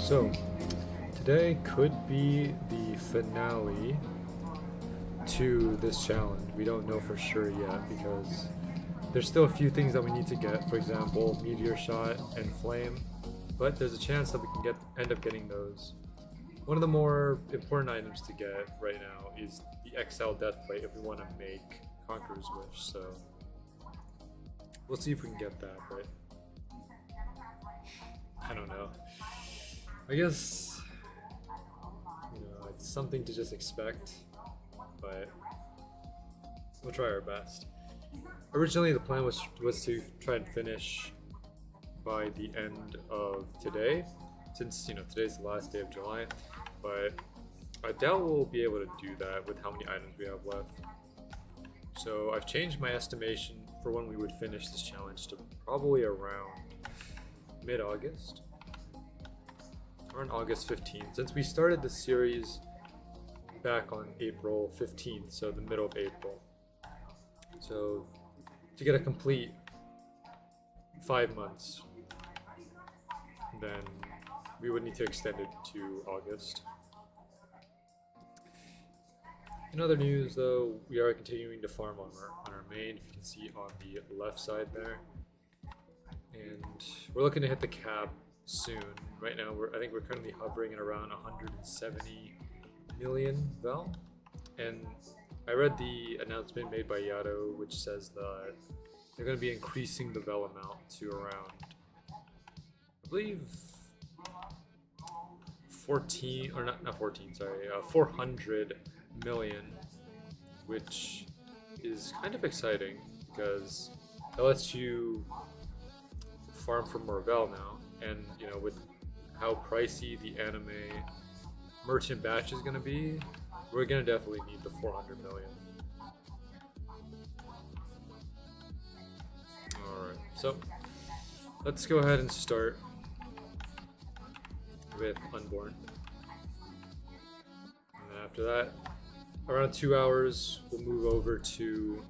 So, today could be the finale to this challenge. We don't know for sure yet because there's still a few things that we need to get. For example, meteor shot and flame, but there's a chance that we can end up getting those. One of the more important items to get right now is the XL death plate if we want to make Conqueror's Wish. So we'll see if we can get that, but I don't know. I guess, it's something to just expect, but we'll try our best. Originally, the plan was to try and finish by the end of today, since today's the last day of July, but I doubt we'll be able to do that with how many items we have left. So I've changed my estimation for when we would finish this challenge to probably around mid-August. Around August 15th, since we started the series back on April 15th, so the middle of April. So to get a complete 5 months, then we would need to extend it to August. In other news though, we are continuing to farm on our main, if you can see on the left side there. And we're looking to hit the cap soon. Right now, I think we're currently hovering at around 170 million Vel. And I read the announcement made by Yato, which says that they're going to be increasing the Vel amount to around, I believe, 400 million, which is kind of exciting because it lets you farm for more Vel now. And with how pricey the anime merchant batch is going to be, we're going to definitely need the 400 million. Alright, so let's go ahead and start with Unborn. And then after that, around 2 hours, we'll move over to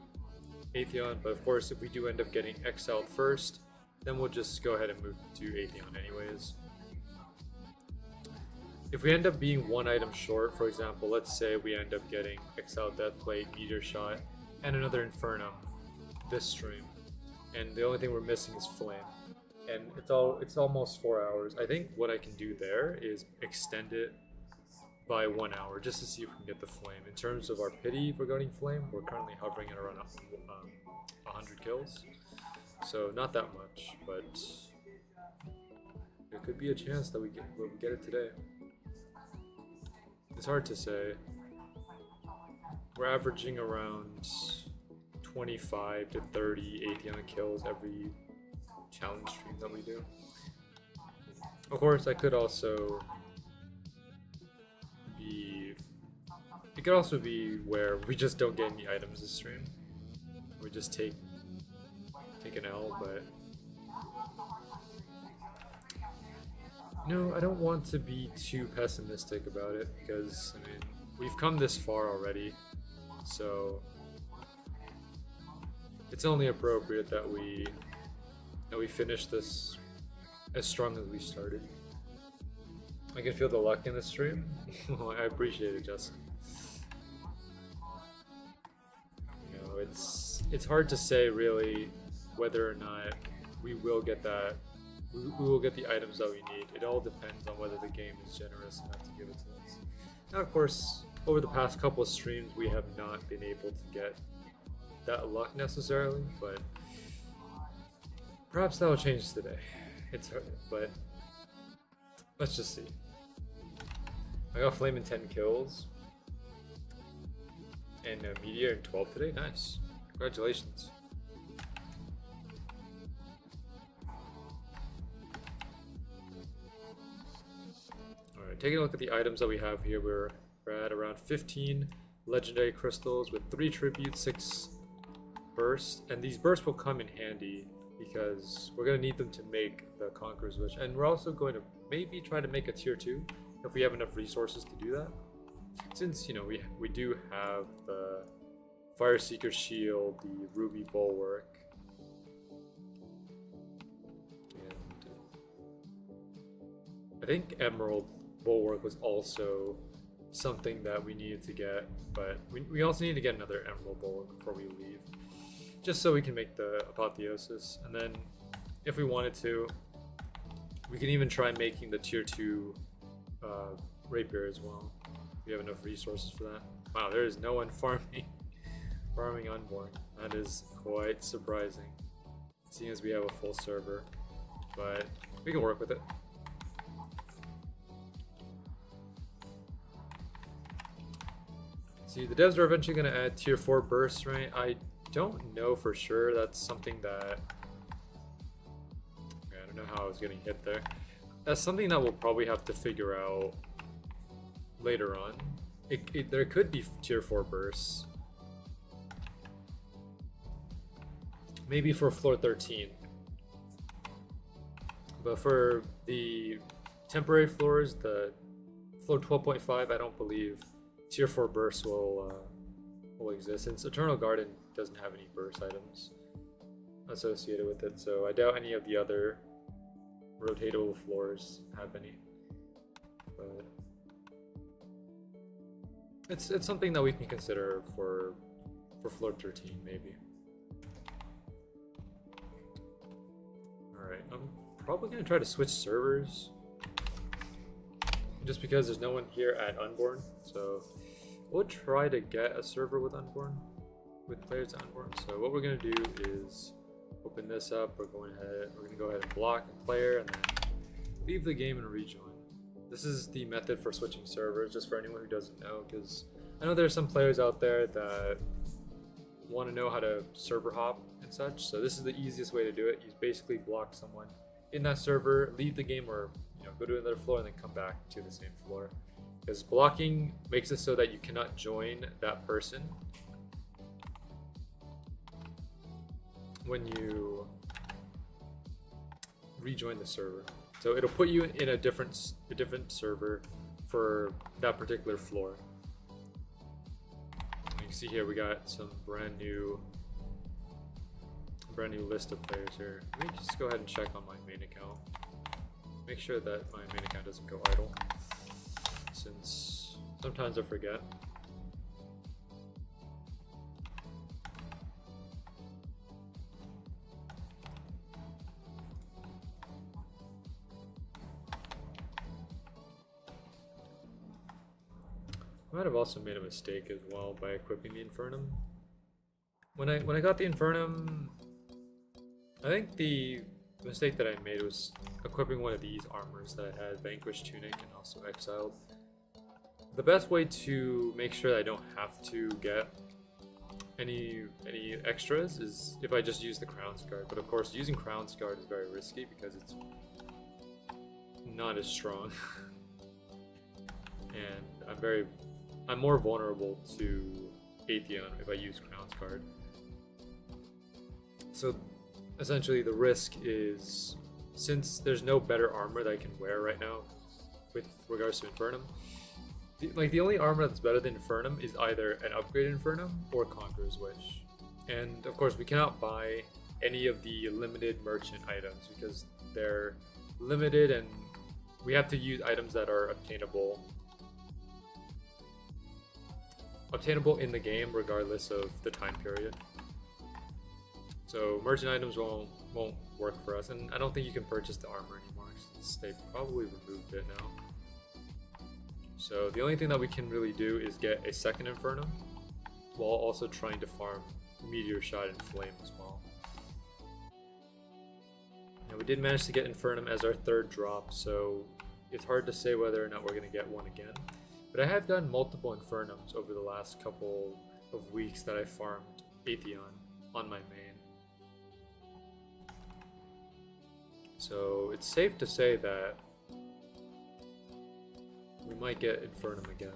Atheon. But of course, if we do end up getting exiled first, then we'll just go ahead and move to Atheon anyways. If we end up being one item short, for example, let's say we end up getting Exiled Death Plate, Meteor Shot, and another Infernum this stream, and the only thing we're missing is Flame, and it's almost 4 hours. I think what I can do there is extend it by 1 hour just to see if we can get the Flame. In terms of our pity regarding Flame, we're currently hovering at around 100 kills. So not that much, but there could be a chance that we get it today. It's hard to say. We're averaging around 25 to 30 Atheon kills every challenge stream that we do. Of course, I could also be... It could also be where we just don't get any items this stream. We just take an L, but no, I don't want to be too pessimistic about it because we've come this far already, so it's only appropriate that we finish this as strong as we started. I can feel the luck in the stream. I appreciate it, Justin. It's hard to say really whether or not we will get that. We will get the items that we need. It all depends on whether the game is generous enough to give it to us. Now, of course, over the past couple of streams, we have not been able to get that luck necessarily, but perhaps that will change today. It's hard, but let's just see. I got Flame in 10 kills and a Meteor in 12 today. Nice. Congratulations. Taking a look at the items that we have here, we're at around 15 legendary crystals with 3 tribute, 6 bursts, and these bursts will come in handy because we're going to need them to make the Conqueror's Wish, and we're also going to maybe try to make a tier 2 if we have enough resources to do that, since we do have the Fire Seeker Shield, the Ruby Bulwark, I think Emerald Bulwark was also something that we needed to get, but we also need to get another Emerald Bulwark before we leave, just so we can make the Apotheosis. And then if we wanted to, we can even try making the tier 2 rapier as well. We have enough resources for that. Wow, there is no one farming Unborn. That is quite surprising, seeing as we have a full server, but we can work with it. See, the devs are eventually going to add tier 4 bursts, right? I don't know for sure. That's something that... I don't know how I was getting hit there. That's something that we'll probably have to figure out later on. There could be tier 4 bursts. Maybe for floor 13. But for the temporary floors, the floor 12.5, I don't believe tier 4 bursts will exist, since Eternal Garden doesn't have any burst items associated with it, so I doubt any of the other rotatable floors have any. But it's something that we can consider for floor 13 maybe. Alright, I'm probably going to try to switch servers, just because there's no one here at Unborn, so we'll try to get a server with Unborn, with players at Unborn. So what we're gonna do is open this up. We're gonna go ahead and block a player and then leave the game and rejoin. This is the method for switching servers, just for anyone who doesn't know, because I know there's some players out there that want to know how to server hop and such. So this is the easiest way to do it. You basically block someone in that server, leave the game, or go to another floor and then come back to the same floor. Because blocking makes it so that you cannot join that person when you rejoin the server. So it'll put you in a different server for that particular floor. You can see here we got some brand new list of players here. Let me just go ahead and check on my main account. Make sure that my main account doesn't go idle, since sometimes I forget. I might have also made a mistake as well by equipping the Infernum. When I got the Infernum, I think the mistake that I made was equipping one of these armors that I had, Vanquished Tunic and also Exiled. The best way to make sure that I don't have to get any extras is if I just use the Crown's Guard. But of course, using Crown's Guard is very risky because it's not as strong, and I'm more vulnerable to Atheon if I use Crown's Guard. So essentially the risk is, since there's no better armor that I can wear right now with regards to Infernum, the only armor that's better than Infernum is either an upgraded Infernum or Conqueror's Wish. And of course we cannot buy any of the limited merchant items because they're limited, and we have to use items that are obtainable in the game regardless of the time period. So merchant items won't work for us, and I don't think you can purchase the armor anymore since they probably removed it now. So the only thing that we can really do is get a second Infernum while also trying to farm Meteor Shot and Flame as well. Now we did manage to get Infernum as our third drop, so it's hard to say whether or not we're going to get one again. But I have done multiple Infernums over the last couple of weeks that I farmed Atheon on my main. So it's safe to say that we might get Infernum again.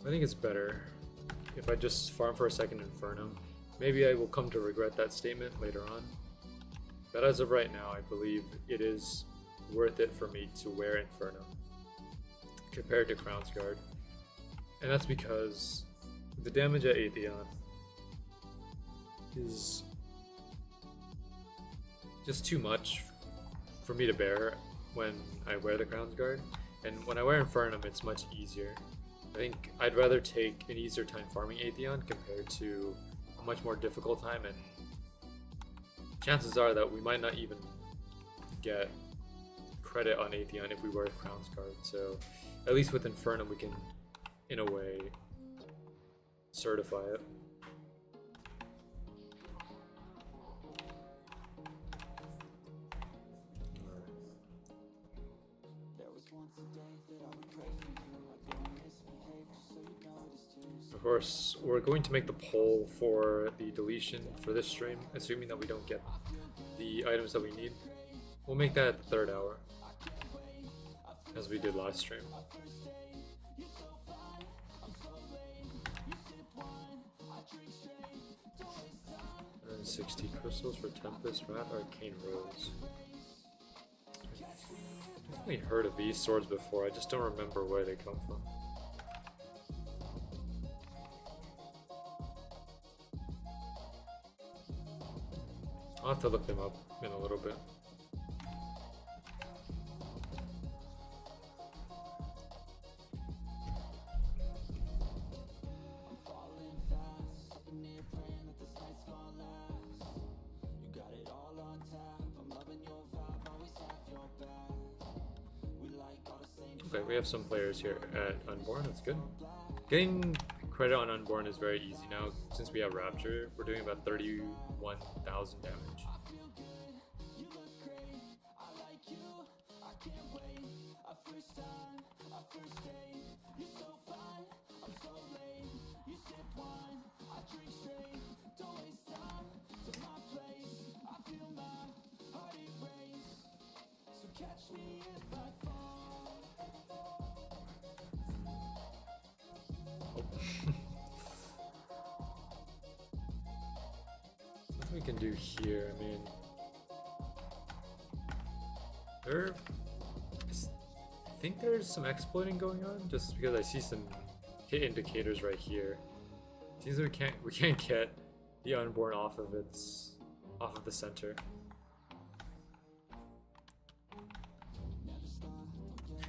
I think it's better if I just farm for a second Infernum. Maybe I will come to regret that statement later on. But as of right now, I believe it is worth it for me to wear Infernum compared to Crown's Guard. And that's because the damage at Atheon is just too much for me to bear when I wear the Crown's Guard, and when I wear Infernum it's much easier. I think I'd rather take an easier time farming Atheon compared to a much more difficult time, and chances are that we might not even get credit on Atheon if we wear the Crown's Guard, so at least with Infernum we can, in a way, certify it. Of course, we're going to make the poll for the deletion for this stream, assuming that we don't get the items that we need. We'll make that at the 3rd hour, as we did last stream. 60 crystals for Tempest, Rat, Arcane Rose. I've definitely heard of these swords before, I just don't remember where they come from. I'll have to look them up in a little bit. Okay, we have some players here at Unborn, that's good. Getting credit on Unborn is very easy now, since we have Rapture. We're doing about 31,000 damage. What we can do here, I mean, I think there's some exploiting going on, just because I see some hit indicators right here. Seems like we can't get the Unborn off of the center.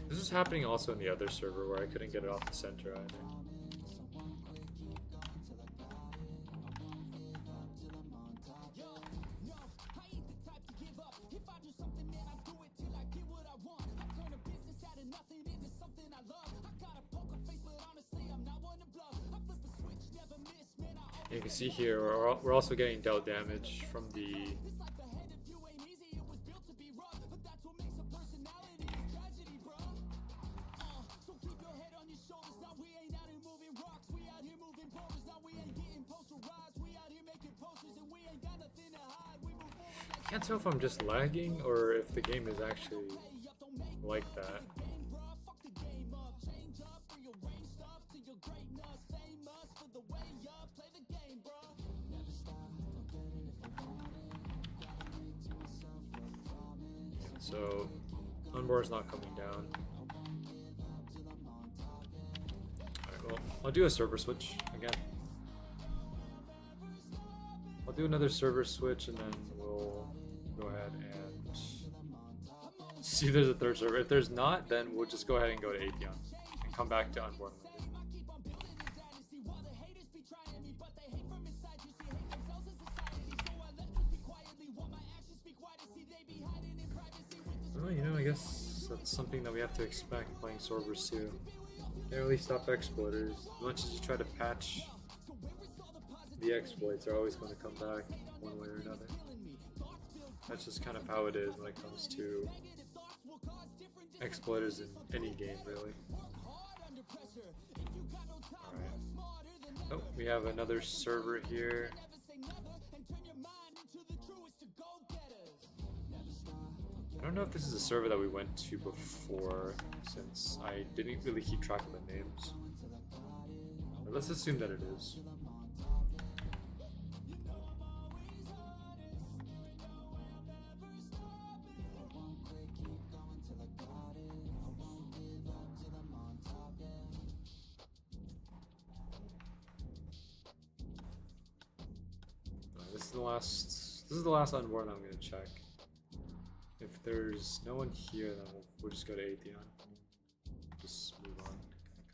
This was happening also in the other server where I couldn't get it off the center either. You can see here we're also getting dealt damage from the I can't tell if I'm just lagging or if the game is actually like that. So, Unborn's not coming down. Alright, well, I'll do a server switch again. I'll do another server switch and then we'll go ahead and see if there's a 3rd server. If there's not, then we'll just go ahead and go to Atheon and come back to Unborn. Well, you know, I guess that's something that we have to expect playing Swordburst 2. Can't really stop exploiters. As much as you try to patch, the exploits are always going to come back one way or another. That's just kind of how it is when it comes to exploiters in any game, really. Alright. Oh, we have another server here. I don't know if this is a server that we went to before, since I didn't really keep track of the names. But let's assume that it is. This is the last unborn I'm gonna check. If there's no one here, then we'll just go to Atheon. Just move on.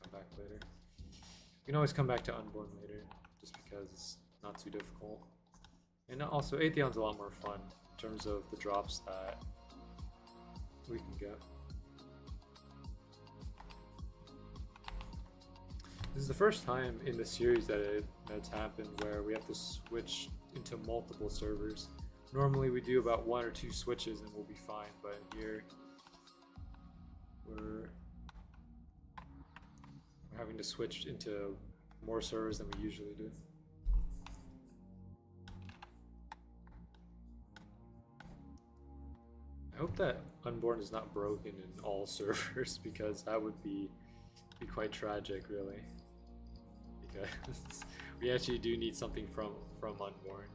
Come back later. We can always come back to unborn later, just because it's not too difficult. And also, Atheon's a lot more fun in terms of the drops that we can get. This is the first time in the series that it's happened where we have to switch into multiple servers. Normally we do about 1 or 2 switches and we'll be fine, but here we're having to switch into more servers than we usually do. I hope that Unborn is not broken in all servers, because that would be quite tragic, really. Because we actually do need something from Unborn.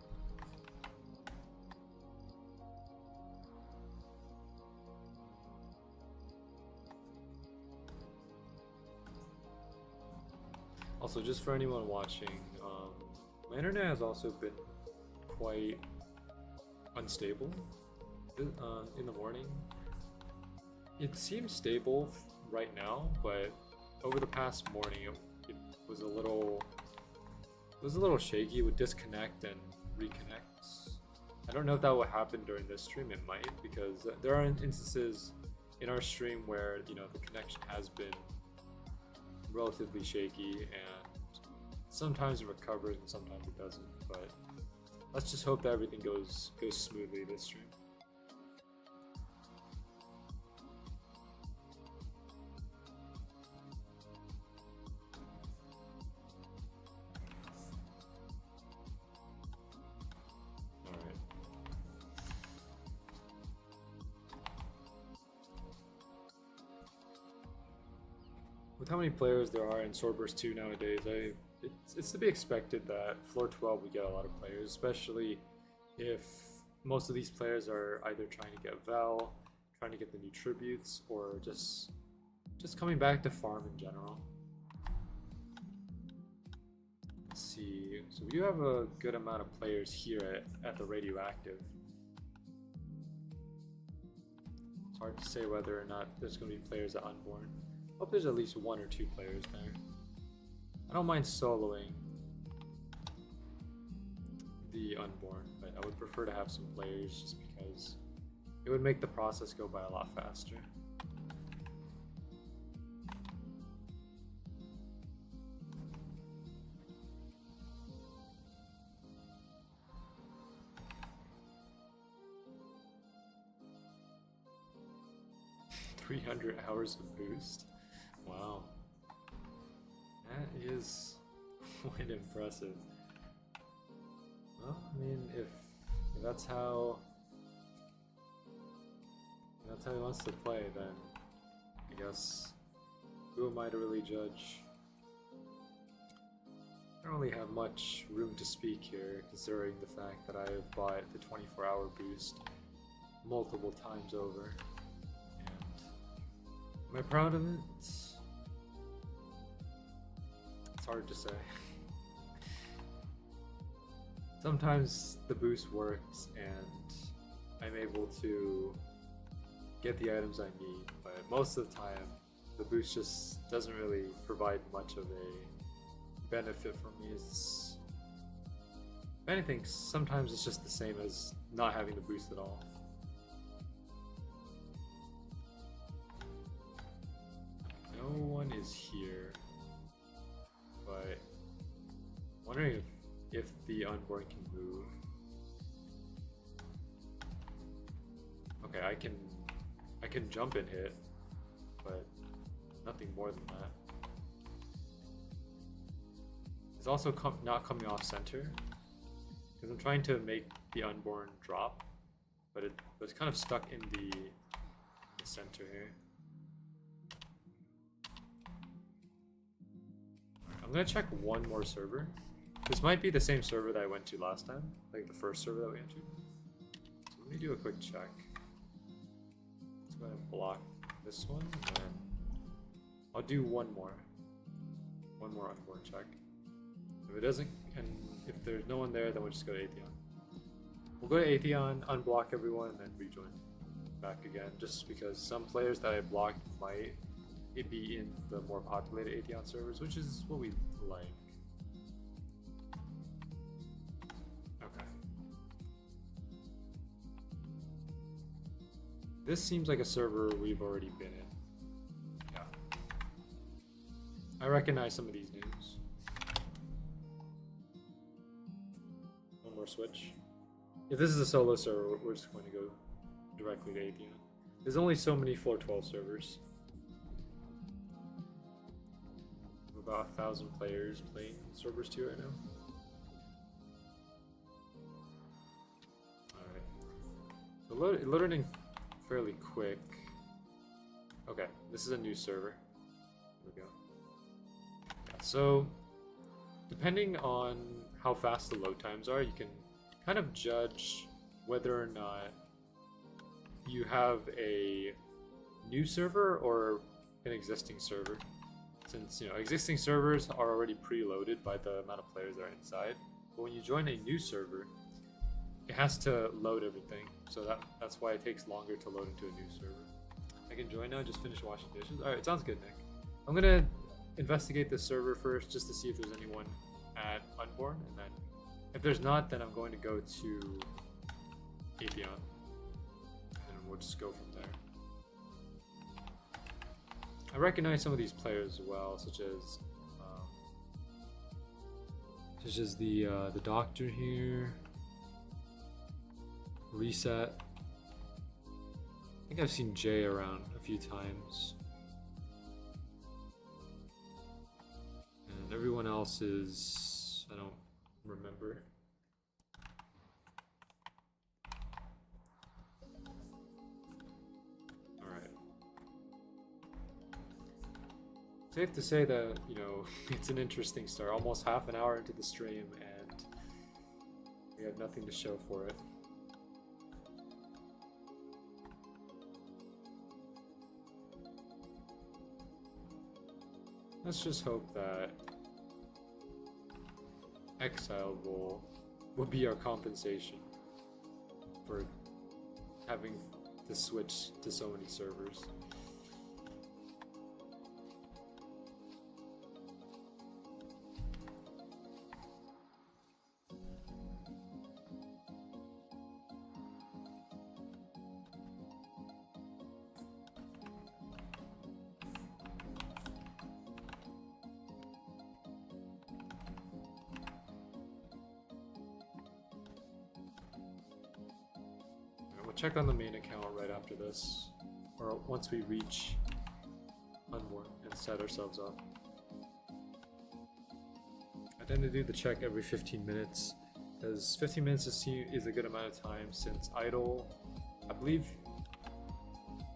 Also, just for anyone watching, my internet has also been quite unstable in the morning. It seems stable right now, but over the past morning it was a little shaky. It would disconnect and reconnect. I don't know if that will happen during this stream. It might, because there are instances in our stream where, you know, the connection has been relatively shaky, and sometimes it recovers and sometimes it doesn't. But let's just hope that everything goes smoothly this stream. With how many players there are in Swordburst 2 nowadays, it's to be expected that floor 12 we get a lot of players, especially if most of these players are either trying to get Val, trying to get the new tributes, or just coming back to farm in general. Let's see, so we do have a good amount of players here at the Radioactive. It's hard to say whether or not there's going to be players at Unborn. Hope there's at least 1 or 2 players there. I don't mind soloing the Unborn, but I would prefer to have some players just because it would make the process go by a lot faster. $300 hours of boost. Wow, that is quite impressive. Well, I mean, if that's how he wants to play, then I guess who am I to really judge? I don't really have much room to speak here, considering the fact that I have bought the 24-hour boost multiple times over. Am I proud of it? It's hard to say. Sometimes the boost works and I'm able to get the items I need, but most of the time the boost just doesn't really provide much of a benefit for me. It's, if anything, sometimes it's just the same as not having the boost at all. No one is here, but I'm wondering if the Unborn can move. Okay, I can jump and hit, but nothing more than that. It's also not coming off center, because I'm trying to make the Unborn drop, but it's kind of stuck in the center here. I'm gonna check one more server. This might be the same server that I went to last time, like the first server that we went to. So let me do a quick check. Let's go ahead and block this one, and then I'll do one more Unborn check. If it doesn't, and if there's no one there, then we'll just go to Atheon. We'll go to Atheon, unblock everyone, and then rejoin back again, just because some players that I blocked might be in the more populated Atheon servers, which is what we like. Okay. This seems like a server we've already been in. Yeah. I recognize some of these names. One more switch. If this is a solo server, we're just going to go directly to Atheon. There's only so many floor 12 servers. About 1,000 players playing servers 2 right now. Alright. So loading fairly quick. Okay, this is a new server. Here we go. Yeah, so, depending on how fast the load times are, you can kind of judge whether or not you have a new server or an existing server. Since, you know, existing servers are already preloaded by the amount of players that are inside, but when you join a new server, it has to load everything, so that's why it takes longer to load into a new server. I can join now, just finish washing dishes. Alright, sounds good, Nick. I'm gonna investigate this server first, just to see if there's anyone at Unborn, and then if there's not, then I'm going to go to Atheon, and we'll just go from there. I recognize some of these players as well, such as the doctor here, Reset. I think I've seen Jay around a few times, and everyone else is, I don't remember. Safe to say that, you know, it's an interesting start. Almost half an hour into the stream and we have nothing to show for it. Let's just hope that Exile will be our compensation for having to switch to so many servers. Check on the main account right after this, or once we reach Unborn and set ourselves up. I tend to do the check every 15 minutes, because 15 minutes is a good amount of time, since idle, I believe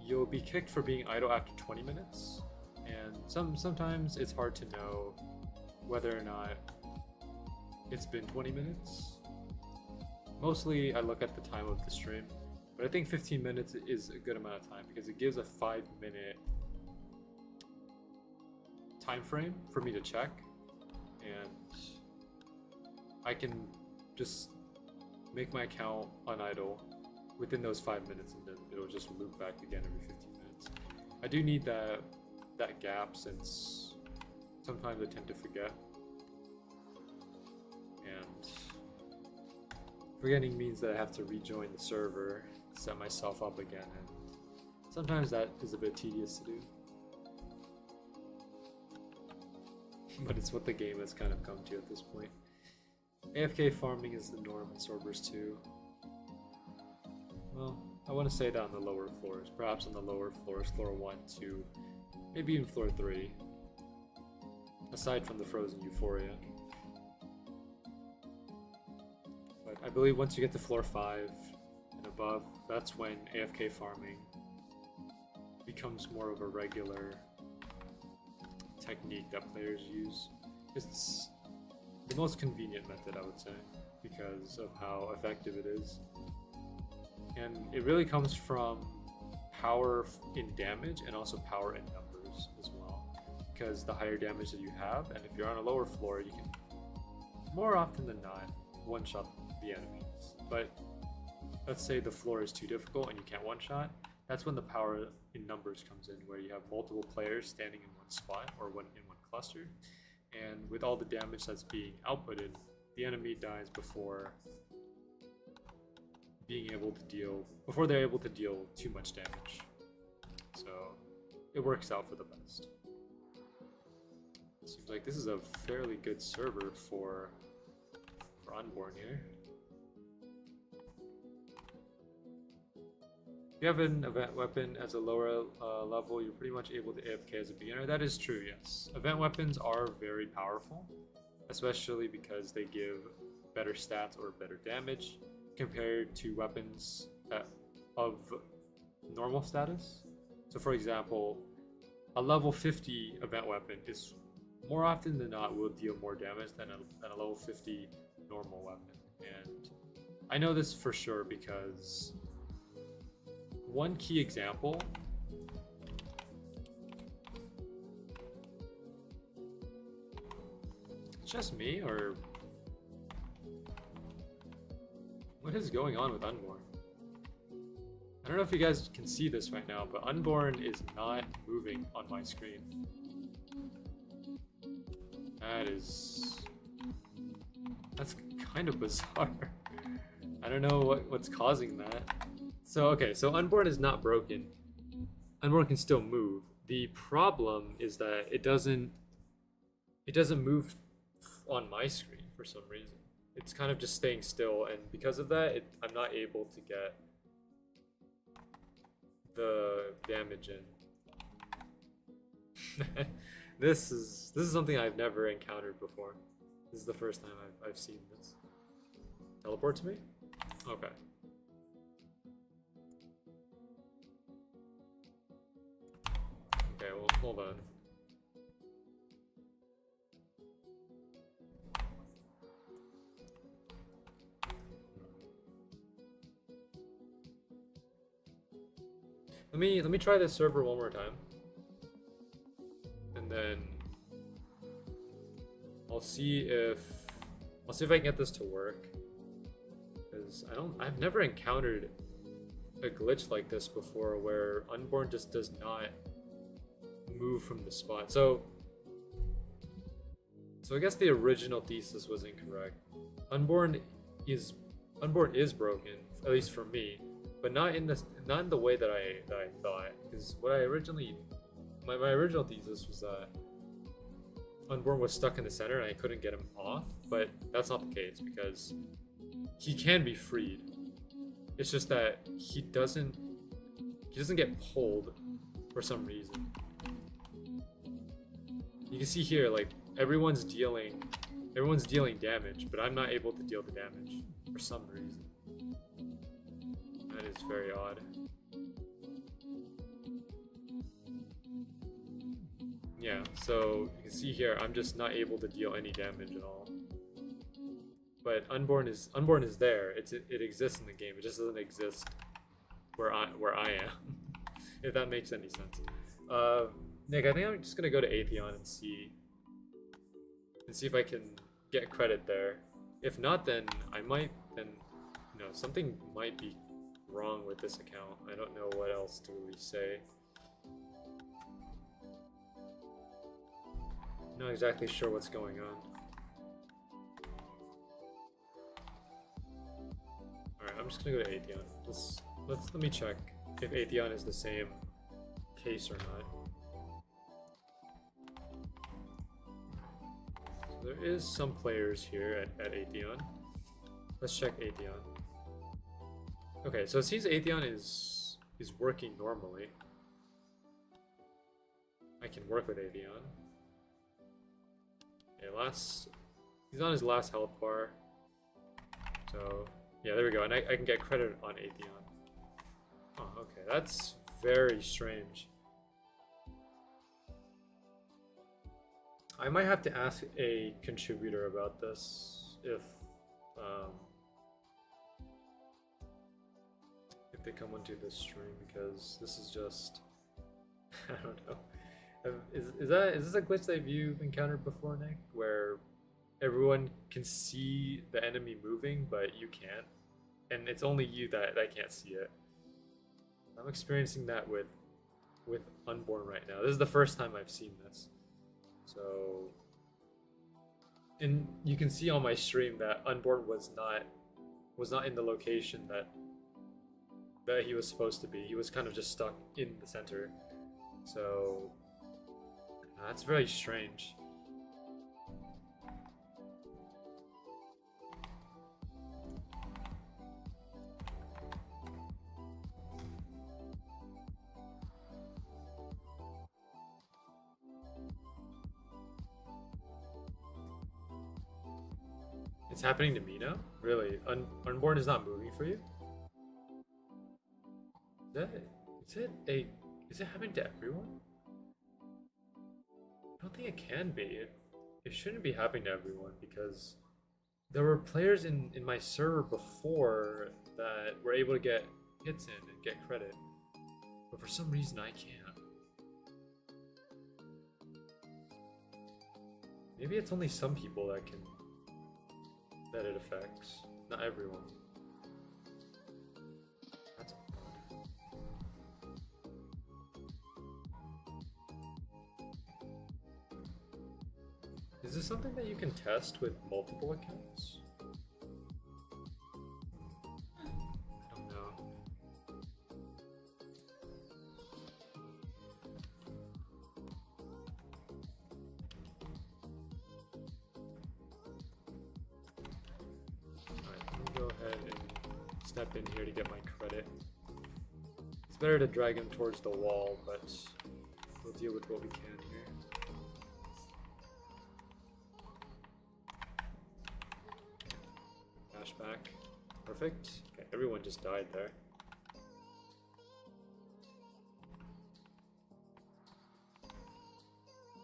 you'll be kicked for being idle after 20 minutes, and sometimes it's hard to know whether or not it's been 20 minutes. Mostly I look at the time of the stream. But I think 15 minutes is a good amount of time because it gives a 5-minute time frame for me to check, and I can just make my account unidle within those 5 minutes, and then it'll just loop back again every 15 minutes. I do need that gap, since sometimes I tend to forget, and forgetting means that I have to rejoin the server, set myself up again, and sometimes that is a bit tedious to do. But it's what the game has kind of come to at this point. AFK farming is the norm in Swordburst 2. Well, I want to say that on the lower floors, perhaps on the lower floors, floor 1, 2, maybe even floor 3, aside from the frozen euphoria. But I believe once you get to floor 5 and above, that's when AFK farming becomes more of a regular technique that players use. It's the most convenient method, I would say, because of how effective it is. And it really comes from power in damage and also power in numbers as well. Because the higher damage that you have, and if you're on a lower floor, you can more often than not one-shot the enemies. But let's say the floor is too difficult and you can't one-shot, that's when the power in numbers comes in, where you have multiple players standing in one spot or in one cluster, and with all the damage that's being outputted, the enemy dies before they're able to deal too much damage. So it works out for the best. Seems like this is a fairly good server for Unborn here. If you have an event weapon as a lower level, you're pretty much able to AFK as a beginner. That is true, yes. Event weapons are very powerful, especially because they give better stats or better damage compared to weapons of normal status. So for example, a level 50 event weapon is more often than not will deal more damage than a level 50 normal weapon. And I know this for sure because one key example it's just me, or what is going on with Unborn? I don't know if you guys can see this right now, but Unborn is not moving on my screen. That's kind of bizarre. I don't know what's causing that. So okay, so Unborn is not broken. Unborn can still move. The problem is that it doesn't move on my screen for some reason. It's kind of just staying still, and because of that, I'm not able to get the damage in. This is something I've never encountered before. This is the first time I've seen this. Teleport to me? Okay. Okay, well, hold on. Let me try this server one more time. And then I'll see if I can get this to work. Because I've never encountered a glitch like this before where Unborn just does not move from the spot. So I guess the original thesis was incorrect. Unborn is broken, at least for me, but not in the way that I thought. Because what I originally my original thesis was that Unborn was stuck in the center and I couldn't get him off, but that's not the case because he can be freed. It's just that he doesn't get pulled for some reason. You can see here, like, everyone's dealing damage, but I'm not able to deal the damage for some reason. That is very odd. Yeah, so you can see here, I'm just not able to deal any damage at all. But Unborn is there. It exists in the game. It just doesn't exist where I am. If that makes any sense. Nick, I think I'm just gonna go to Atheon and see if I can get credit there. If not, then something might be wrong with this account. I don't know what else to really say. Not exactly sure what's going on. Alright, I'm just gonna go to Atheon. Let me check if Atheon is the same case or not. So there is some players here at Atheon. Let's check Atheon. Okay, so it seems Atheon is working normally. I can work with Atheon. Okay, he's on his last health bar. So yeah, there we go, and I can get credit on Atheon. Oh, okay, that's very strange. I might have to ask a contributor about this if they come onto this stream, because this is just I don't know. Is this a glitch that you've encountered before, Nick, where everyone can see the enemy moving but you can't? and it's only you that can't see it. I'm experiencing that with Unborn right now. This is the first time I've seen this. So, and you can see on my stream that Unborn was not in the location that he was supposed to be. He was kind of just stuck in the center. So that's very strange. It's happening to me now? Really? Unborn is not moving for you? Is it happening to everyone? I don't think it can be. It shouldn't be happening to everyone because there were players in my server before that were able to get hits in and get credit. But for some reason I can't. Maybe it's only some people that it affects, not everyone. That's odd. Is this something that you can test with multiple accounts? I don't know. Go ahead and step in here to get my credit. It's better to drag him towards the wall, but we'll deal with what we can here. Flashback. Perfect. Okay, everyone just died there.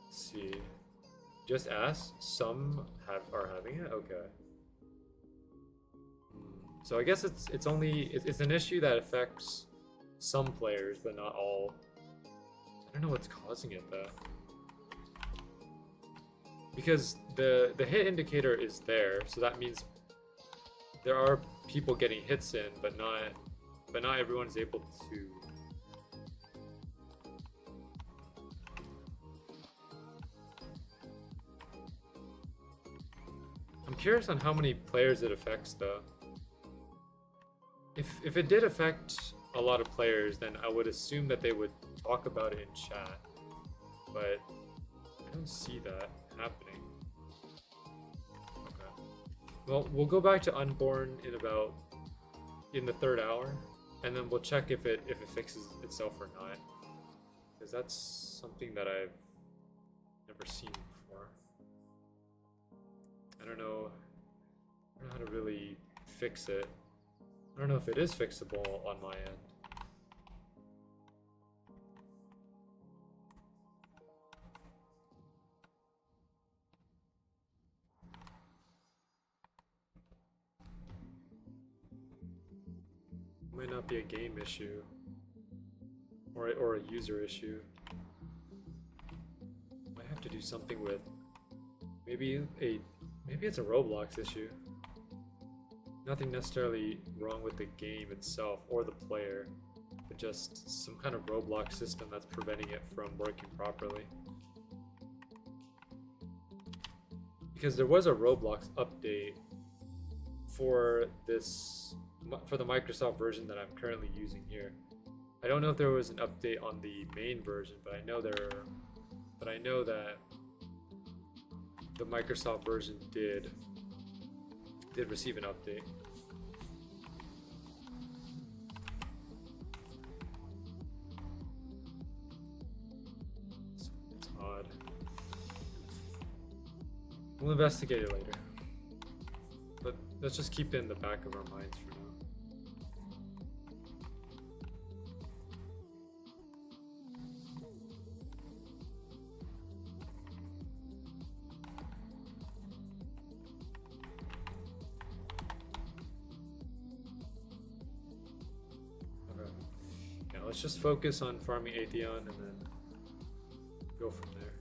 Let's see. Just ask. Some are having it? Okay. So I guess it's an issue that affects some players, but not all. I don't know what's causing it though. Because the hit indicator is there, so that means there are people getting hits in, but not everyone is able to. I'm curious on how many players it affects though. If it did affect a lot of players, then I would assume that they would talk about it in chat, but I don't see that happening. Okay. Well, we'll go back to Unborn in the third hour, and then we'll check if it fixes itself or not, because that's something that I've never seen before. I don't know how to really fix it. I don't know if it is fixable on my end. It might not be a game issue or a user issue. Might have to do something with maybe it's a Roblox issue. Nothing necessarily wrong with the game itself or the player, but just some kind of Roblox system that's preventing it from working properly. Because there was a Roblox update for the Microsoft version that I'm currently using here. I don't know if there was an update on the main version, but I know that the Microsoft version did receive an update. It's odd. We'll investigate it later. But let's just keep it in the back of our minds for now. Let's just focus on farming Atheon and then go from there.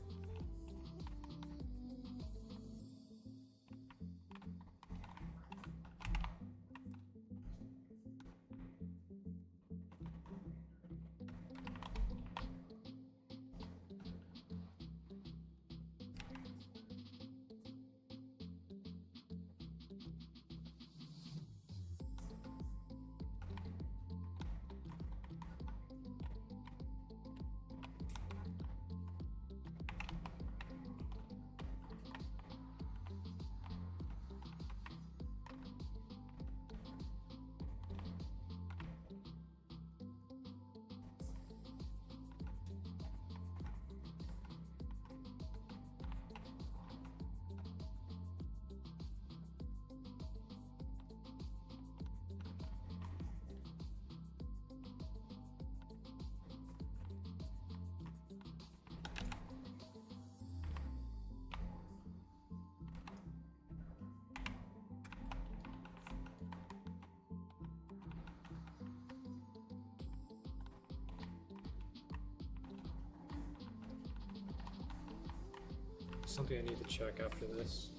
something I need to check after this.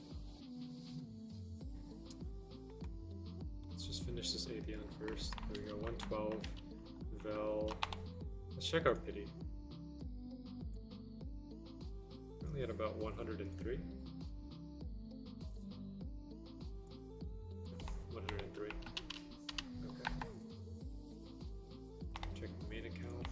Let's just finish this Atheon first. There we go, 112. Vel. Let's check our pity. Currently at about 103. 103. Okay. Check the main account.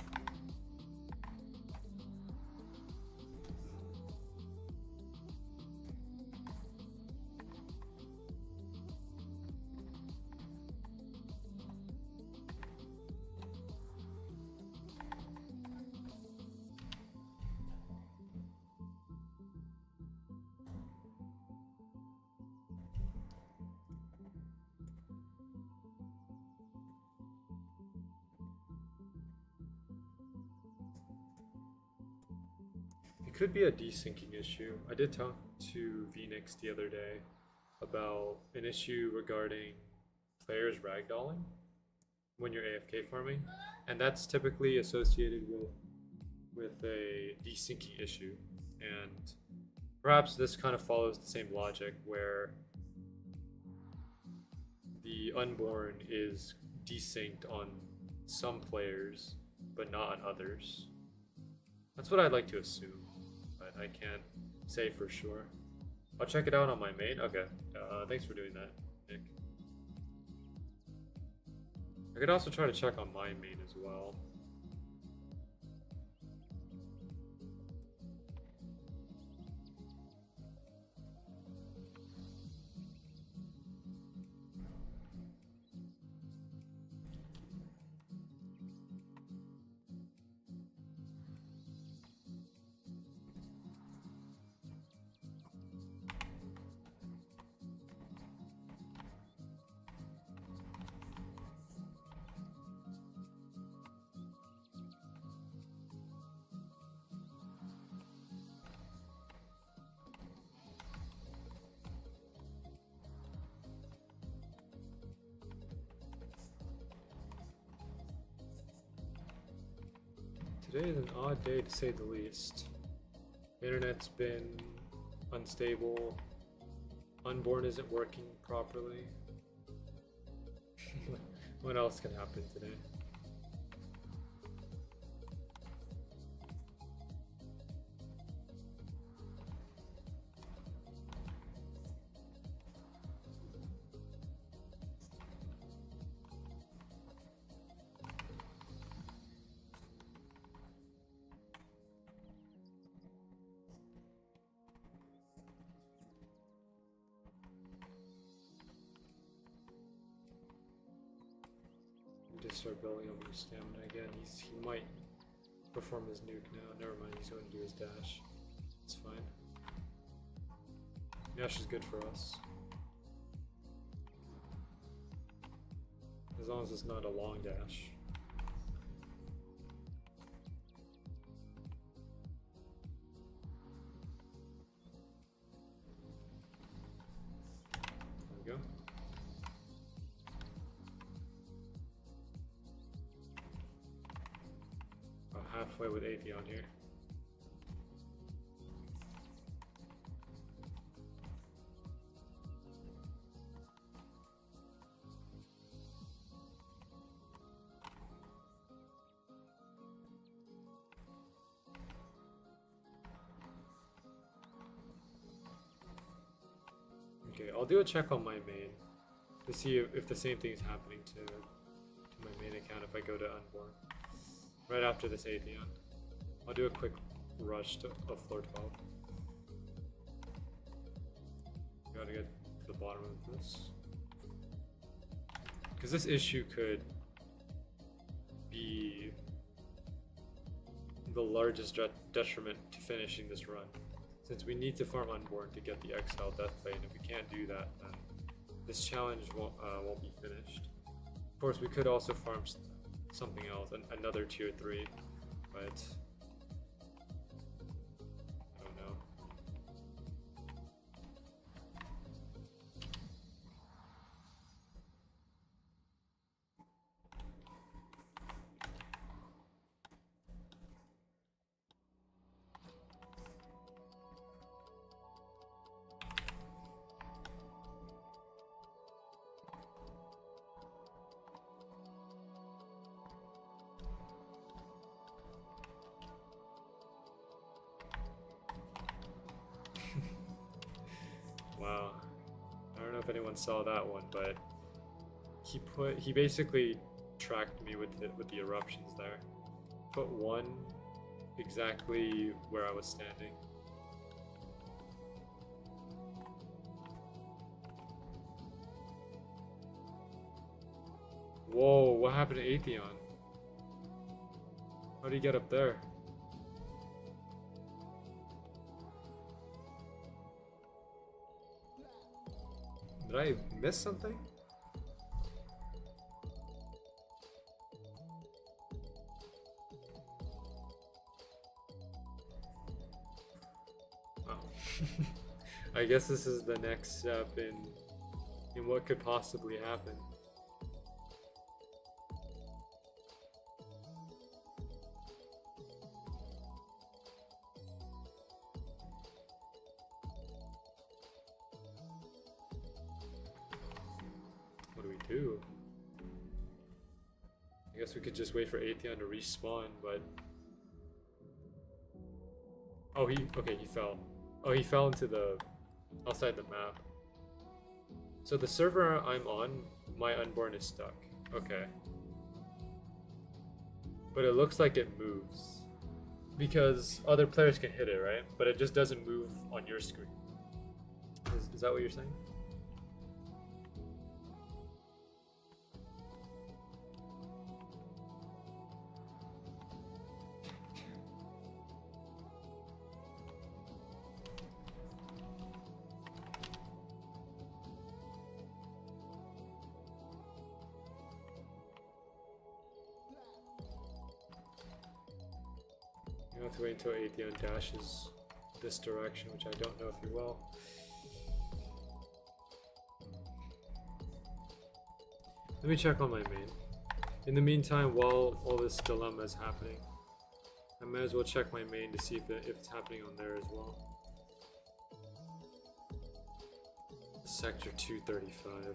It could be a desyncing issue. I did talk to Phoenix the other day about an issue regarding players ragdolling when you're AFK farming, and that's typically associated with a desyncing issue. And perhaps this kind of follows the same logic where the unborn is desynced on some players but not on others. That's what I'd like to assume, but I can't say for sure. I'll check it out on my main. Okay, thanks for doing that, Nick. I could also try to check on my main as well. Today is an odd day to say the least. The internet's been unstable. Unborn isn't working properly. What else can happen today? Just start building up his stamina again. He might perform his nuke now. Never mind, he's going to do his dash. It's fine. Dash is good for us. As long as it's not a long dash. There we go. Halfway with Atheon here. Okay, I'll do a check on my main to see if the same thing is happening to my main account if I go to Unborn. Right after this Atheon. I'll do a quick rush to floor 12. Gotta get to the bottom of this. Because this issue could be the largest detriment to finishing this run. Since we need to farm Unborn to get the Exile Death Play, and if we can't do that, then this challenge won't be finished. Of course, we could also farm something else, another tier 3, but I don't know. Wow. I don't know if anyone saw that one, but he basically tracked me with the eruptions there. Put one exactly where I was standing. Whoa, what happened to Atheon? How did he get up there? Did I miss something? Oh. I guess this is the next step in what could possibly happen. What do we do? I guess we could just wait for Atheon to respawn, but... Oh, he fell. Oh, he fell into the... outside the map. So the server I'm on, my unborn is stuck. Okay. But it looks like it moves. Because other players can hit it, right? But it just doesn't move on your screen. Is that what you're saying? You have to wait until Atheon dashes this direction, which I don't know if he will. Let me check on my main. In the meantime, while all this dilemma is happening, I might as well check my main to see if it's happening on there as well. Sector 235.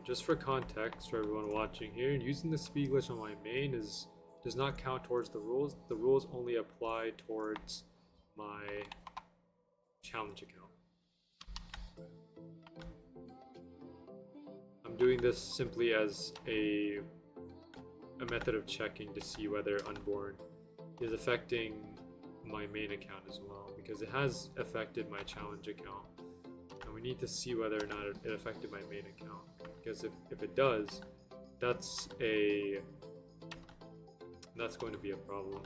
Just for context for everyone watching here, using the speed glitch on my main does not count towards the rules. The rules only apply towards my challenge account. I'm doing this simply as a method of checking to see whether unborn is affecting my main account as well, because it has affected my challenge account. And we need to see whether or not it affected my main account. Because if it does, that's going to be a problem.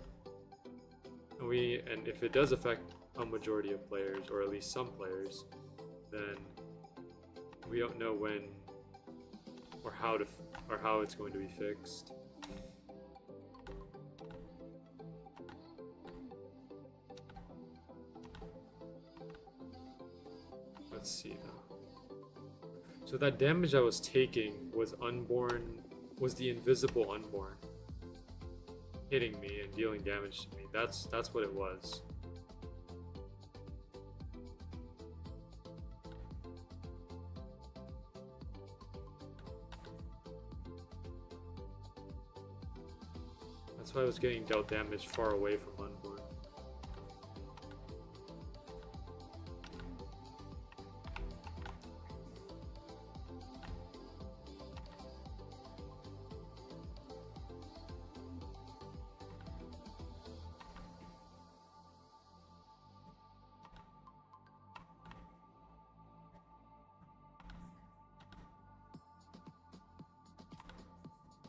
And if it does affect a majority of players, or at least some players, then we don't know when or how it's going to be fixed. Let's see now. So that damage I was taking was the invisible unborn hitting me and dealing damage to me. That's what it was. That's why I was getting dealt damage far away from unborn.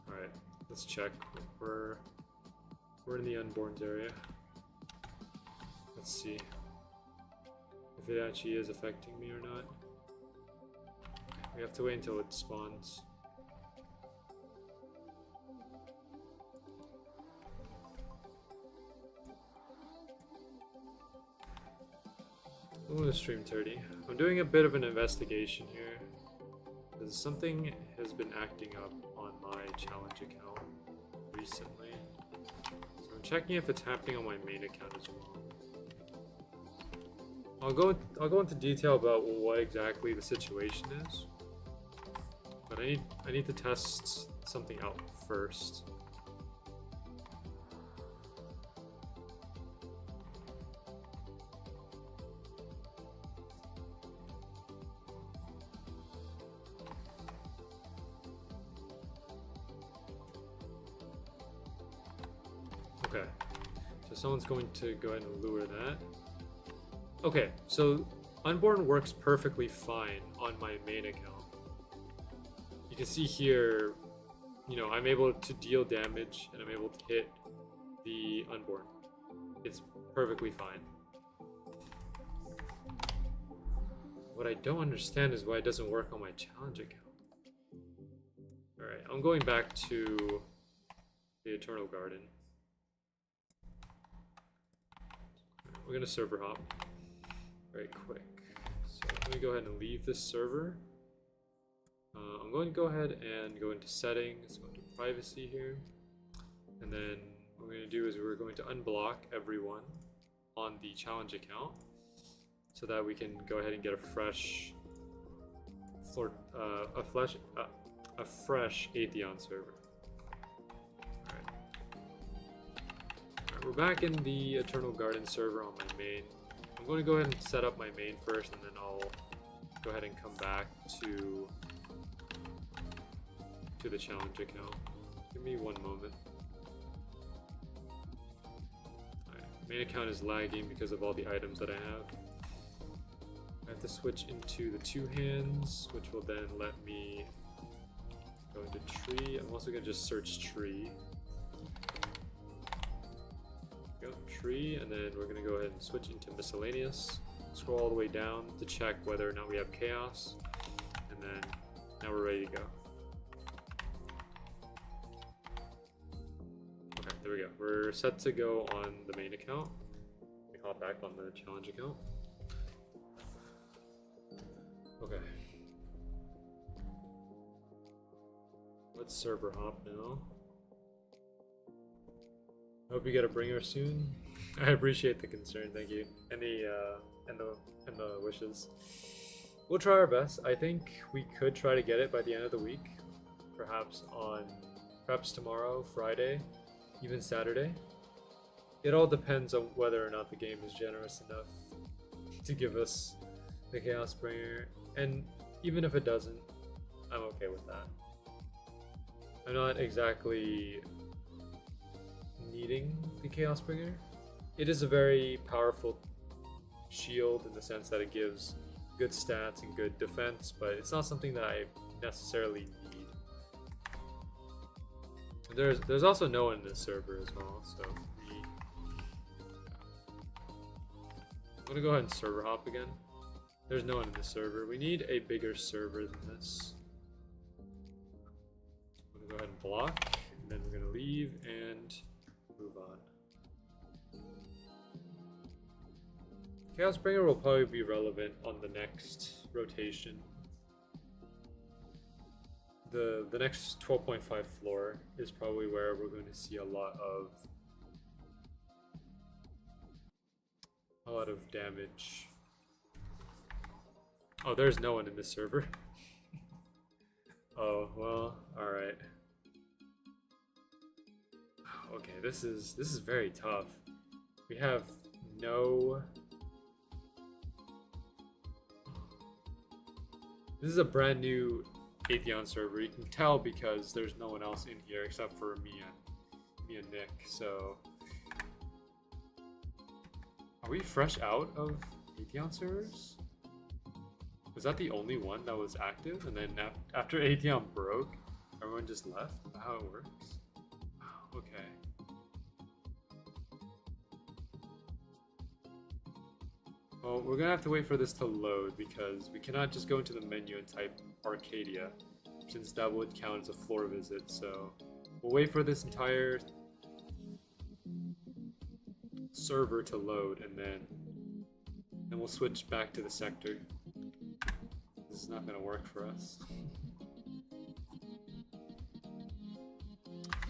Alright, let's check. We're in the unborns area. Let's see if it actually is affecting me or not. We have to wait until it spawns. Ooh, stream 30. I'm doing a bit of an investigation here, because something has been acting up on my challenge account recently. So I'm checking if it's happening on my main account as well. I'll go into detail about what exactly the situation is, but I need to test something out first. Okay, so someone's going to go ahead and lure that. Okay, so Unborn works perfectly fine on my main account. You can see here, you know, I'm able to deal damage and I'm able to hit the Unborn. It's perfectly fine. What I don't understand is why it doesn't work on my challenge account. Alright, I'm going back to the Eternal Garden. We're gonna server hop very quick. So let me go ahead and leave this server. I'm going to go ahead and go into settings, go into privacy here, and then what we're going to do is we're going to unblock everyone on the challenge account so that we can go ahead and get a fresh Atheon server. We're back in the Eternal Garden server on my main. I'm going to go ahead and set up my main first, and then I'll go ahead and come back to the challenge account. Give me one moment. Alright, main account is lagging because of all the items that I have. I have to switch into the two hands, which will then let me go into tree. I'm also going to just search tree. Go tree, and then we're going to go ahead and switch into miscellaneous. Scroll all the way down to check whether or not we have chaos, and then now we're ready to go. Okay, there we go. We're set to go on the main account. We hop back on the challenge account. Okay. Let's server hop now. Hope you get a bringer soon. I appreciate the concern, thank you, and the wishes. We'll try our best. I think we could try to get it by the end of the week, perhaps tomorrow, Friday, even Saturday. It all depends on whether or not the game is generous enough to give us the Chaos Bringer, and even if it doesn't, I'm okay with that. I'm not exactly needing the Chaos Bringer. It is a very powerful shield in the sense that it gives good stats and good defense, but it's not something that I necessarily need. And there's also no one in this server as well, so I'm gonna go ahead and server hop again. There's no one in this server. We need a bigger server than this. I'm gonna go ahead and block, and then we're gonna leave and move on. Chaos Bringer will probably be relevant on the next rotation. The next 12.5 floor is probably where we're going to see a lot of damage. Oh, there's no one in this server. Oh, well, alright. Okay, this is very tough. We have no... This is a brand new Atheon server. You can tell because there's no one else in here except for me and Nick, so... Are we fresh out of Atheon servers? Was that the only one that was active? And then after Atheon broke, everyone just left? Is that how it works? Wow, okay. Well, we're gonna have to wait for this to load because we cannot just go into the menu and type Arcadia, since that would count as a floor visit, so we'll wait for this entire server to load, and then we'll switch back to the sector. This is not gonna work for us.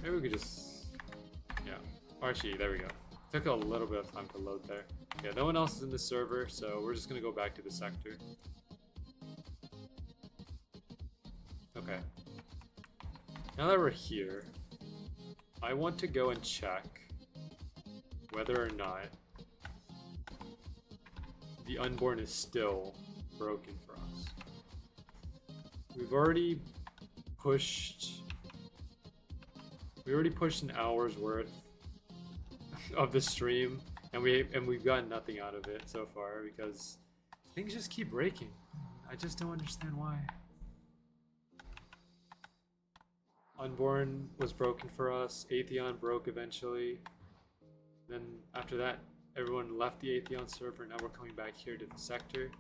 Maybe we could just... yeah. Actually, there we go. Took a little bit of time to load there. Yeah, no one else is in the server, so we're just gonna go back to the sector. Okay. Now that we're here, I want to go and check whether or not the Unborn is still broken for us. We've already pushed an hour's worth of the stream, and we've gotten nothing out of it so far because things just keep breaking. I just don't understand why. Unborn was broken for us. Atheon broke eventually. Then after that, everyone left the Atheon server. Now we're coming back here to the sector.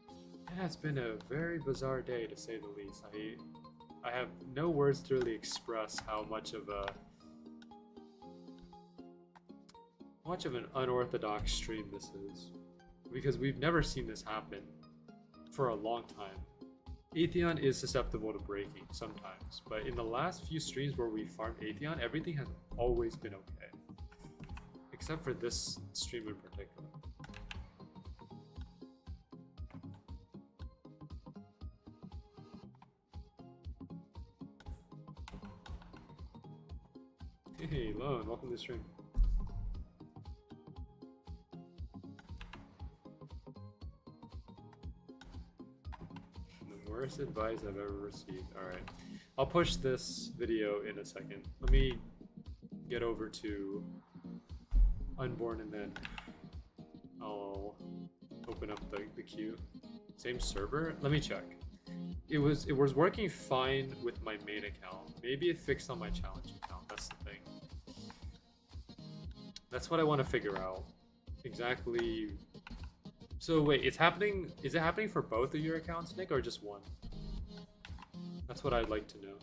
It has been a very bizarre day, to say the least. I have no words to really express how much of an unorthodox stream this is, because we've never seen this happen for a long time. Atheon is susceptible to breaking sometimes, but in the last few streams where we farmed Atheon, everything has always been okay. Except for this stream in particular. Hey, Lone, welcome to the stream. Worst advice I've ever received. Alright. I'll push this video in a second. Let me get over to Unborn and then I'll open up the queue. Same server? Let me check. It was working fine with my main account. Maybe it fixed on my challenge account. That's the thing. That's what I want to figure out. Exactly. So wait, it's happening. Is it happening for both of your accounts, Nick, or just one? That's what I'd like to know.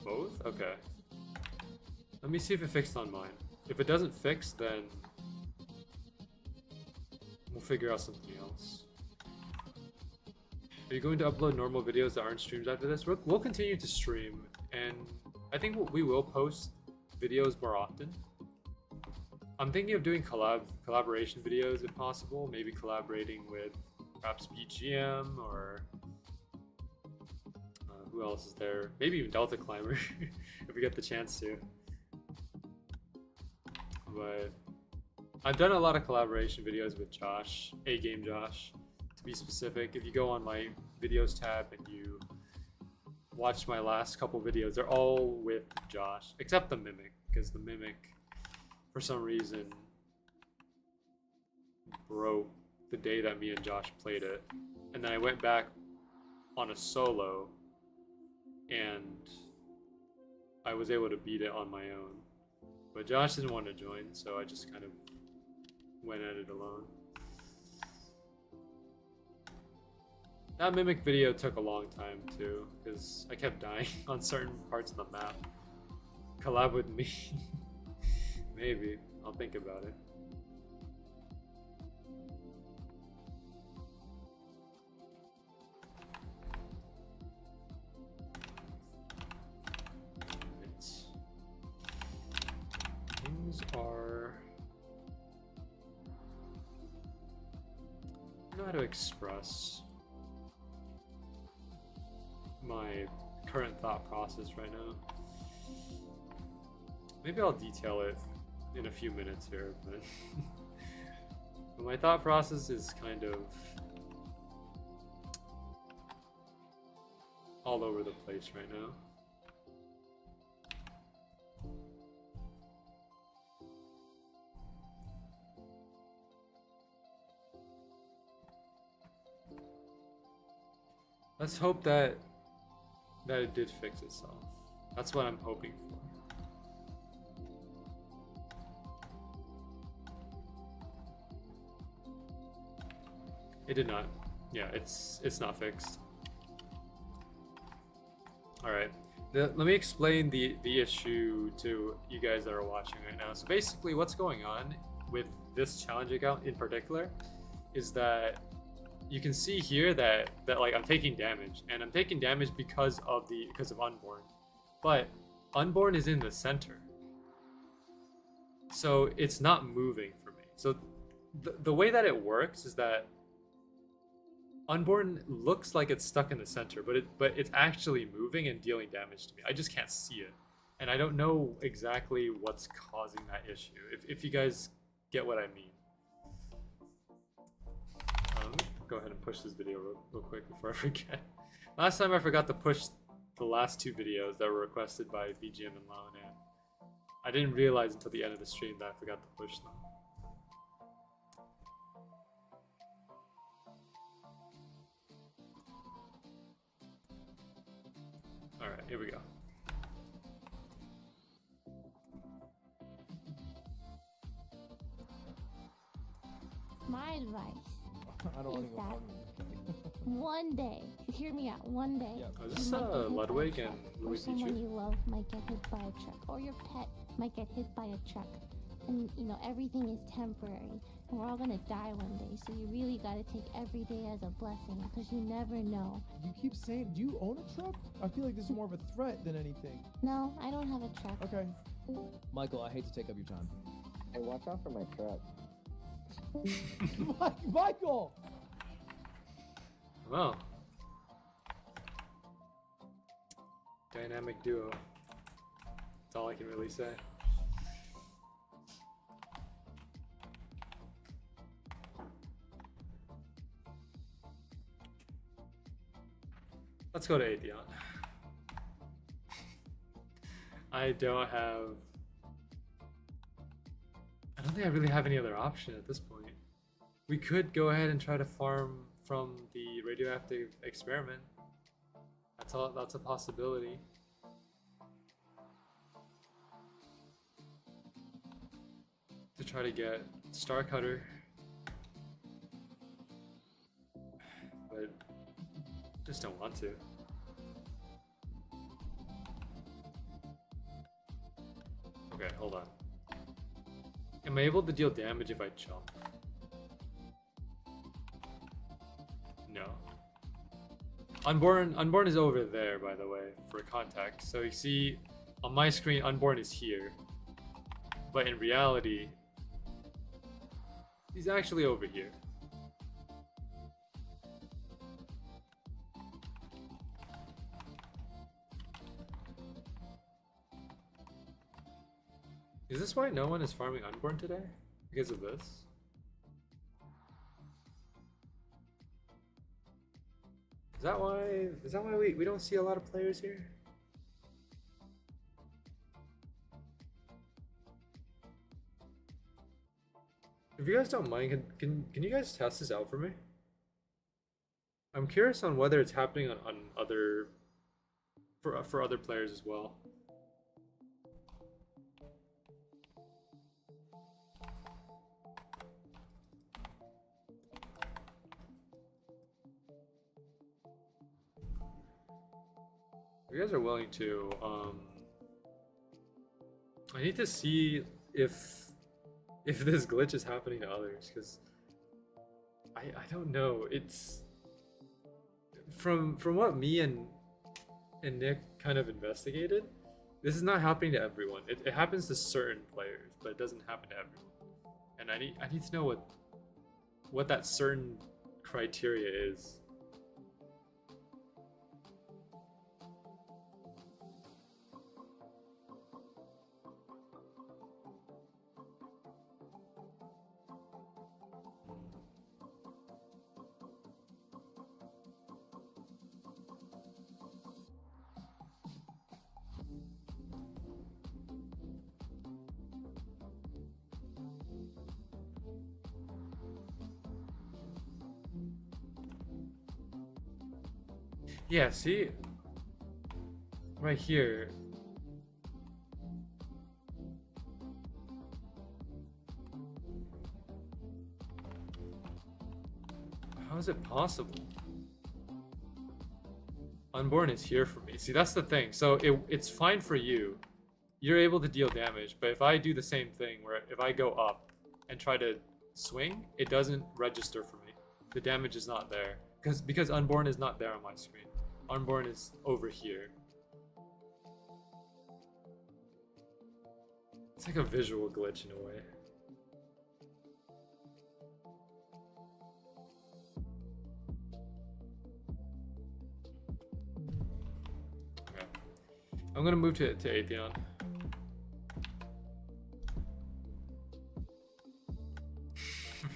Both? Okay. Let me see if it fixed on mine. If it doesn't fix, then we'll figure out something else. Are you going to upload normal videos that aren't streams after this? We'll continue to stream, and I think we will post videos more often. I'm thinking of doing collaboration videos if possible, maybe collaborating with perhaps BGM or who else is there? Maybe even Delta Climber if we get the chance to. But I've done a lot of collaboration videos with Josh, A-Game Josh, to be specific. If you go on my videos tab and you watch my last couple videos, they're all with Josh, except the Mimic, because the Mimic, for some reason, broke the day that me and Josh played it. And then I went back on a solo, and I was able to beat it on my own. But Josh didn't want to join, so I just kind of went at it alone. That Mimic video took a long time too, because I kept dying on certain parts of the map. Collab with me. Maybe. I'll think about it. Things are... I don't know how to express my current thought process right now. Maybe I'll detail it in a few minutes here, but, but my thought process is kind of all over the place right now. Let's hope that it did fix itself. That's what I'm hoping for. It did not. Yeah, it's not fixed. All right. Let me explain the issue to you guys that are watching right now. So basically, what's going on with this challenge account in particular is that you can see here that like I'm taking damage, and I'm taking damage because of Unborn. but Unborn is in the center. So it's not moving for me. So the way that it works is that Unborn looks like it's stuck in the center, but it's actually moving and dealing damage to me. I just can't see it. And I don't know exactly what's causing that issue. If you guys get what I mean. Go ahead and push this video real quick before I forget. Last time I forgot to push the last 2 videos that were requested by BGM and Laonan. I didn't realize until the end of the stream that I forgot to push them. Alright, here we go. My advice I don't is want that to go one day, hear me out, one day, Yeah. Oh, is this you might get hit by a Ludwig truck, and or Louis someone Pichu? you love might get hit by a truck, or your pet might get hit by a truck, and you know everything is temporary, and we're all gonna die one day. So you really gotta take every day as a blessing, because you never know. You keep saying, do you own a truck? I feel like this is more of a threat than anything. No, I don't have a truck. Okay. Michael, I hate to take up your time. Hey, watch out for my truck. Michael! Well. Dynamic duo. That's all I can really say. Let's go to Atheon. I don't think I really have any other option at this point. We could go ahead and try to farm from the radioactive experiment. That's a possibility. To try to get Star Cutter. But just don't want to. Okay, hold on. Am I able to deal damage if I jump? No. Unborn is over there, by the way, for context. So you see, on my screen, Unborn is here. But in reality, he's actually over here. Is this why no one is farming Unborn today? Because of this? Is that why we don't see a lot of players here? If you guys don't mind, can you guys test this out for me? I'm curious on whether it's happening on other for other players as well. If you guys are willing to, I need to see if this glitch is happening to others, because I don't know. It's from what me and Nick kind of investigated. This is not happening to everyone. It happens to certain players, but it doesn't happen to everyone. And I need to know what that certain criteria is. Yeah, see? Right here. How is it possible? Unborn is here for me. See, that's the thing. So it's fine for you. You're able to deal damage, but if I do the same thing, where if I go up and try to swing, it doesn't register for me. The damage is not there. Because Unborn is not there on my screen. Unborn is over here. It's like a visual glitch in a way. Okay. I'm gonna move to Atheon.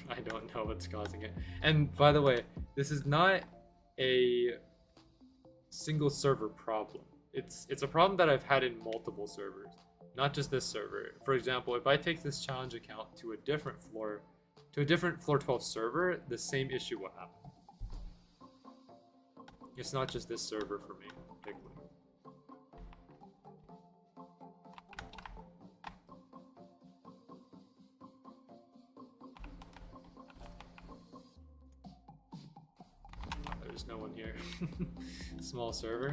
I don't know what's causing it. And by the way, this is not a single server problem. It's a problem that I've had in multiple servers, not just this server. For example, if I take this challenge account to a different floor 12 server, the same issue will happen. It's not just this server for me, particularly. There's no one here. Small server.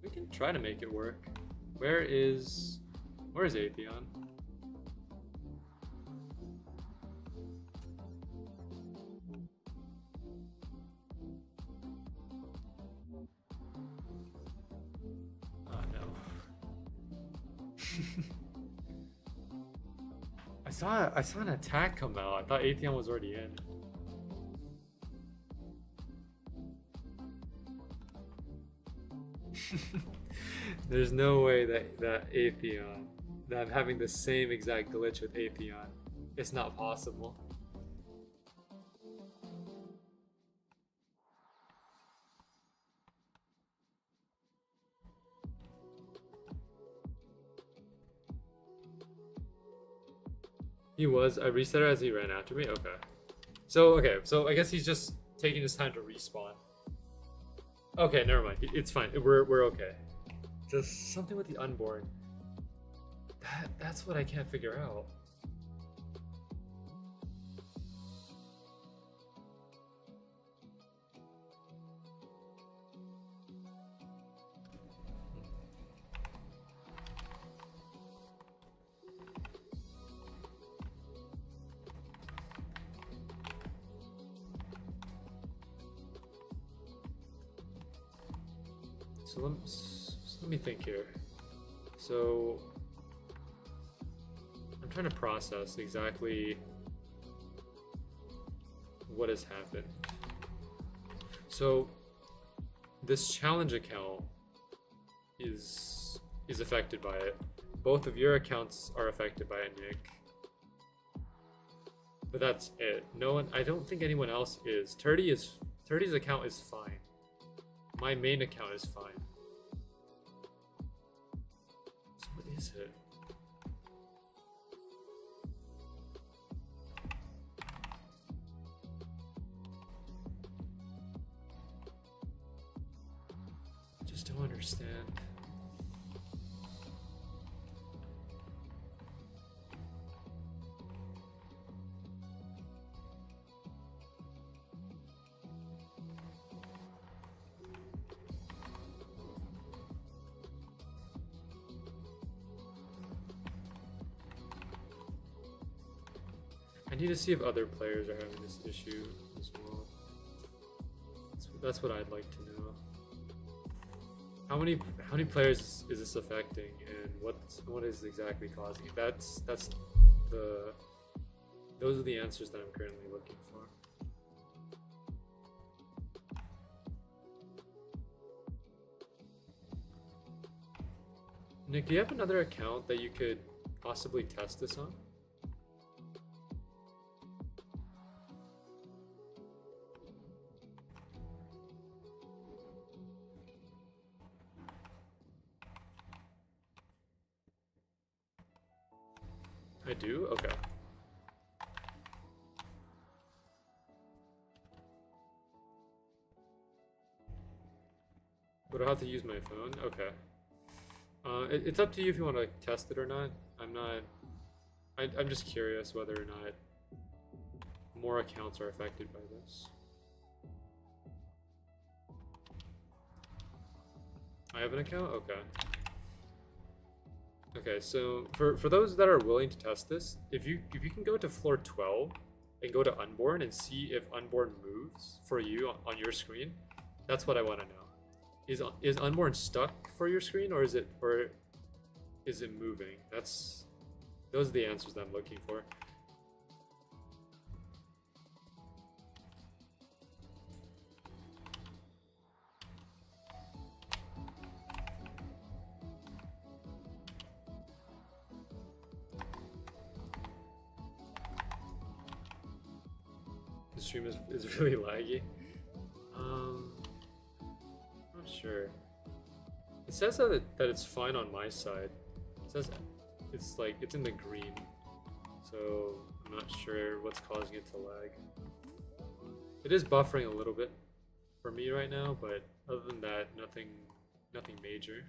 We can try to make it work. Where is Atheon? Oh no. I saw an attack come out. I thought Atheon was already in. There's no way that Atheon, that I'm having the same exact glitch with Atheon. It's not possible. He was. I reset it as he ran after me. Okay. So I guess he's just taking his time to respawn. Okay, never mind. It's fine. We're okay. Just something with the unborn. That's what I can't figure out. So let me think here. So I'm trying to process exactly what has happened. So this challenge account is affected by it. Both of your accounts are affected by it, Nick. But that's it. No one. I don't think anyone else is. 30's account is fine. My main account is fine. So what is it? I just don't understand. I need to see if other players are having this issue as well. That's what I'd like to know. How many players is this affecting, and what is exactly causing it? Those are the answers that I'm currently looking for. Nick, do you have another account that you could possibly test this on? I do? Okay. But I'll have to use my phone? Okay. It's up to you if you want to test it or not. I'm just curious whether or not more accounts are affected by this. I have an account? Okay. Okay, so for those that are willing to test this, if you can go to floor 12 and go to Unborn and see if Unborn moves for you on your screen, that's what I want to know. Is Unborn stuck for your screen, or is it moving? Those are the answers that I'm looking for. The stream is really laggy. Not sure. It says that it's fine on my side. It says it's like it's in the green, so I'm not sure what's causing it to lag. It is buffering a little bit for me right now, but other than that, nothing major.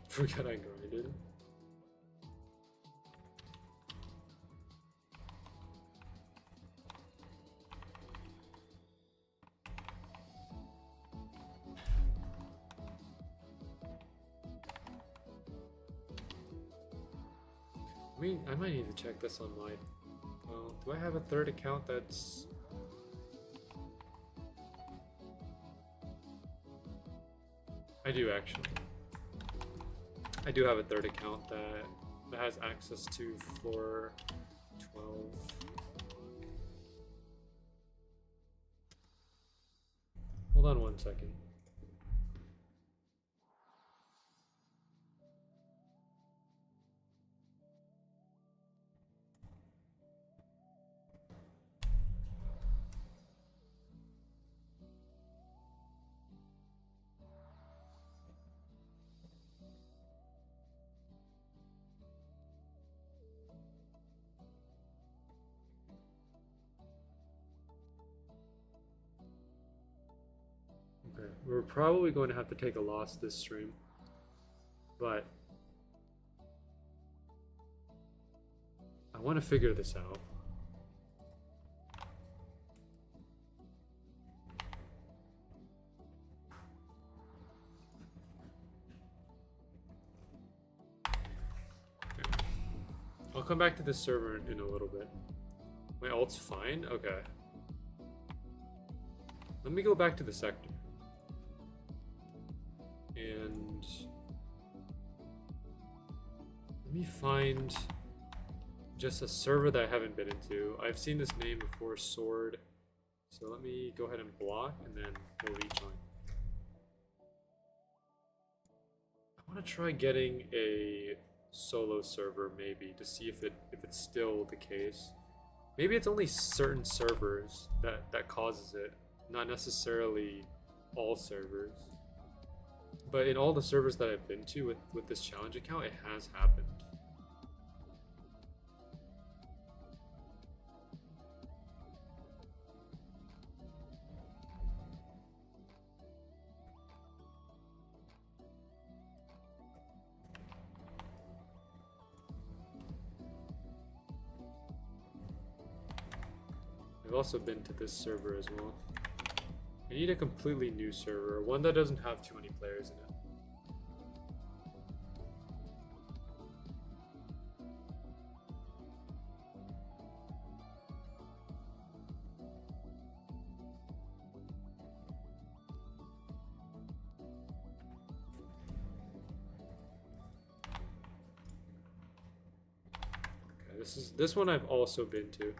Forgot I grinded. I mean, I might need to check this on my... Well, do I have a third account that's... I do actually. I do have a third account that has access to floor 12. Hold on 1 second. Okay, we're probably going to have to take a loss this stream, but I want to figure this out. Okay. I'll come back to this server in a little bit. My ult's fine? Okay. Let me go back to the sector. And let me find just a server that I haven't been into. I've seen this name before, Sword. So let me go ahead and block and then we'll rejoin. I want to try getting a solo server maybe to see if it's still the case. Maybe it's only certain servers that causes it, not necessarily all servers. But in all the servers that I've been to with this challenge account, it has happened. I've also been to this server as well. I need a completely new server, one that doesn't have too many players in it. Okay, this one I've also been to.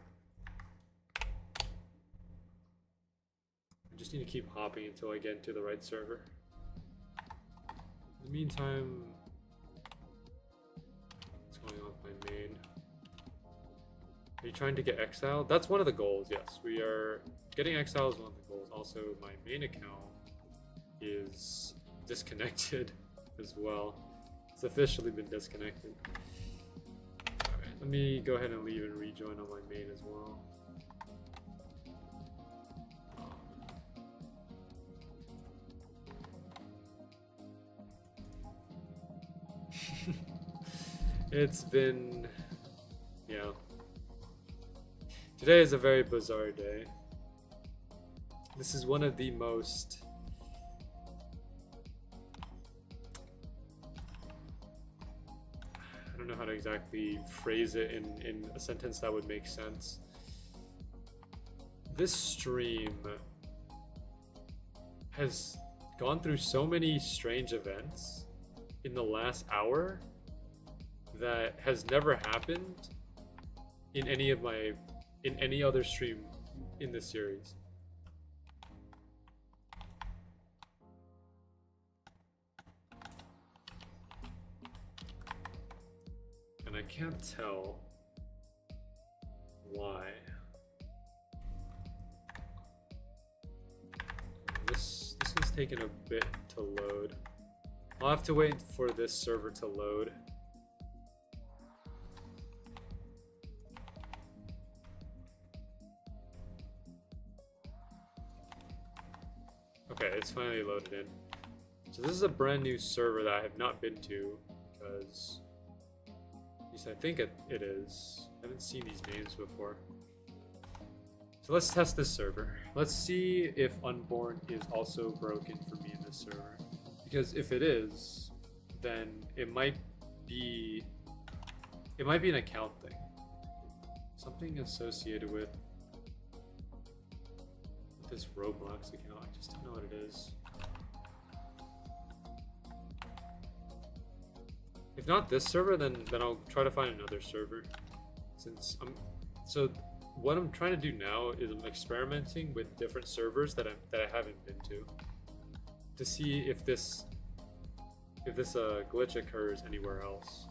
Just need to keep hopping until I get into the right server. In the meantime, what's going on with my main? Are you trying to get exiled? That's one of the goals, yes. We are getting exiled is one of the goals. Also, my main account is disconnected as well. It's officially been disconnected. Alright, let me go ahead and leave and rejoin on my main as well. It's been, yeah. Today is a very bizarre day. This is one of the most I don't know how to exactly phrase it in a sentence that would make sense. This stream has gone through so many strange events in the last hour that has never happened in any other stream in this series. And I can't tell why. This one's taking a bit to load. I'll have to wait for this server to load. Okay, it's finally loaded in. So this is a brand new server that I have not been to because, at least I think it is. I haven't seen these names before. So let's test this server. Let's see if Unborn is also broken for me in this server. Because if it is, then it might be an account thing. Something associated with this Roblox account. I just don't know what it is. If not this server, then I'll try to find another server. So what I'm trying to do now is I'm experimenting with different servers that I haven't been to see if this glitch occurs anywhere else.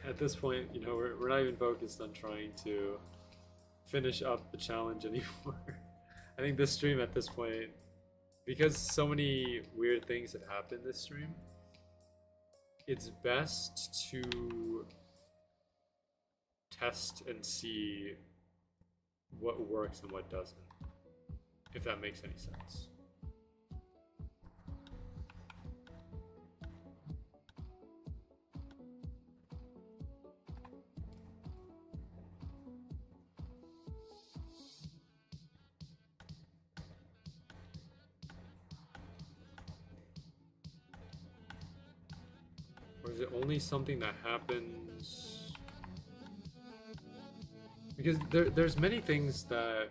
At this point, you know, we're not even focused on trying to finish up the challenge anymore. I think this stream at this point, because so many weird things have happened this stream, it's best to test and see what works and what doesn't, if that makes any sense. Or is it only something that happens? Because there's many things that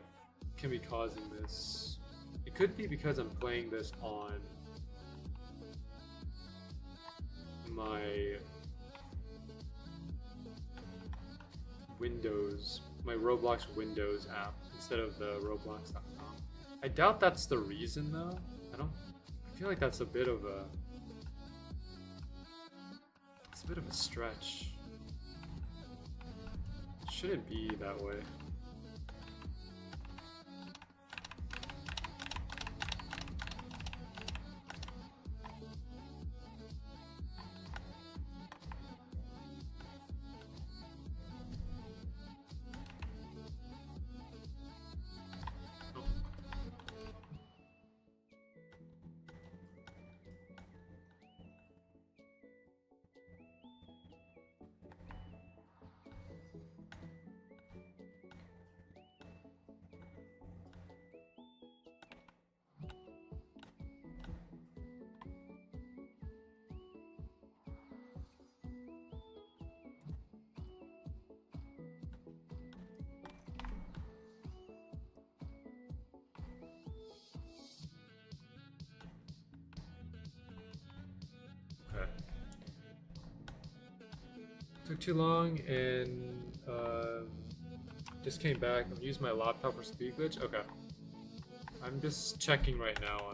can be causing this. It could be because I'm playing this on my Windows, my Roblox Windows app instead of the Roblox.com. I doubt that's the reason though. I feel like that's a bit of a stretch. It shouldn't be that way. Took too long and just came back and used my laptop for speed glitch. Okay. I'm just checking right now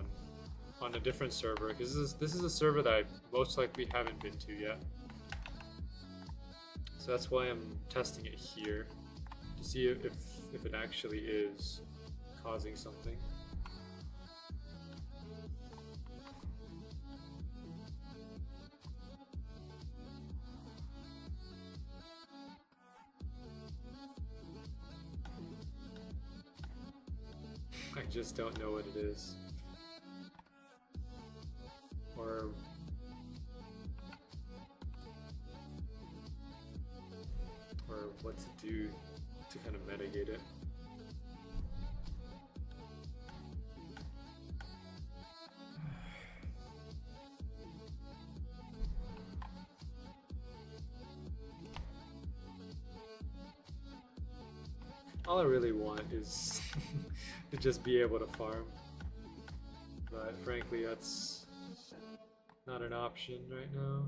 on a different server because this is a server that I most likely haven't been to yet. So that's why I'm testing it here to see if it actually is causing something. I just don't know what it is. Or what to do to kind of mitigate it. All I really want is to just be able to farm, but frankly that's not an option right now.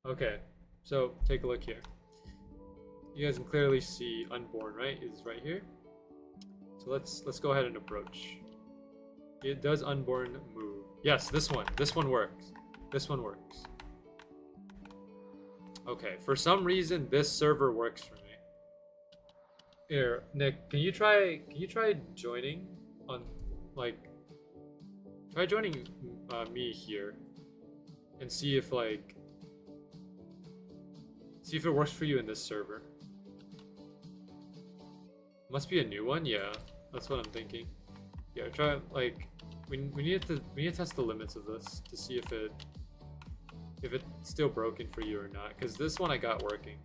Okay, so take a look here. You guys can clearly see unborn, right? Is right here. So let's go ahead and approach. It does unborn move. Yes, this one works. This one works. Okay, for some reason this server works for me. Here, Nick, can you try joining on, like, try joining me here and see if it works for you in this server. Must be a new one, yeah. That's what I'm thinking. Yeah, try, like, we need to test the limits of this to see if it's still broken for you or not, because this one I got working.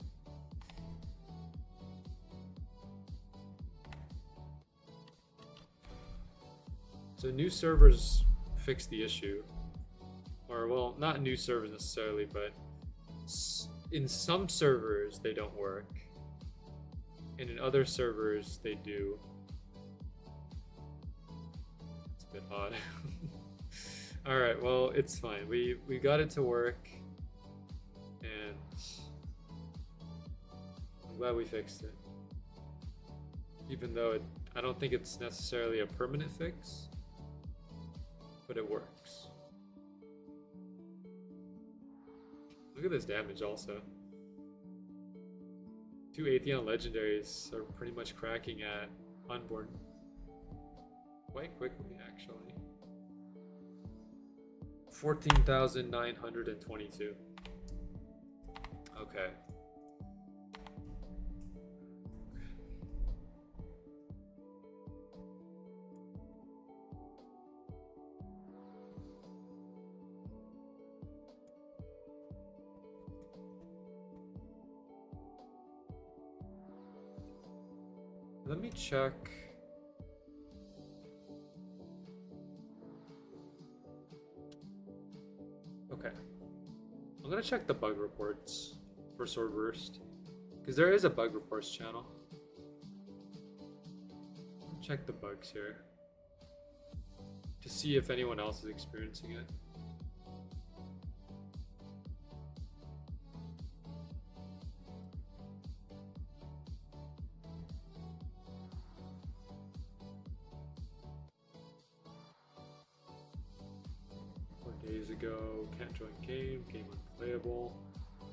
So new servers fix the issue, or well, not new servers necessarily, but in some servers they don't work, and in other servers they do. It's a bit odd. All right, well, it's fine. We got it to work, and I'm glad we fixed it. Even though I don't think it's necessarily a permanent fix, but it works. Look at this damage also. 2 Atheon legendaries are pretty much cracking at unborn quite quickly, actually. 14,922. Okay. Let me check. Okay. I'm gonna check the bug reports for Swordburst, because there is a bug reports channel. Check the bugs here to see if anyone else is experiencing it. Days ago, can't join game unplayable,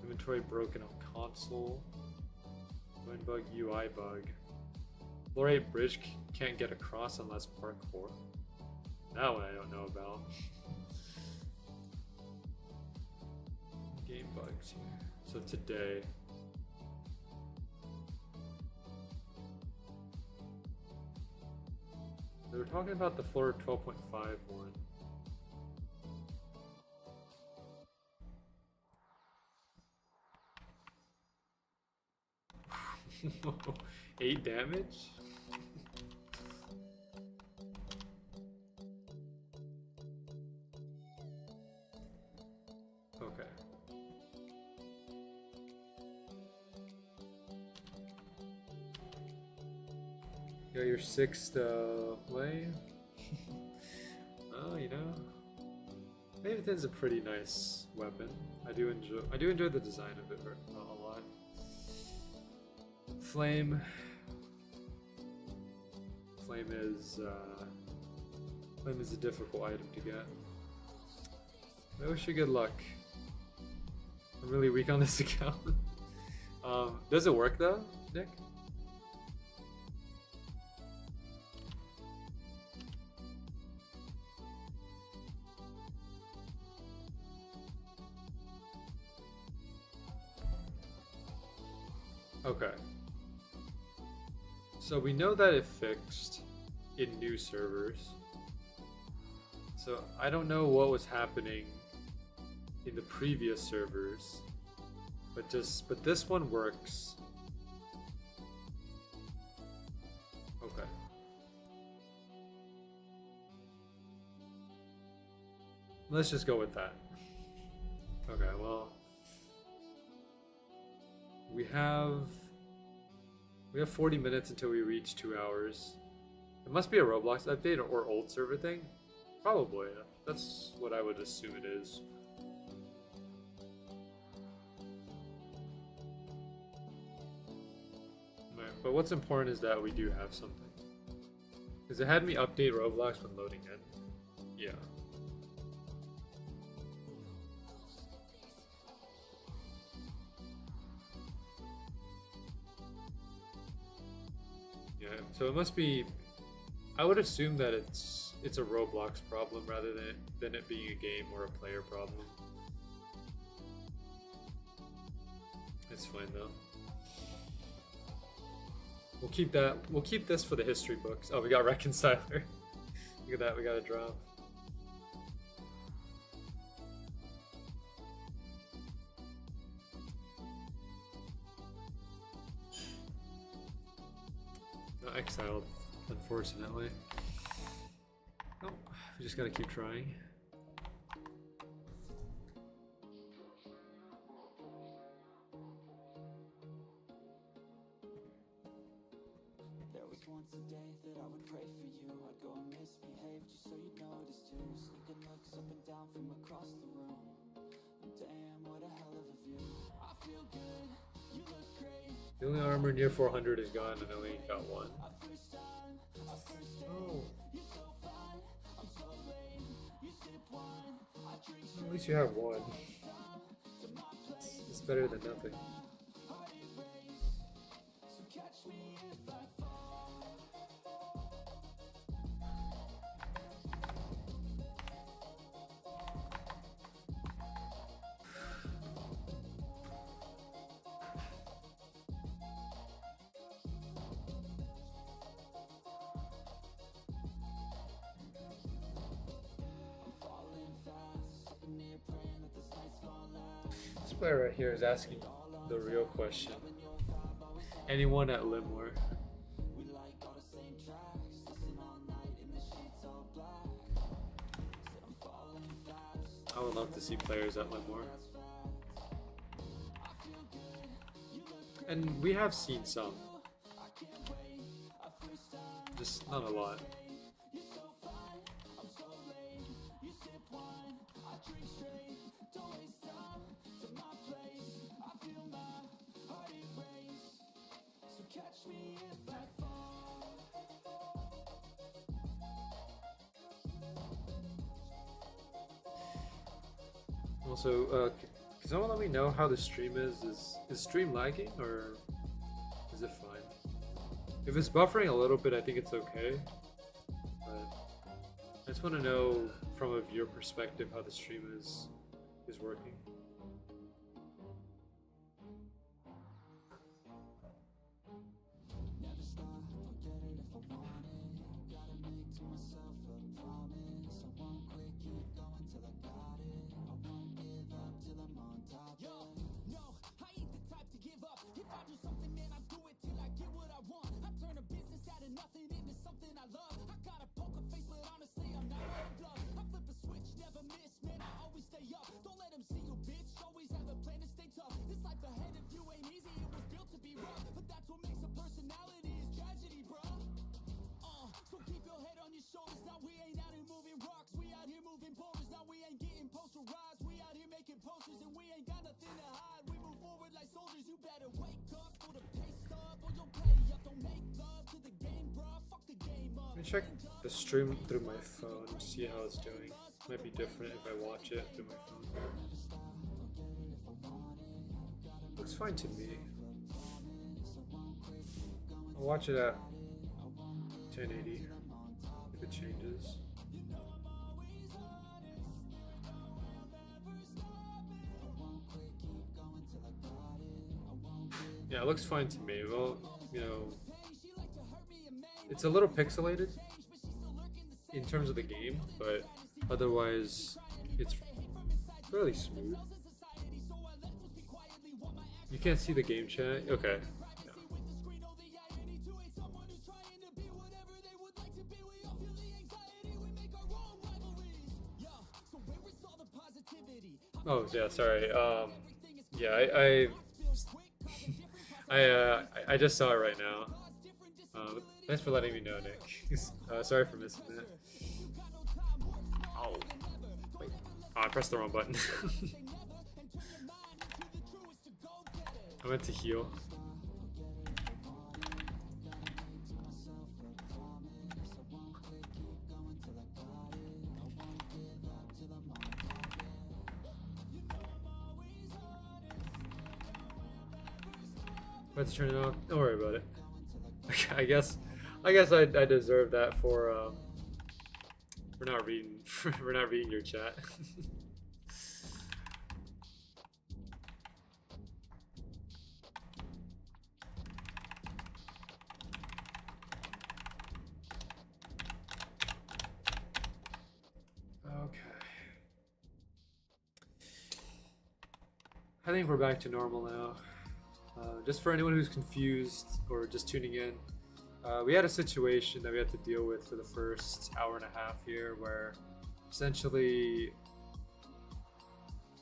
inventory broken on console, join bug, UI bug, Lorate bridge can't get across unless parkour. That one I don't know about. Game bugs here. So today. They were talking about the floor 12.5 one. 8 damage? Okay. Got your 6th play. Well, you know, Nathan's a pretty nice weapon. I do enjoy the design of it a lot. Flame. Flame is a difficult item to get. I wish you good luck. I'm really weak on this account. Does it work though, Nick? Okay. So we know that it fixed in new servers. So I don't know what was happening in the previous servers, but this one works. Okay. Let's just go with that. Okay, well, we have 40 minutes until we reach 2 hours. It must be a Roblox update or old server thing. Probably. That's what I would assume it is. Right, but what's important is that we do have something. Because it had me update Roblox when loading in. Yeah. Yeah, so it must be. I would assume that it's a Roblox problem rather than it being a game or a player problem. It's fine though. We'll keep that. We'll keep this for the history books. Oh, we got Reconciler. Look at that. We got a drop. Not exiled, unfortunately. Oh, we just gotta keep trying. There was once a day that I would pray for you. I'd go and misbehave just so you'd notice too. Sneaking looks up and down from across the room. And damn, what a hell of a view. I feel good, you look great. The only armor near 400 is gone, and I only got one. Oh. At least you have one. It's better than nothing. This player right here is asking the real question. Anyone at Limor? I would love to see players at Limor. And we have seen some. Just not a lot. Also, can someone let me know how the stream is? Is stream lagging or is it fine? If it's buffering a little bit, I think it's okay. But I just want to know from a viewer perspective how the stream is working. Let me check the stream through my phone to see how it's doing. Might be different if I watch it through my phone. Looks fine to me. I'll watch it at 1080 if it changes. Yeah, it looks fine to me. Well, you know, it's a little pixelated in terms of the game, but otherwise it's fairly smooth. You can't see the game chat? Okay. No. Oh yeah, sorry. Yeah, I just saw it right now. Thanks for letting me know, Nick. Sorry for missing that. Oh, wait. Oh, I pressed the wrong button. I meant to heal. I had to turn it off. Don't worry about it. I guess I deserve that for not reading for not reading your chat. Okay. I think we're back to normal now. Just for anyone who's confused or just tuning in, we had a situation that we had to deal with for the first hour and a half here where essentially,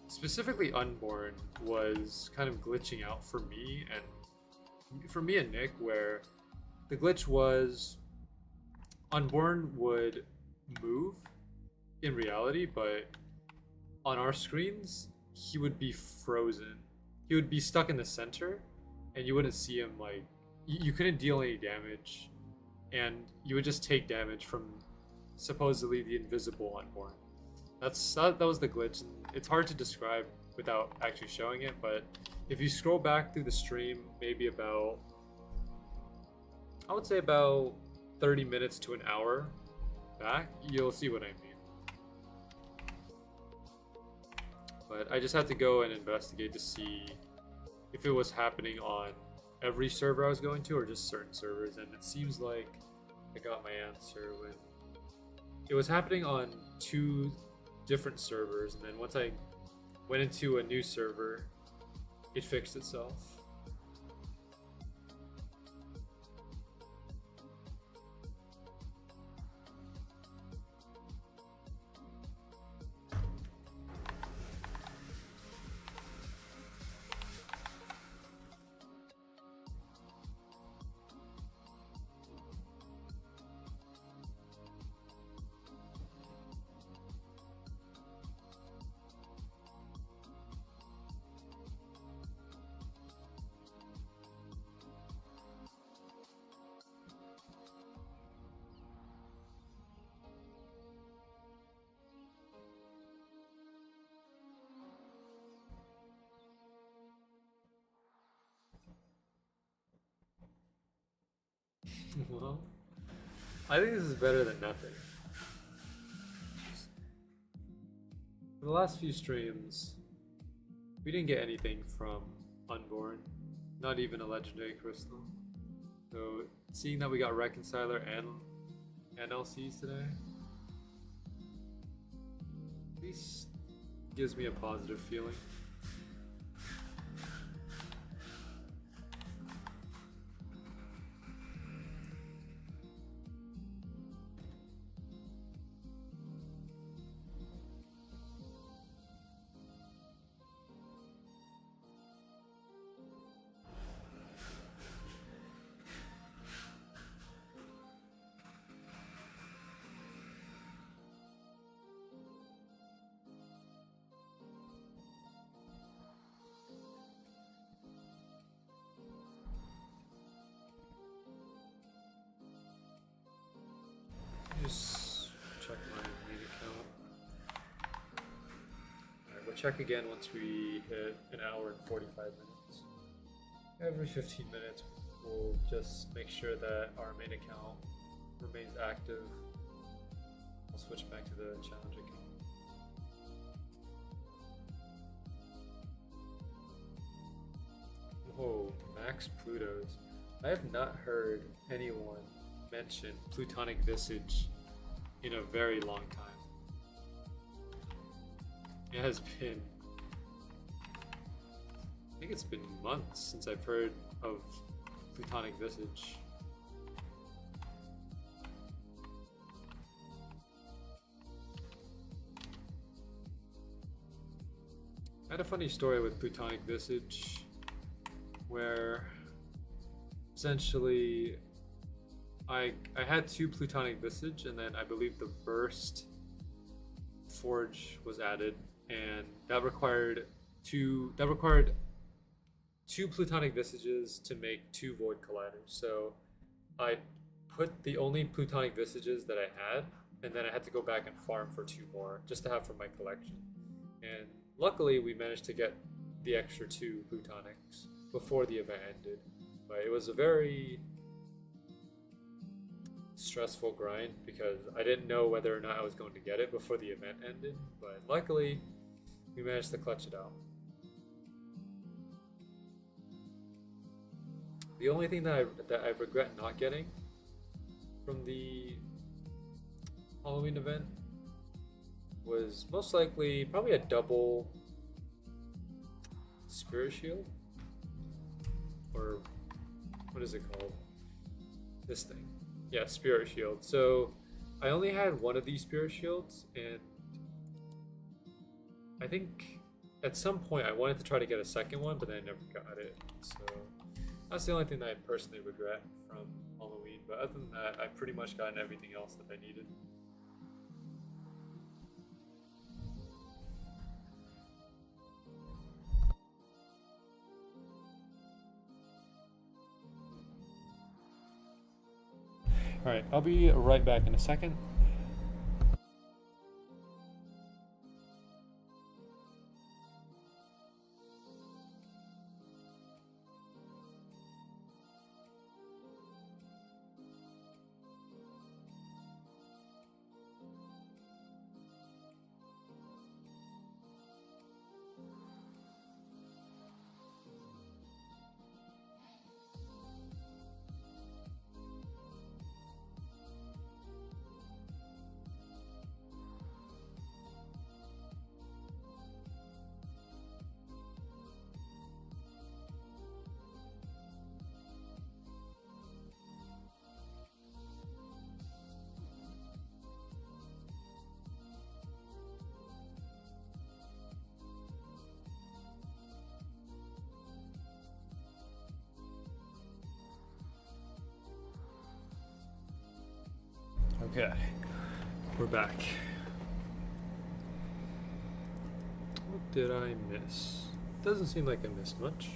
specifically Unborn was kind of glitching out for me and Nick, where the glitch was Unborn would move in reality, but on our screens, he would be frozen. He would be stuck in the center, and you wouldn't see him. Like, you couldn't deal any damage, and you would just take damage from supposedly the invisible Unborn. That was the glitch, and it's hard to describe without actually showing it. But if you scroll back through the stream, maybe about, I would say about 30 minutes to an hour back, you'll see what I mean. But I just had to go and investigate to see if it was happening on every server I was going to or just certain servers, and it seems like I got my answer when it was happening on 2 different servers, and then once I went into a new server, it fixed itself. Well, I think this is better than nothing. For the last few streams, we didn't get anything from Unborn, not even a legendary crystal. So seeing that we got Reconciler and NLCs today, at least gives me a positive feeling. Just check my main account. Alright, we'll check again once we hit an hour and 45 minutes. Every 15 minutes, we'll just make sure that our main account remains active. I'll switch back to the challenge account. Oh, Max Plutos. I have not heard anyone mention Plutonic Visage in a very long time. It has been, I think it's been months since I've heard of Plutonic Visage. I had a funny story with Plutonic Visage where essentially I had 2 Plutonic Visage, and then I believe the Burst Forge was added, and that required two Plutonic Visages to make 2 Void Colliders. So I put the only Plutonic Visages that I had, and then I had to go back and farm for 2 more just to have for my collection. And luckily we managed to get the extra 2 Plutonics before the event ended, but it was a very stressful grind because I didn't know whether or not I was going to get it before the event ended, but luckily we managed to clutch it out. The only thing that I regret not getting from the Halloween event was most likely probably a double Spirit Shield, or what is it called? This thing. Yeah, Spirit Shield. So I only had one of these Spirit Shields, and I think at some point I wanted to try to get a second one, but then I never got it. So that's the only thing that I personally regret from Halloween. But other than that, I pretty much gotten everything else that I needed. Alright, I'll be right back in a second. Okay, we're back. What did I miss? Doesn't seem like I missed much.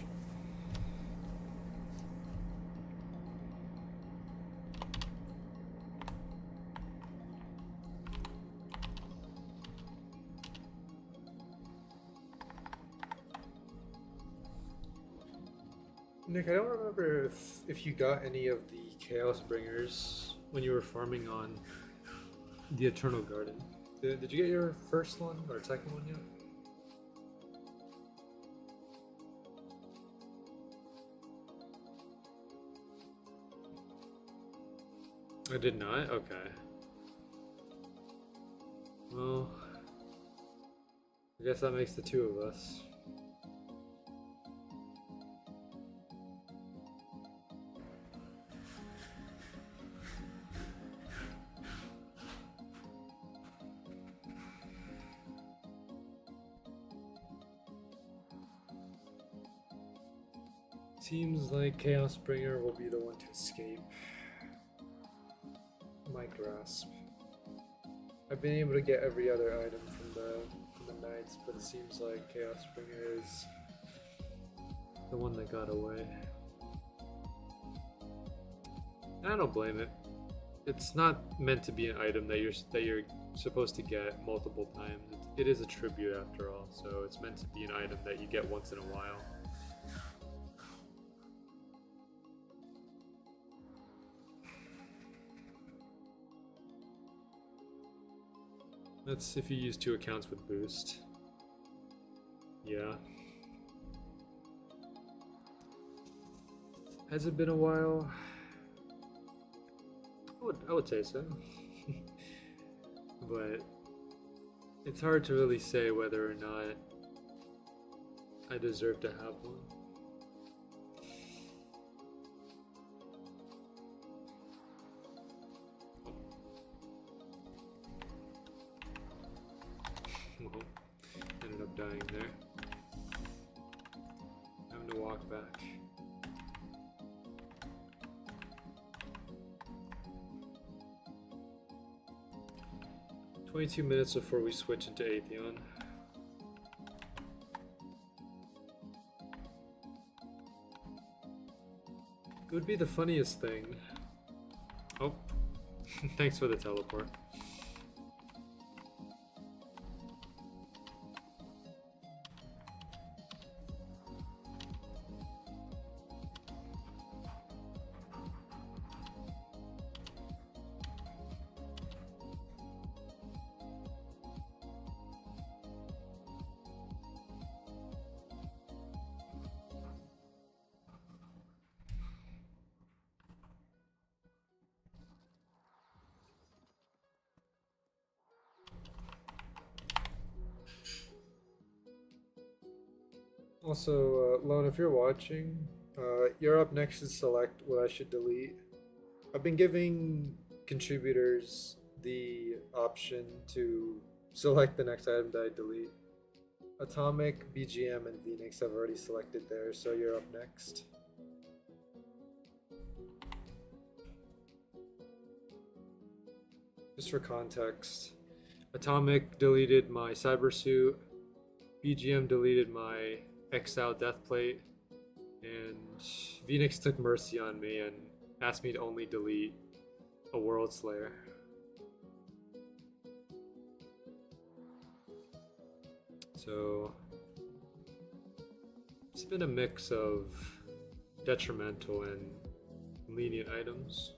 Nick, I don't remember if you got any of the Chaos Bringers when you were farming on the Eternal Garden. Did you get your first one or second one yet? I did not? Okay. Well, I guess that makes the 2 of us. Seems like Chaos Bringer will be the one to escape my grasp. I've been able to get every other item from the knights, but it seems like Chaos Bringer is the one that got away. And I don't blame it. it's not meant to be an item that you're supposed to get multiple times. It is a tribute after all, so it's meant to be an item that you get once in a while. That's if you use 2 accounts with boost. Yeah. Has it been a while? I would say so. But it's hard to really say whether or not I deserve to have one. Well, ended up dying there. Time to walk back. "22 minutes before we switch into Atheon." It would be the funniest thing. Oh, thanks for the teleport. Also, Lone, if you're watching, you're up next to select what I should delete. I've been giving contributors the option to select the next item that I delete. Atomic, BGM, and Phoenix have already selected theirs, so you're up next. Just for context, Atomic deleted my cybersuit, BGM deleted my Exile Deathplate, and Phoenix took mercy on me and asked me to only delete a World Slayer. So it's been a mix of detrimental and lenient items.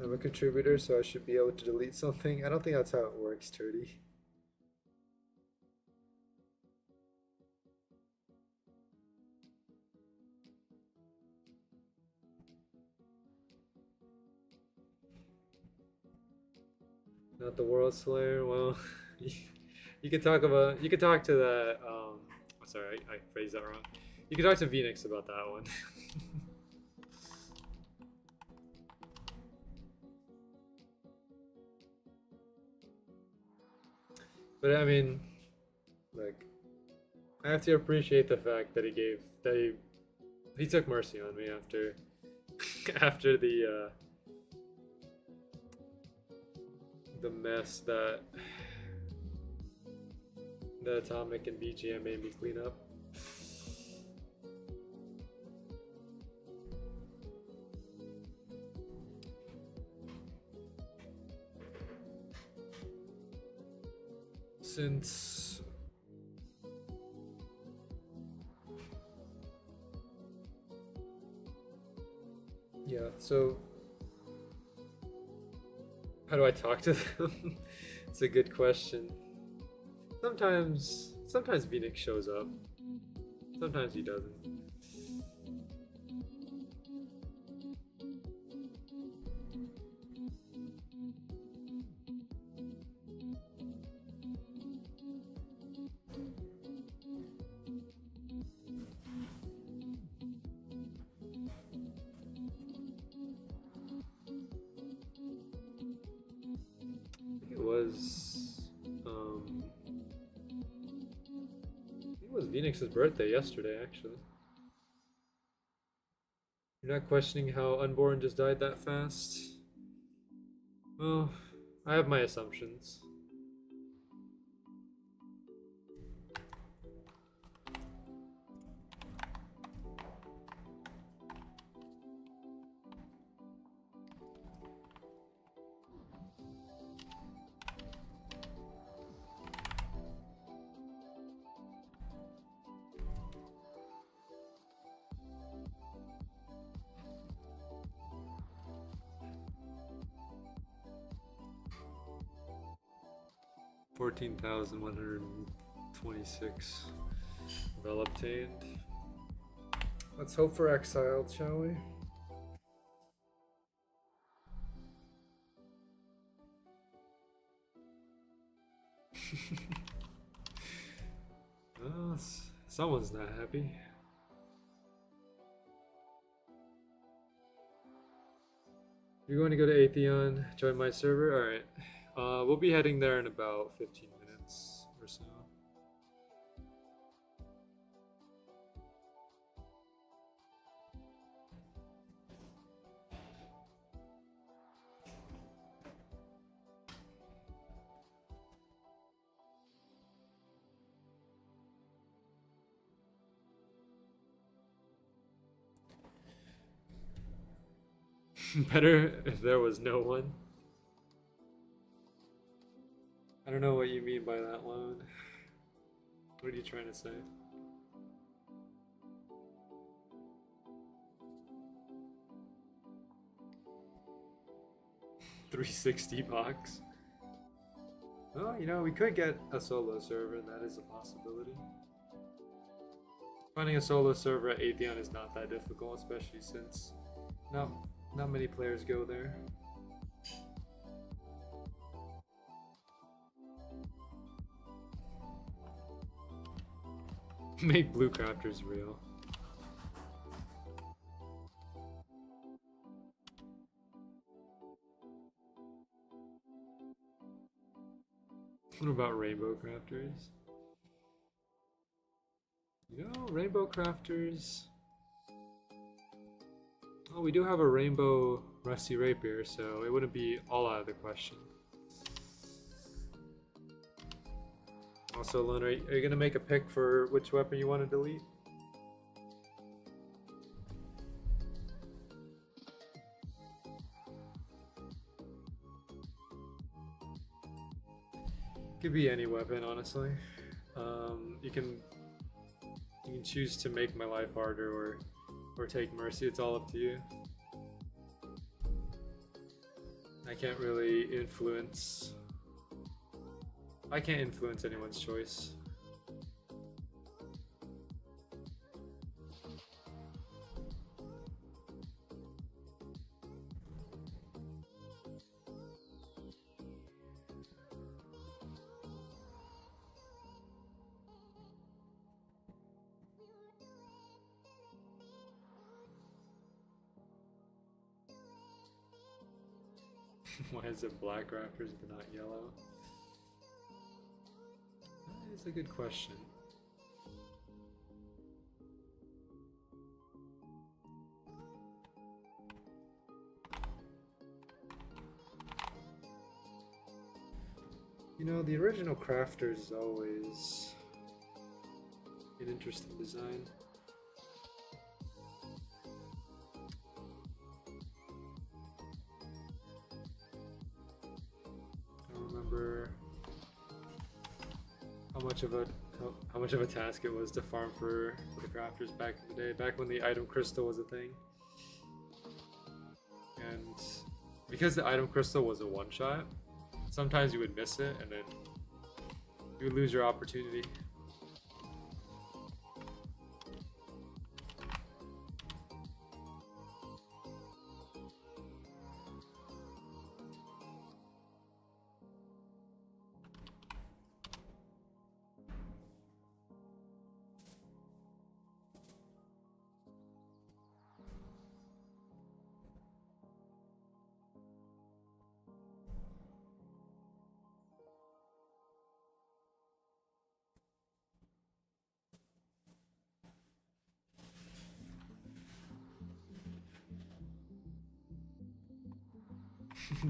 I'm a contributor, so I should be able to delete something. I don't think that's how it works, Turdy. Not the World Slayer. Well, you could talk to that. Sorry, I phrased that wrong. You could talk to Phoenix about that one. But I mean, like, I have to appreciate the fact that he took mercy on me after after the mess that the Atomic and BGM made me clean up. Since yeah, so how do I talk to them? It's a good question. Sometimes Phoenix shows up. Sometimes he doesn't. It was Phoenix's birthday yesterday, actually. You're not questioning how Unborn just died that fast? Well, I have my assumptions. $14,126 well obtained. Let's hope for exiled, shall we? Well, someone's not happy. You're going to go to Atheon, join my server? Alright. We'll be heading there in about 15 minutes or so. Better if there was no one. I don't know what you mean by that loan. What are you trying to say? $360. Well, you know, we could get a solo server, that is a possibility. Finding a solo server at Atheon is not that difficult, especially since not many players go there. Make blue crafters real. What about rainbow crafters? You know, rainbow crafters. Oh, we do have a rainbow rusty rapier, so it wouldn't be all out of the question. Also, Lone, are you gonna make a pick for which weapon you want to delete? Could be any weapon, honestly. You can choose to make my life harder or take mercy. It's all up to you. I can't really influence. I can't influence anyone's choice. Why is it black rafters but not yellow? That's a good question. You know, the original crafters is always an interesting design. How much of a task it was to farm for the crafters back in the day, back when the item crystal was a thing. And because the item crystal was a one-shot, sometimes you would miss it and then you would lose your opportunity.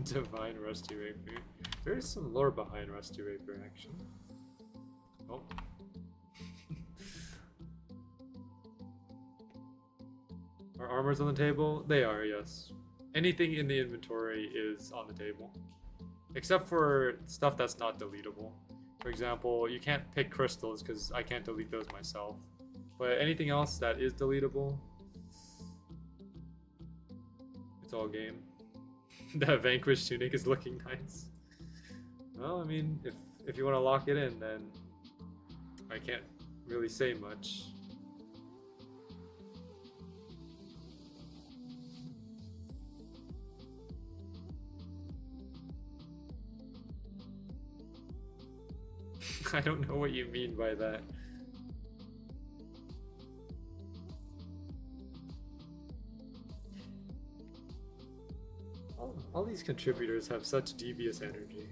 Divine Rusty Rapier. There is some lore behind Rusty Rapier, actually. Oh. Are armors on the table? They are, yes. Anything in the inventory is on the table. Except for stuff that's not deletable. For example, you can't pick crystals because I can't delete those myself. But anything else that is deletable, it's all game. That Vanquish tunic is looking nice. Well, I mean, if you want to lock it in, then I can't really say much. I don't know what you mean by that. All these contributors have such devious energy.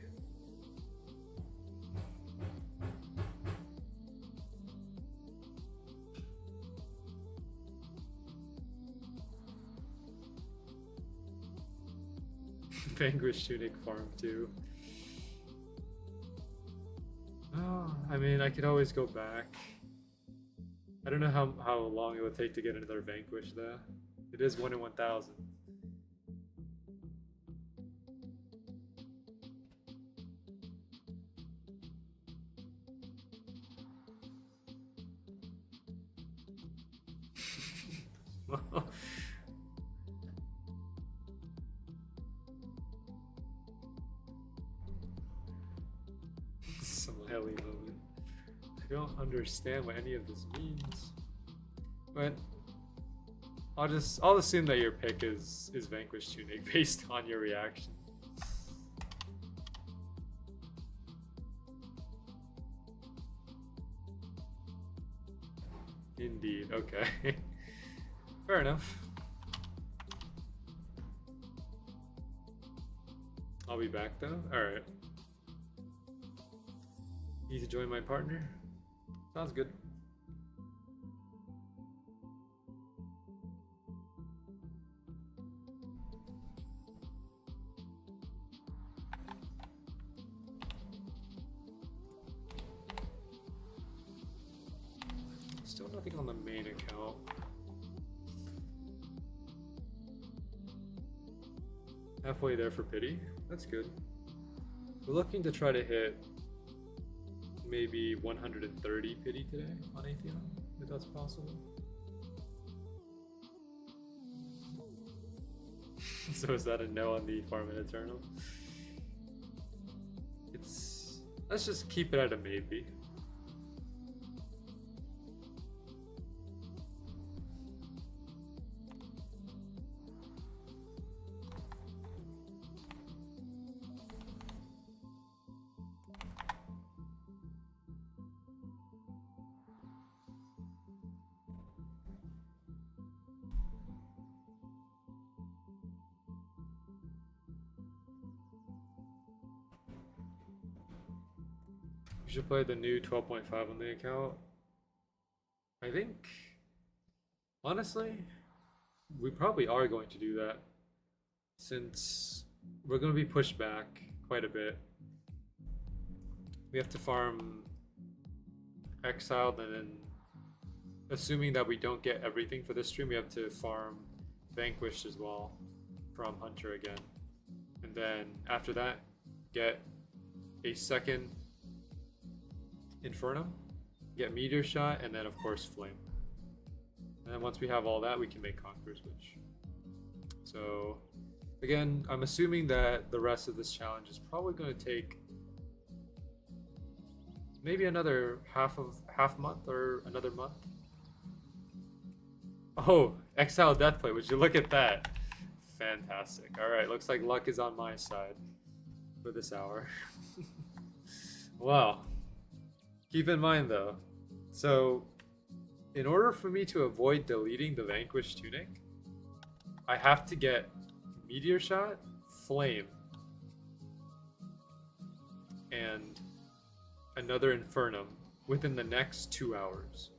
Vanquish tunic farm too. Oh, I mean, I could always go back. I don't know how long it would take to get another Vanquish though. It is 1 in 1,000. Smiley moment. I don't understand what any of this means. But I'll assume that your pick is Vanquish Tunic based on your reaction. Indeed, okay. Fair enough. I'll be back though. Alright. Need to join my partner? Sounds good. Still nothing on the main account. Halfway there for pity. That's good. We're looking to try to hit maybe 130 pity today on Atheon, if that's possible. So is that a no on the Farm and Eternal? Let's just keep it at a maybe. We should play the new 12.5 on the account. I think, honestly, we probably are going to do that since we're going to be pushed back quite a bit. We have to farm Exiled, and then assuming that we don't get everything for this stream, we have to farm Vanquished as well from Hunter again. And then after that, get a second Inferno, get Meteor Shot, and then of course Flame. And then once we have all that, we can make Conqueror's Wish. So again, I'm assuming that the rest of this challenge is probably going to take maybe another half month or another month. Oh, Exile Deathplate, would you look at that? Fantastic. Alright, looks like luck is on my side for this hour. Wow. Keep in mind though, so in order for me to avoid deleting the Vanquish Tunic, I have to get Meteor Shot, Flame, and another Infernum within the next 2 hours.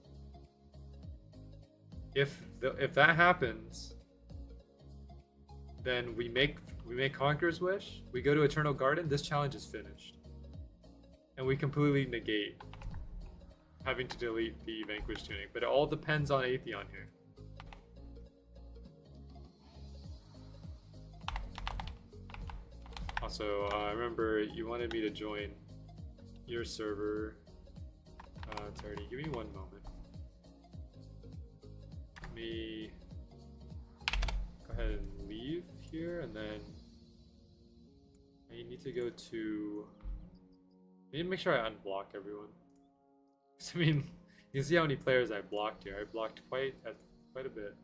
If that happens, then we make we make Conqueror's Wish, we go to Eternal Garden, this challenge is finished. And we completely negate having to delete the Vanquish Tunic, but it all depends on Atheon here. Also, remember you wanted me to join your server. It's already. Give me one moment. Let me go ahead and leave here, and then I need to go to. I need to make sure I unblock everyone. I mean, you can see how many players I blocked here. I blocked quite a bit.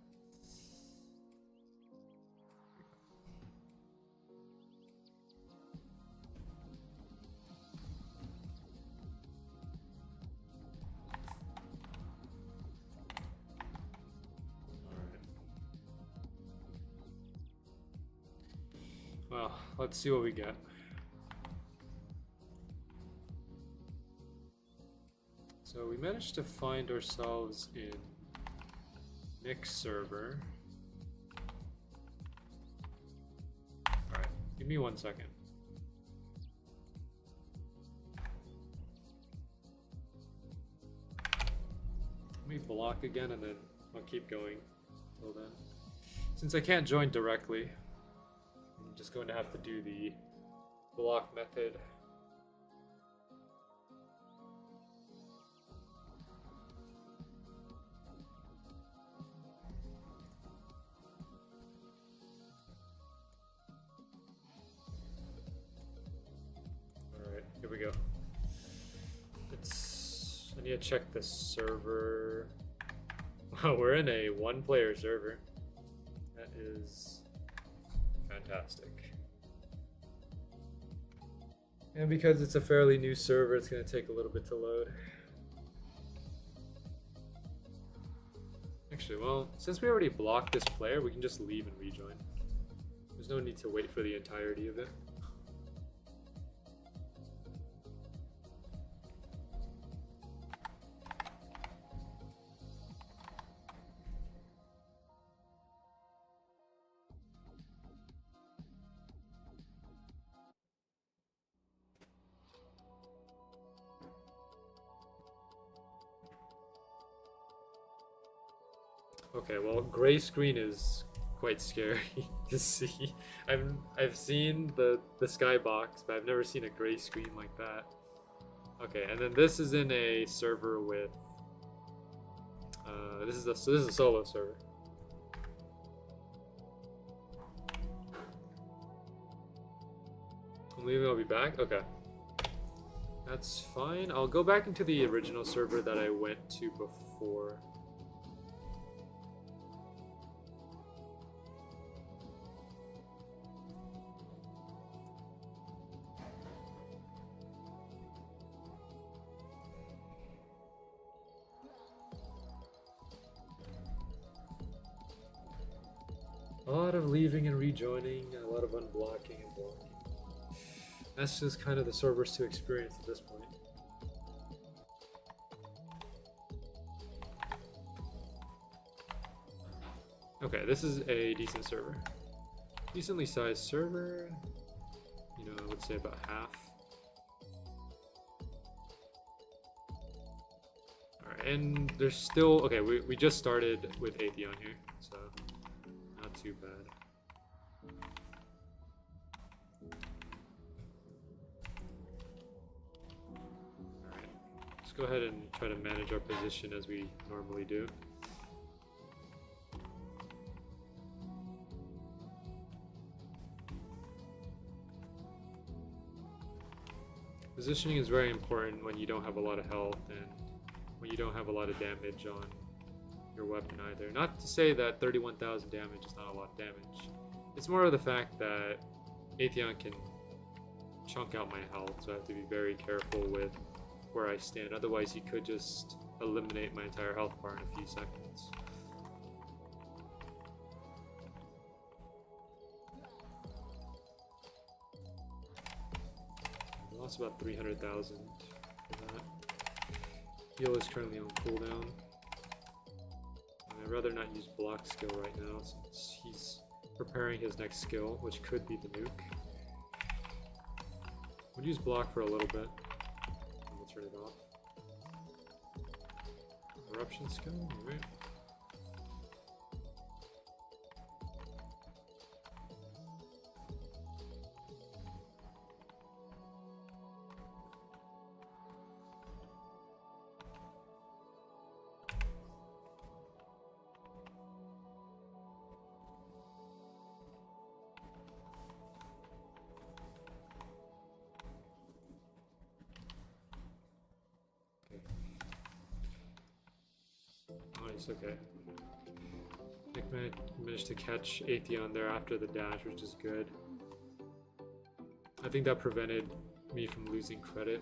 Well, let's see what we get. So we managed to find ourselves in Nick's server. Alright, give me 1 second. Let me block again and then I'll keep going till then. Since I can't join directly, I'm just going to have to do the block method. Alright, here we go. I need to check the server. Wow, we're in a one-player server. That is fantastic. And because it's a fairly new server, it's going to take a little bit to load. Actually, well, since we already blocked this player, we can just leave and rejoin. There's no need to wait for the entirety of it. Okay, well, gray screen is quite scary to see. I've seen the skybox, but I've never seen a gray screen like that. Okay, and then this is in a server with this is a solo server. I'm leaving. I'll be back. Okay, that's fine. I'll go back into the original server that I went to before. A lot of leaving and rejoining, and a lot of unblocking and blocking. That's just kind of the servers to experience at this point. Okay, this is a decent server. Decently sized server. You know, I would say about half. Alright, and there's still... Okay, we just started with Atheon here, so... Not too bad. Alright, let's go ahead and try to manage our position as we normally do. Positioning is very important when you don't have a lot of health and when you don't have a lot of damage on your weapon either. Not to say that 31,000 damage is not a lot of damage. It's more of the fact that Atheon can chunk out my health, so I have to be very careful with where I stand. Otherwise, he could just eliminate my entire health bar in a few seconds. I lost about 300,000 for that. Heal is currently on cooldown. I'd rather not use block skill right now since he's preparing his next skill, which could be the nuke. We'll use block for a little bit, and we'll turn it off. Eruption skill, alright. Nice, okay. Nick managed to catch Atheon there after the dash, which is good. I think that prevented me from losing credit.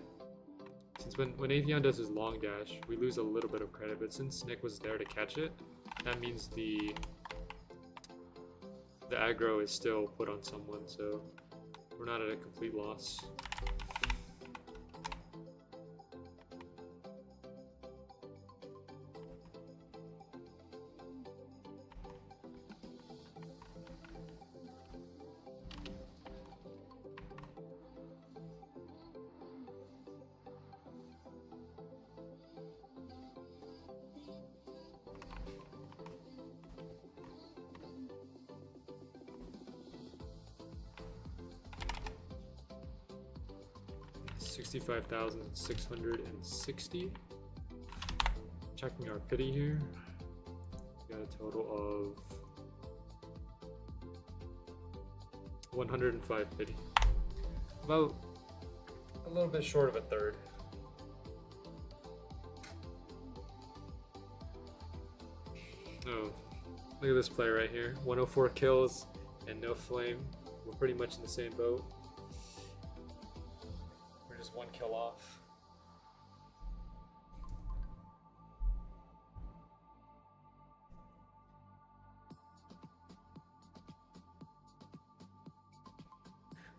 Since when Atheon does his long dash, we lose a little bit of credit, but since Nick was there to catch it, that means the aggro is still put on someone, so we're not at a complete loss. $65,660. Checking our pity here. We got a total of 105 pity. About a little bit short of a third. Oh, look at this play right here. 104 kills and no flame. We're pretty much in the same boat. We're just one kill off.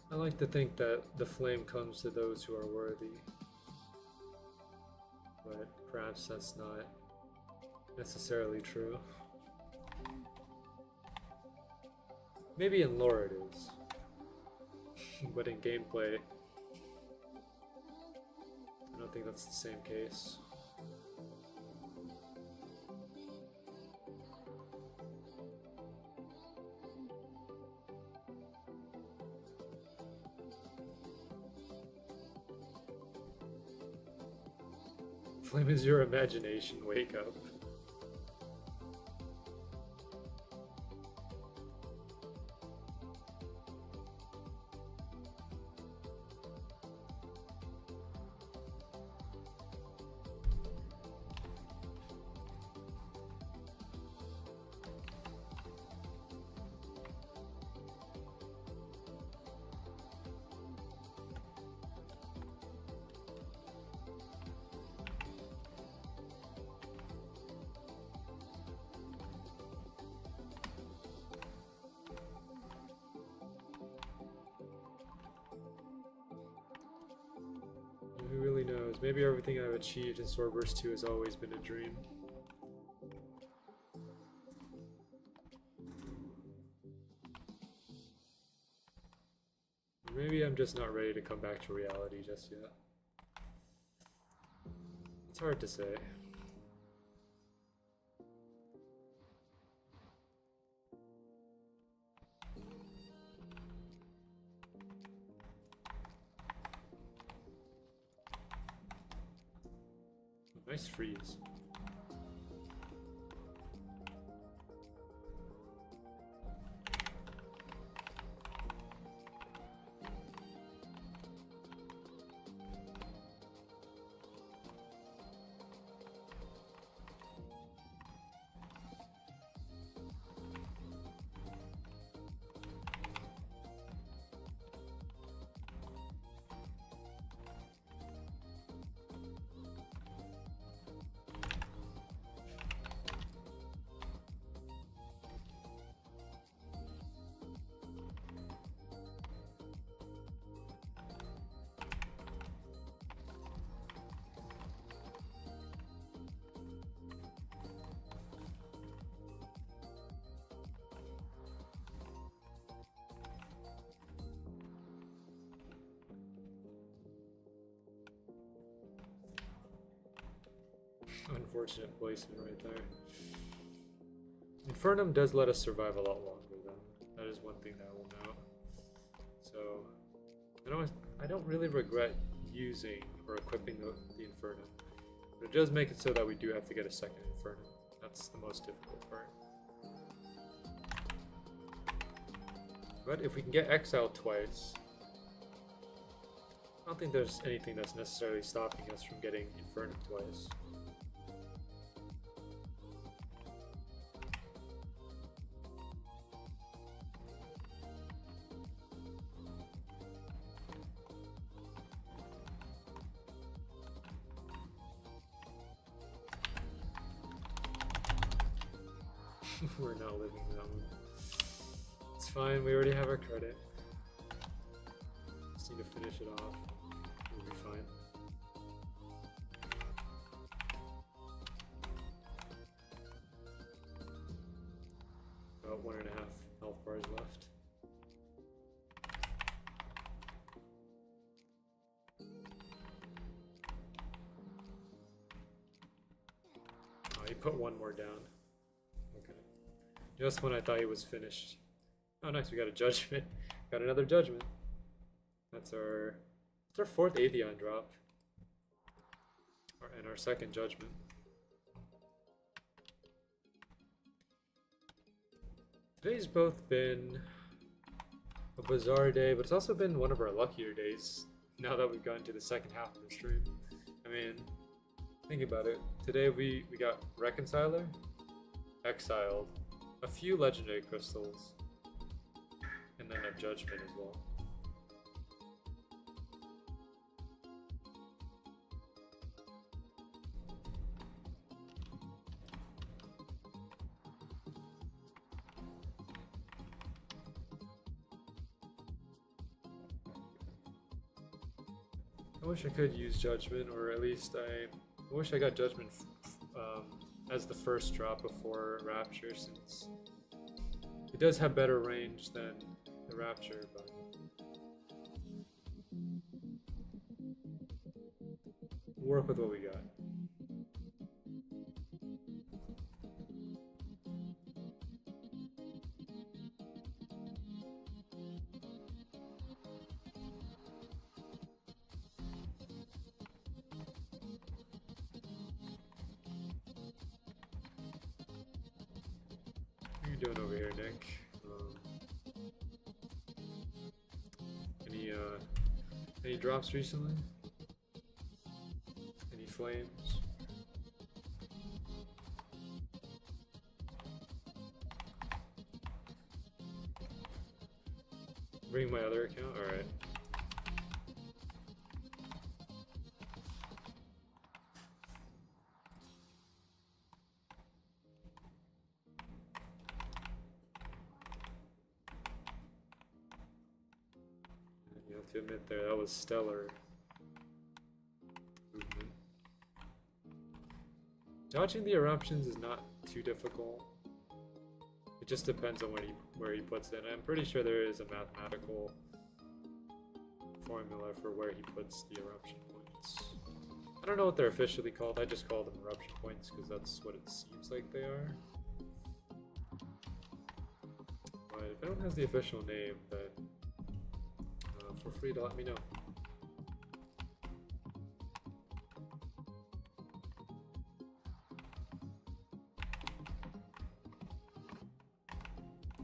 I like to think that the flame comes to those who are worthy, but perhaps that's not necessarily true. Maybe in lore it is, but in gameplay, I don't think that's the same case. Flame is your imagination, wake up. Who really knows? Maybe everything I've achieved in Swordburst 2 has always been a dream. Maybe I'm just not ready to come back to reality just yet. It's hard to say. Nice freeze. unfortunate placement right there. Infernum does let us survive a lot longer though. That is one thing that I will note. So I don't really regret using or equipping the Infernum. But it does make it so that we do have to get a second Infernum. That's the most difficult part. But if we can get exiled twice, I don't think there's anything that's necessarily stopping us from getting Infernum twice. We're not living that one. It's fine, we already have our credit. Just need to finish it off. We'll be fine. About 1.5 health bars left. Oh, he put one more down. Just when I thought he was finished. Oh nice, we got a judgment. Got another judgment. That's our fourth Atheon drop. And our second judgment. Today's both been a bizarre day, but it's also been one of our luckier days now that we've gotten to the second half of the stream. I mean, think about it. Today we got Reconciler, Exiled, a few legendary crystals, and then a judgment as well. I wish I could use judgment, or at least I wish I got judgment as the first drop before Rapture, since it does have better range than the Rapture, but we'll work with what we got. What are you doing over here, Nick? Any drops recently? Any flames? Bring my other account? Alright. You have to admit there, that was stellar movement. Dodging the eruptions is not too difficult. It just depends on where he puts it. I'm pretty sure there is a mathematical formula for where he puts the eruption points. I don't know what they're officially called. I just call them eruption points because that's what it seems like they are. But if anyone has the official name, then feel free to let me know.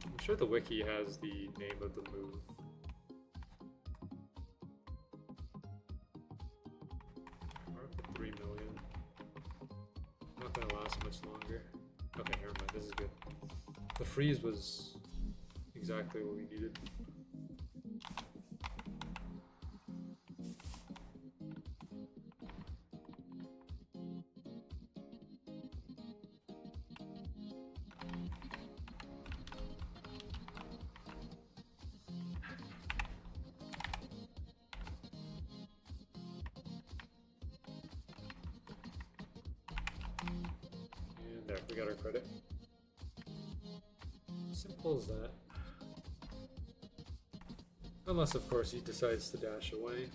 I'm sure the wiki has the name of the move. We're up to 3 million. Not gonna last much longer. Okay, never mind. This is good. The freeze was exactly what we needed. And there, we got our credit. Simple as that. Unless, of course, he decides to dash away.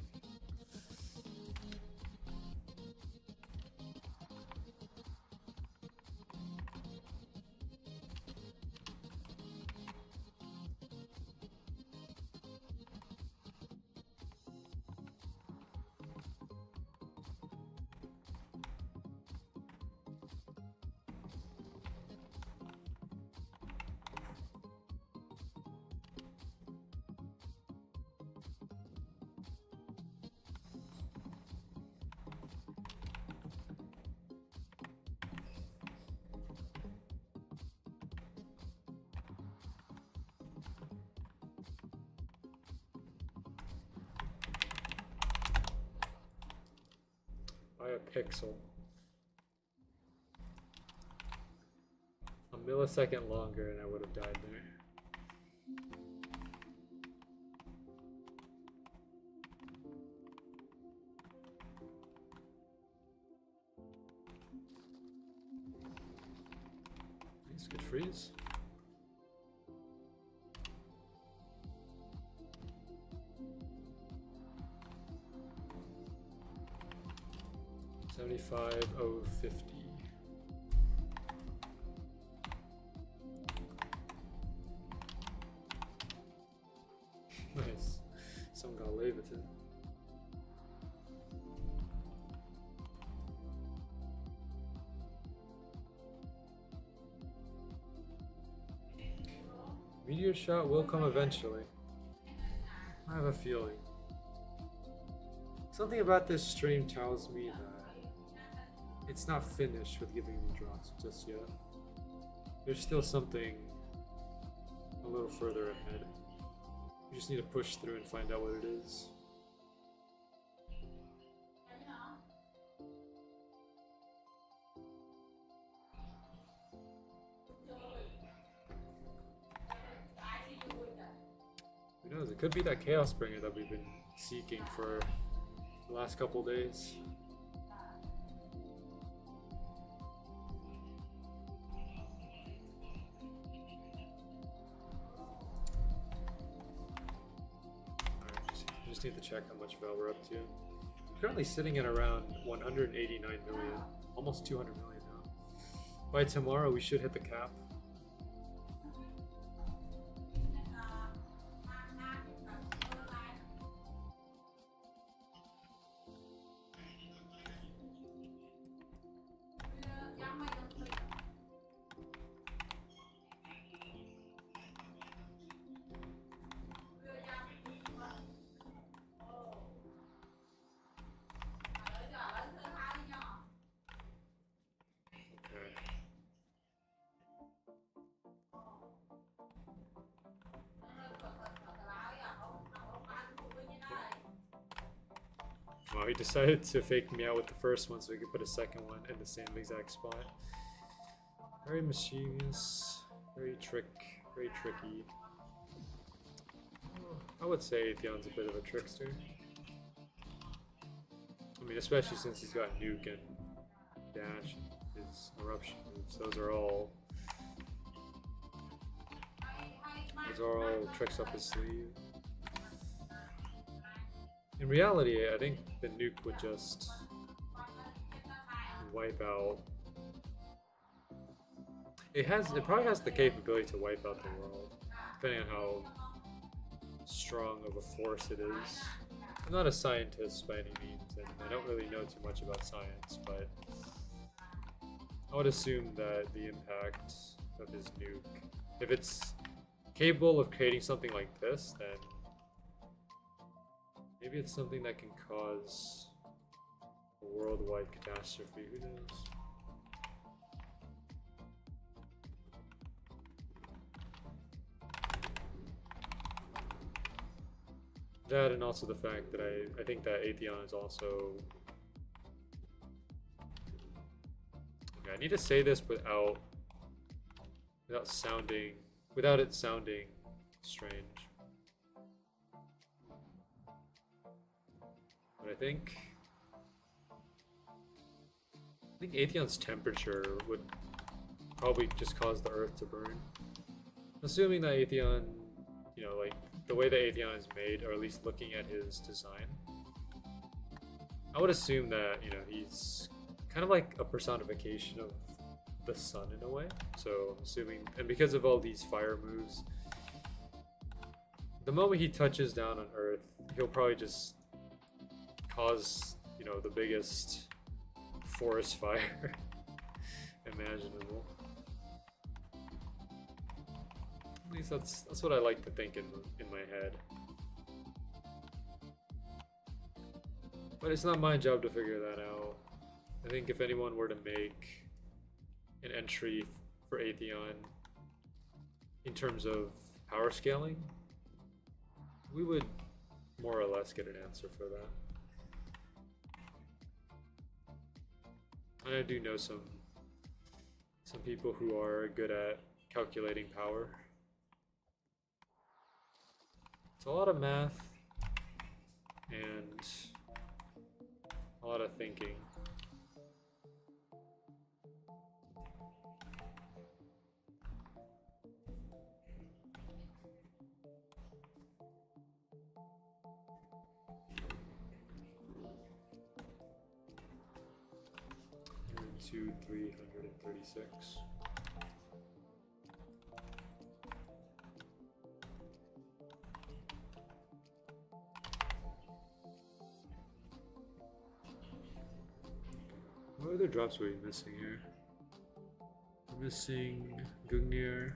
a pixel. A millisecond longer and I would have died there. Nice, good freeze. $75,050. Nice. Someone got Leviton. Meteor shot will come eventually. I have a feeling. Something about this stream tells me that it's not finished with giving me drops just yet. There's still something a little further ahead. You just need to push through and find out what it is. Who knows? It could be that Chaos Bringer that we've been seeking for the last couple days. Just need to check how much Val we're up to. We're currently sitting at around 189 million, almost 200 million now. By tomorrow, we should hit the cap. Well, he decided to fake me out with the first one so we could put a second one in the same exact spot. Very mischievous, very tricky. I would say Atheon's a bit of a trickster. I mean, especially since he's got Nuke and Dash, his eruption moves. Those are all tricks up his sleeve. In reality, I think the nuke would just wipe out. It probably has the capability to wipe out the world, depending on how strong of a force it is. I'm not a scientist by any means, and I don't really know too much about science, but I would assume that the impact of his nuke, if it's capable of creating something like this, then maybe it's something that can cause a worldwide catastrophe, who knows? That, and also the fact that I think that Atheon is also... Okay, I need to say this without it sounding strange. But I think Atheon's temperature would probably just cause the Earth to burn. Assuming that Atheon, you know, like the way that Atheon is made, or at least looking at his design, I would assume that, you know, he's kind of like a personification of the sun in a way. So I'm assuming, and because of all these fire moves, the moment he touches down on Earth, he'll probably just cause, you know, the biggest forest fire imaginable. At least that's what I like to think in my head. But it's not my job to figure that out. I think if anyone were to make an entry for Atheon in terms of power scaling, we would more or less get an answer for that. And I do know some people who are good at calculating power. It's a lot of math and a lot of thinking. To 336. What other drops are we missing here? We're missing Gungnir,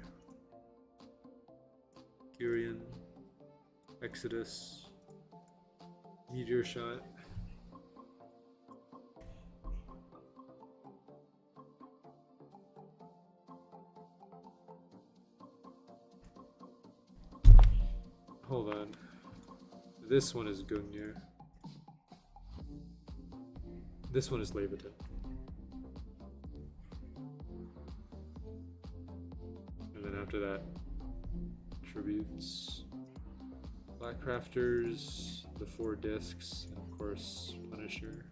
Kyrian, Exodus, Meteor Shot. Hold on. This one is Gungnir. This one is Leviton. And then after that, Tributes, Black Crafters, the 4 discs, and of course, Punisher.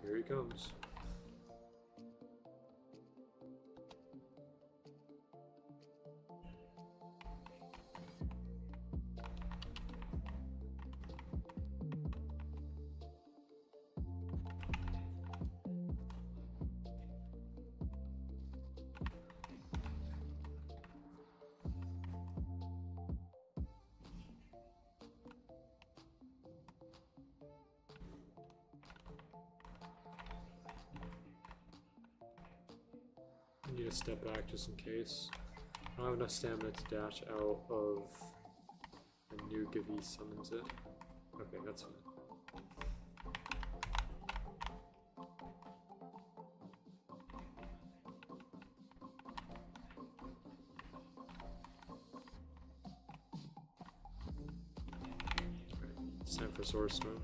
Here he comes. I need to step back just in case. I don't have enough stamina to dash out of a nuke if he summons it. Okay, that's fine. It's time for Sword Storm.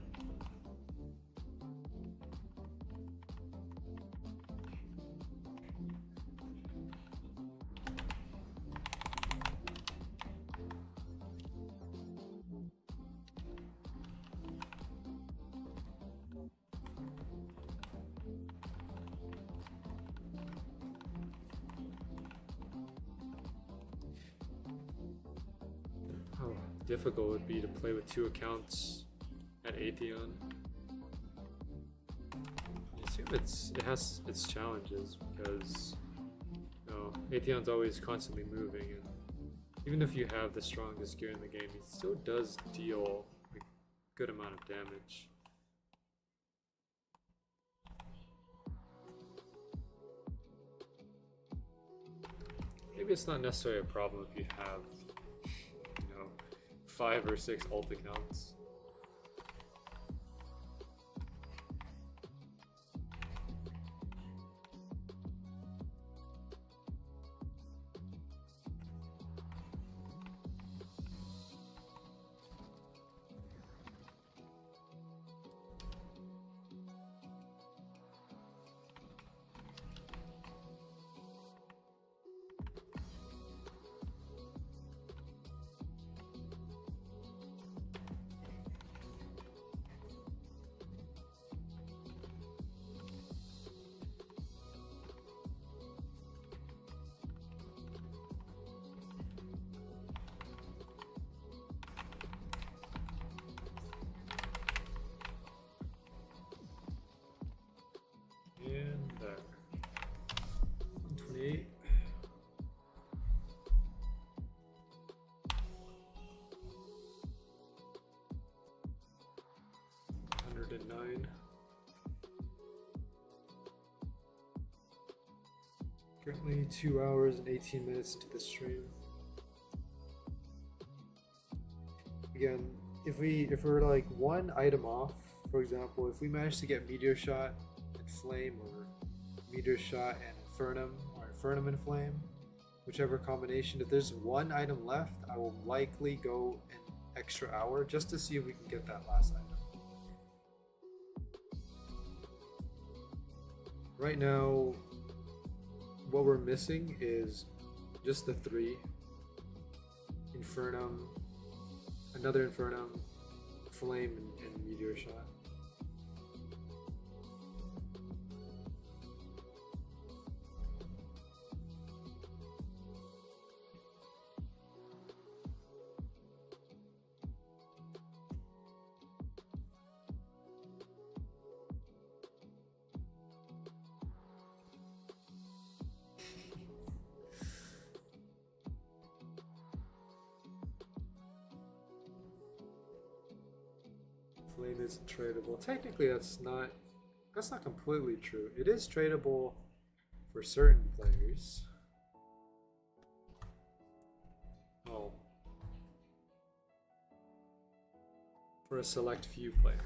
How difficult it would be to play with 2 accounts at Atheon. I assume it has its challenges because Atheon's always constantly moving, and even if you have the strongest gear in the game, it still does deal a good amount of damage. Maybe it's not necessarily a problem if you have 5 or 6 alt accounts. And there. 128. $109. Currently 2 hours and 18 minutes into the stream. Again, if we're like one item off, for example, if we manage to get Meteor Shot and Flame, or Meteor Shot and Infernum, or Infernum and Flame, whichever combination, if there's one item left, I will likely go an extra hour just to see if we can get that last item. Right now, what we're missing is just the 3 Infernum, another Infernum, Flame, and Meteor Shot. Flame isn't tradable. Technically, that's not completely true. It is tradable for certain players. Oh, for a select few players.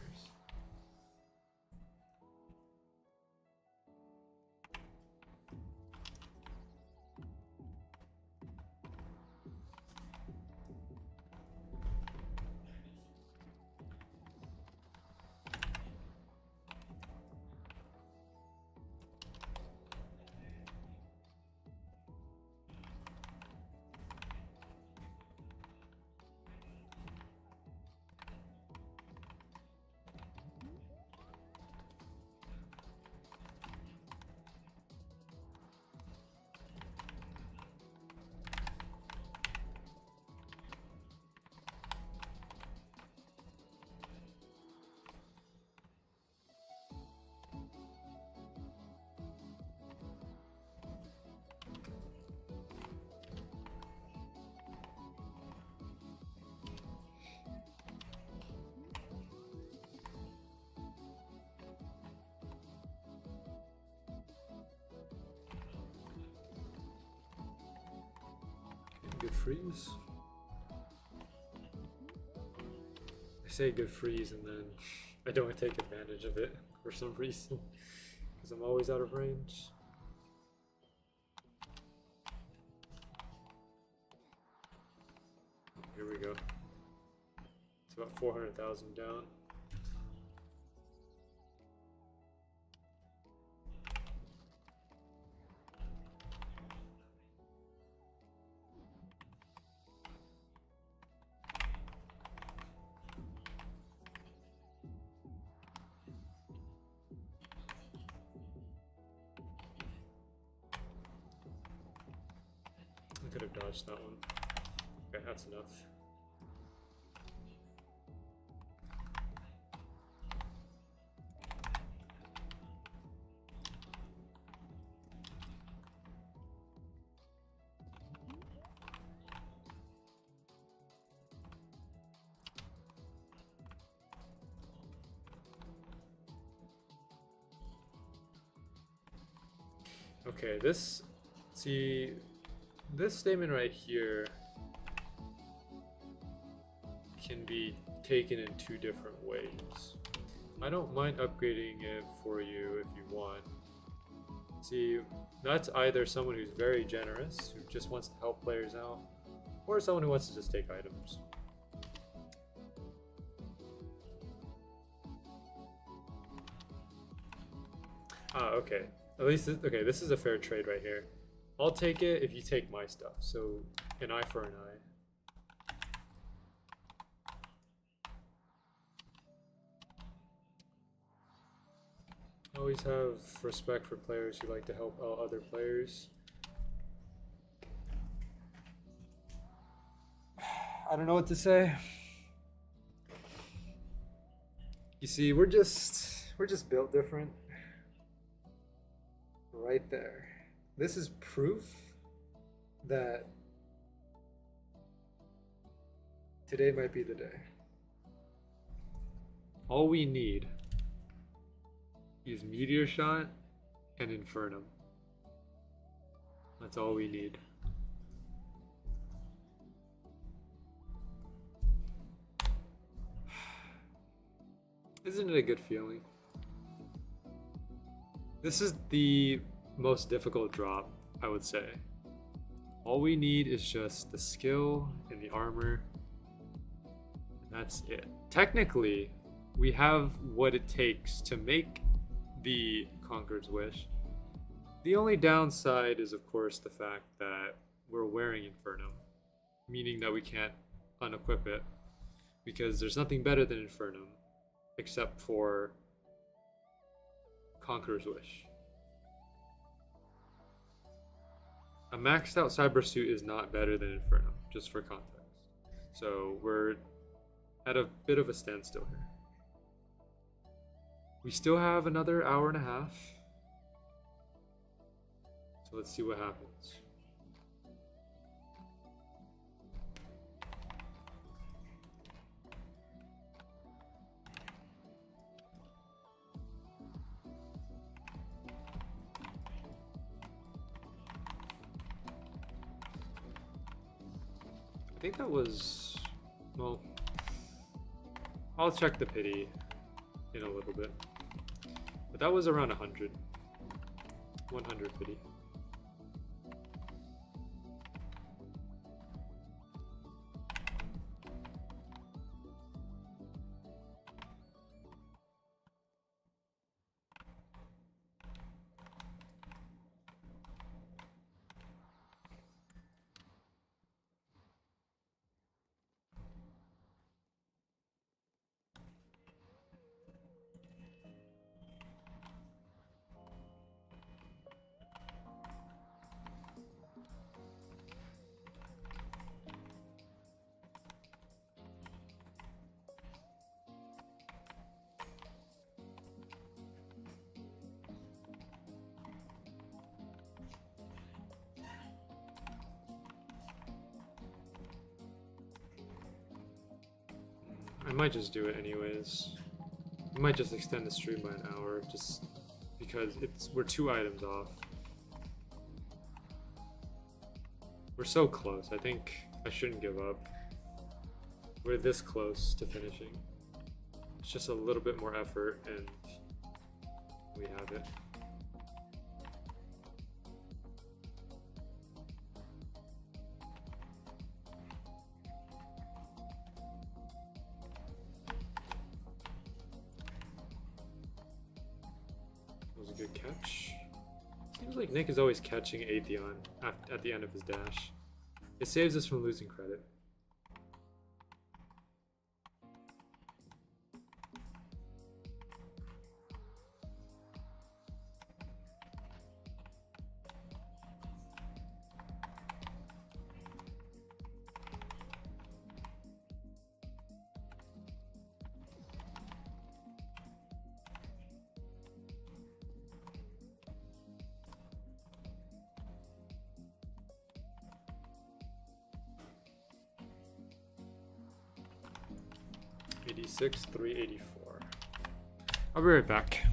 Good freeze. I say good freeze and then I don't take advantage of it for some reason because I'm always out of range. Here we go. It's about 400,000 down. I could have dodged that one. Okay, that's enough. Okay, this statement right here can be taken in 2 different ways. I don't mind upgrading it for you if you want. See, that's either someone who's very generous, who just wants to help players out, or someone who wants to just take items. Ah, okay. At least, okay, this is a fair trade right here. I'll take it if you take my stuff. So, an eye for an eye. Always have respect for players who like to help out other players. I don't know what to say. You see, we're just built different. Right there. This is proof that today might be the day. All we need is Meteor Shot and Infernum. That's all we need. Isn't it a good feeling? This is the most difficult drop, I would say. All we need is just the skill and the armor. And that's it. Technically, we have what it takes to make the Conqueror's Wish. The only downside is, of course, the fact that we're wearing Infernum, meaning that we can't unequip it, because there's nothing better than Infernum, except for Conqueror's Wish. A maxed out cyber suit is not better than Infernum, just for context. So we're at a bit of a standstill here. We still have another hour and a half. So let's see what happens. I think that was, well, I'll check the pity in a little bit. But that was around 100. 100 pity. I might just do it anyways. I might just extend the stream by an hour, just because we're 2 items off. We're so close. I think I shouldn't give up. We're this close to finishing. It's just a little bit more effort and we have it. Good catch. Seems like Nick is always catching Atheon at the end of his dash. It saves us from losing credit. $86, $384. I'll be right back.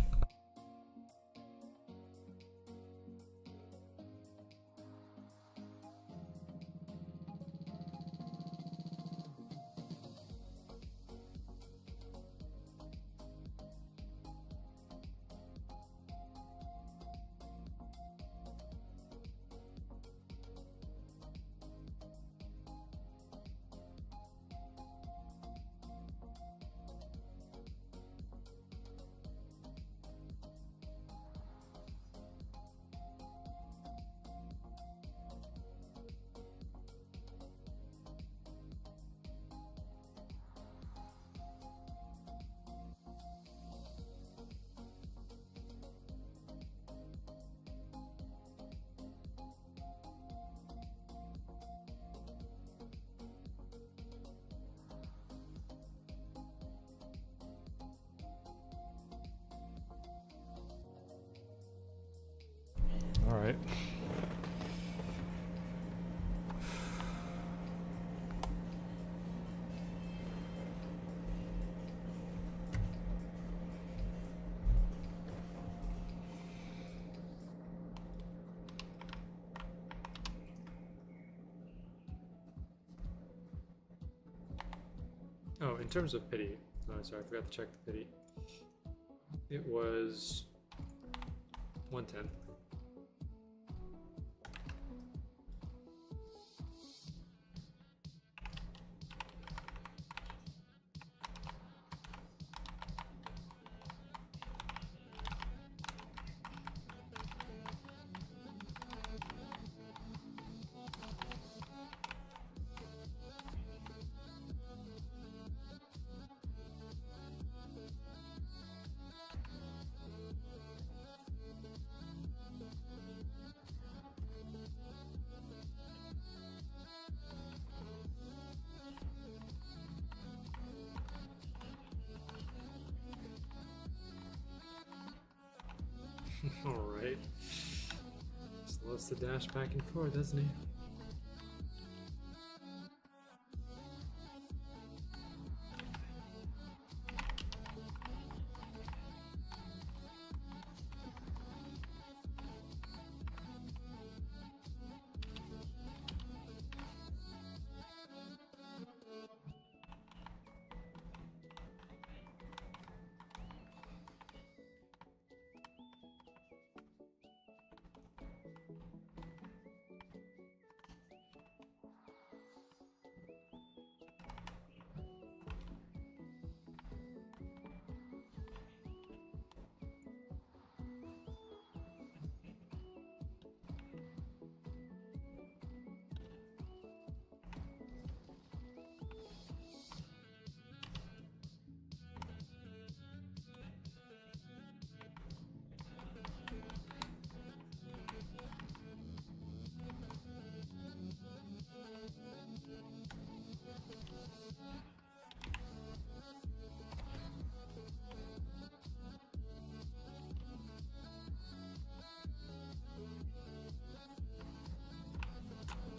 Oh, in terms of pity, oh, sorry, I forgot to check the pity. It was 110. Alright. Just loves to dash back and forth, doesn't he?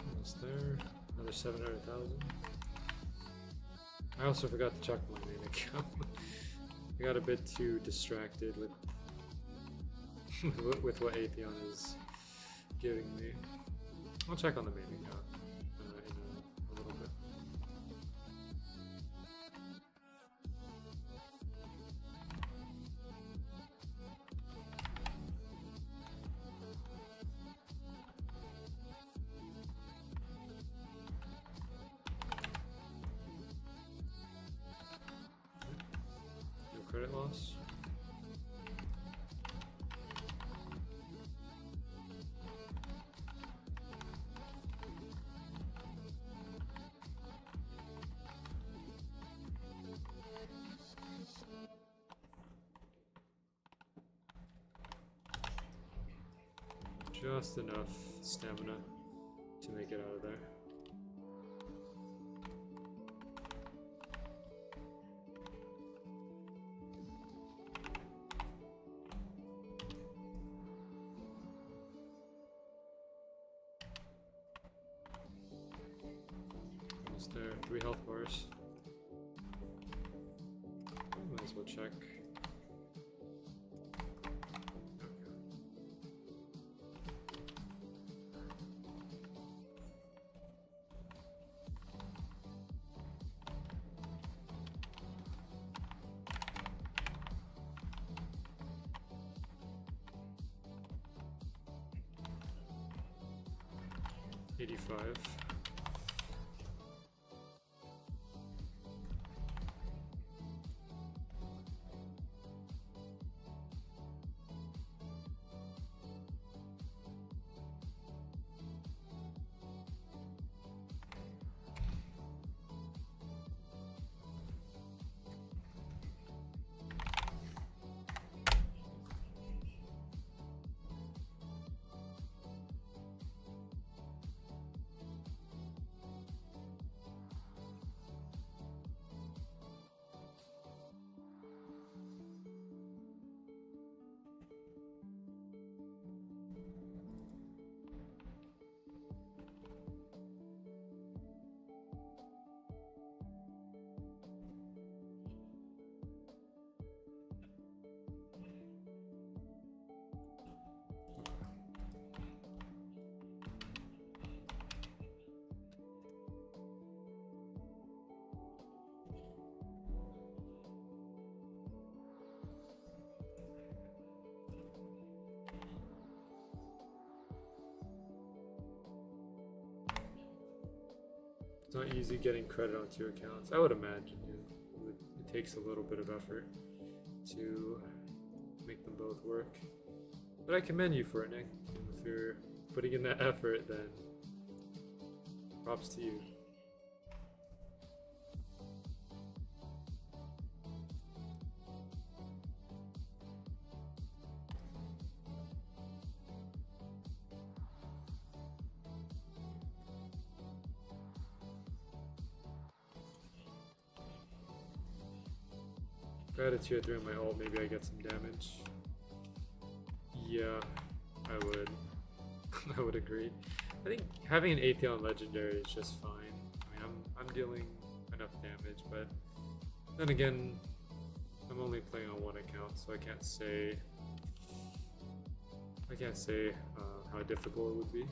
Almost there. Another 700,000. I also forgot to check my main account. I got a bit too distracted with with what Atheon is giving me. I'll check on the main account in a little bit. No credit loss. Just enough stamina to make it out of there. Almost there. 3 health bars. Might as well check. $85. It's not easy getting credit on 2 accounts. I would imagine it takes a little bit of effort to make them both work. But I commend you for it, Nick. If you're putting in that effort, then props to you. If I had a tier 3 on my ult, maybe I get some damage. Yeah, I would. I would agree. I think having an Atheon Legendary is just fine. I mean, I'm dealing enough damage, but then again, I'm only playing on 1 account, so I can't say how difficult it would be.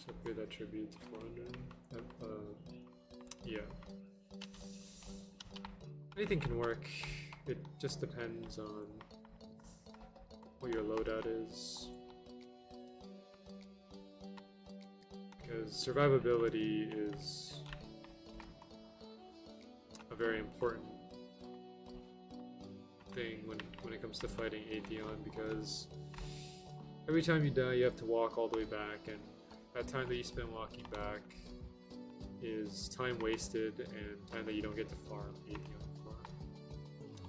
Upgrade attribute to 400. Yeah. Anything can work. It just depends on what your loadout is. Because survivability is a very important thing when it comes to fighting Atheon, because every time you die you have to walk all the way back, and that time that you spend walking back is time wasted and time that you don't get to farm Atheon for.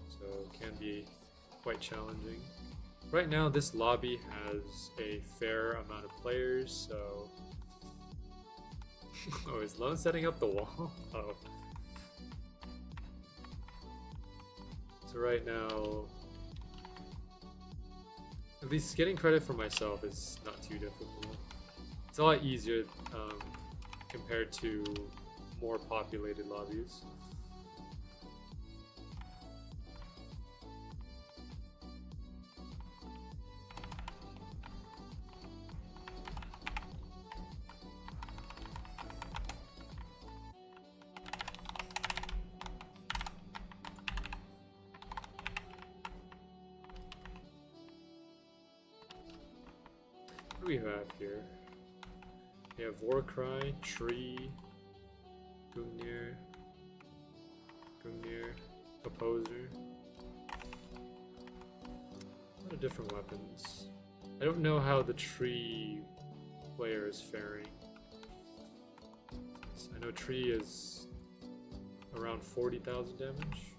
So it can be quite challenging. Right now this lobby has a fair amount of players, so... Oh, is Lone setting up the wall? Oh. So right now, at least getting credit for myself is not too difficult. It's a lot easier compared to more populated lobbies. What do we have here? We have Warcry, Tree, Gungnir, Opposer. A lot of different weapons. I don't know how the Tree player is faring. So I know Tree is around 40,000 damage.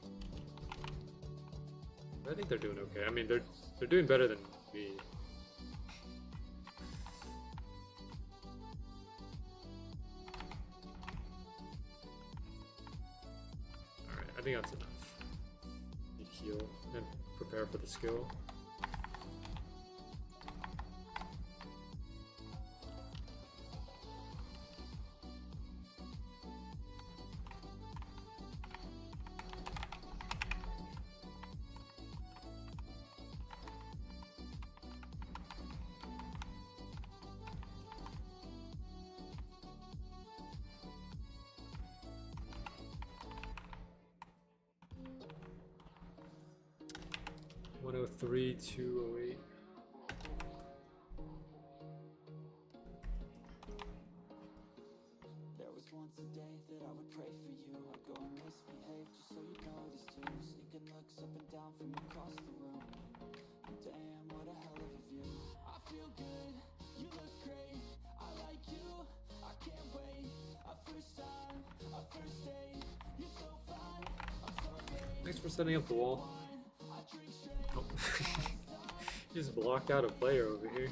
But I think they're doing okay. I mean, they're doing better than me. I think that's enough. You heal and prepare for the skill. .103, 208. There was once a day that I would pray for you. I'd go and misbehave just so you notice too. Sneaking looks up and down from across the room. Damn, what a hell of a view. I feel good, you look great. I like you, I can't wait. A first time, a first date. You're so fine, I'm so late. Thanks for setting up the wall. Oh. Just blocked out a player over here.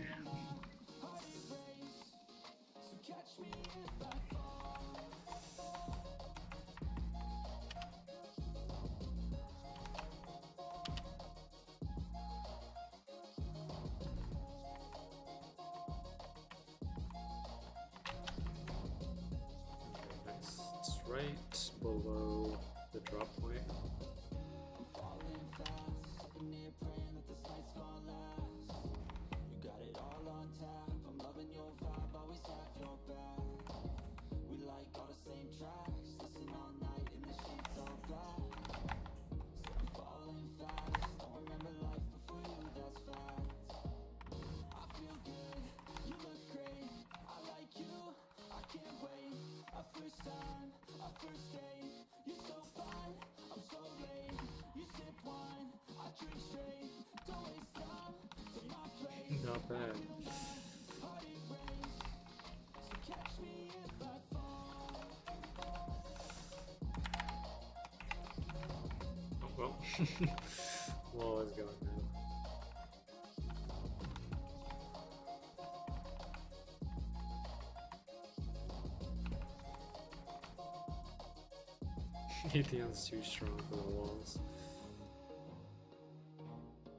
Nice. It's right below the drop point. Tracks, listen on not bad. Oh, well, wall is going now. Atheon's too strong for the walls.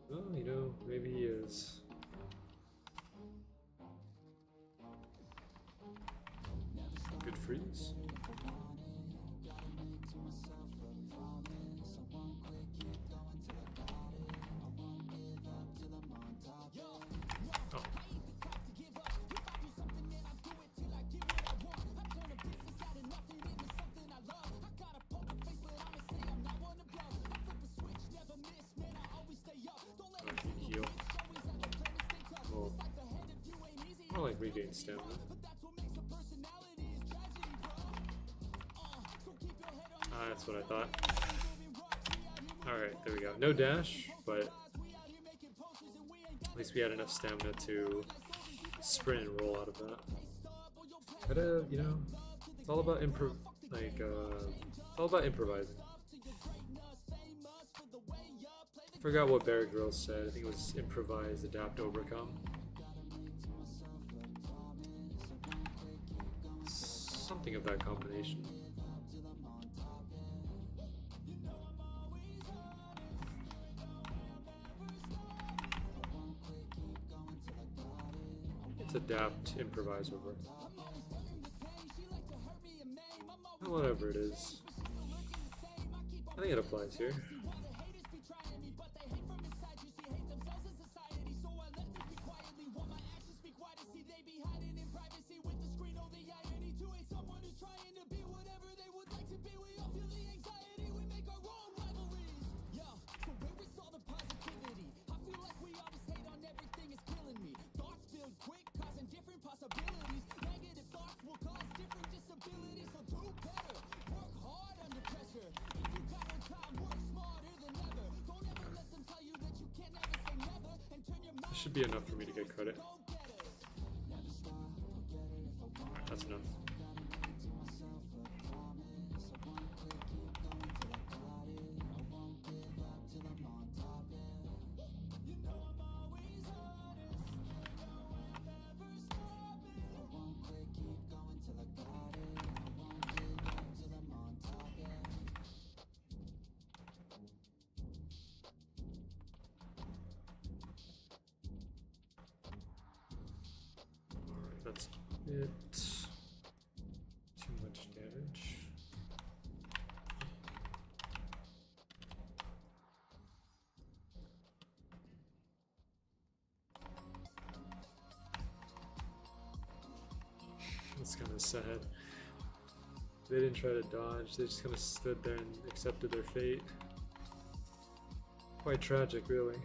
Well, you know, maybe he is. Good freeze. Oh. Heal. Oh. More like regain stamina. That's what I thought. Alright, there we go. No dash, but at least we had enough stamina to sprint and roll out of that. But you know, it's all about it's all about improvising. Forgot what Bear Grylls said. I think it was improvise, adapt, overcome. Something of that combination. It's adapt, improvise, over. Whatever it is. I think it applies here. Should be enough for me to get credit. That's enough. That's it. Too much damage. That's kind of sad. They didn't try to dodge, they just kind of stood there and accepted their fate. Quite tragic, really.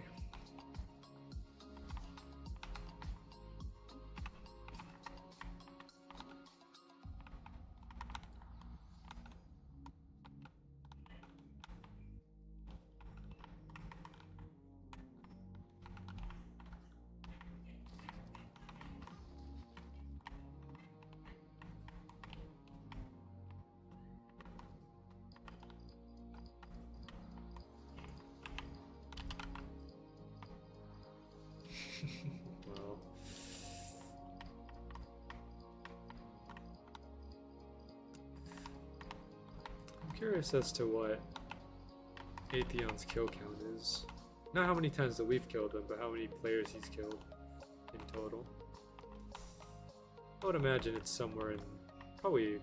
Well, I'm curious as to what Atheon's kill count is. Not how many times that we've killed him, but how many players he's killed in total. I would imagine it's somewhere in probably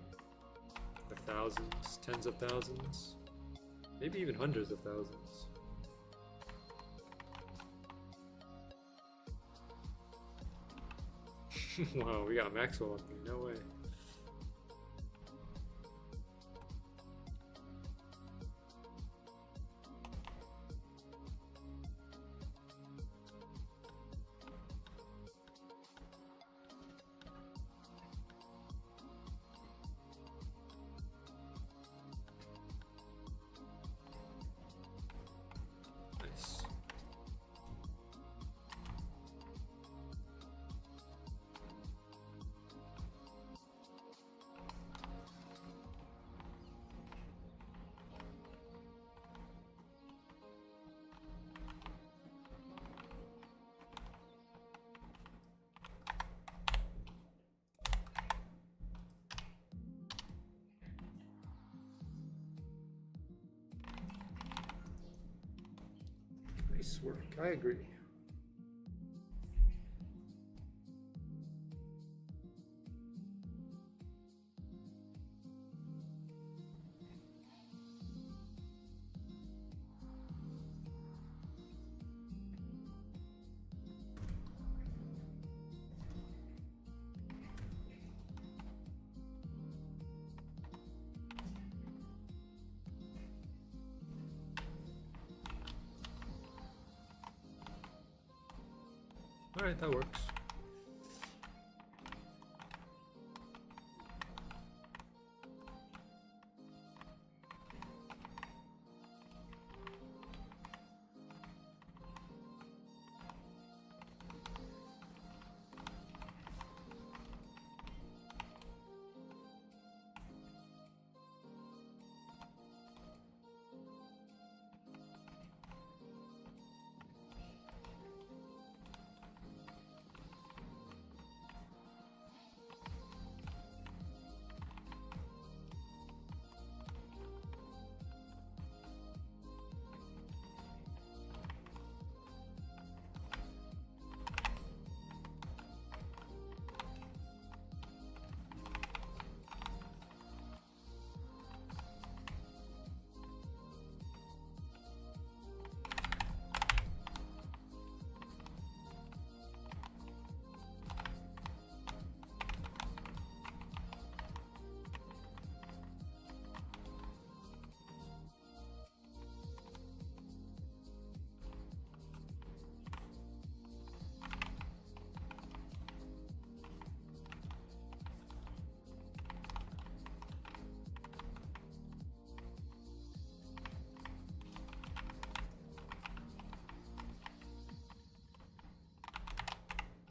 the thousands, tens of thousands, maybe even hundreds of thousands. Wow, we got Maxwell up here, no way. Nice. this work. I agree. Alright, that works.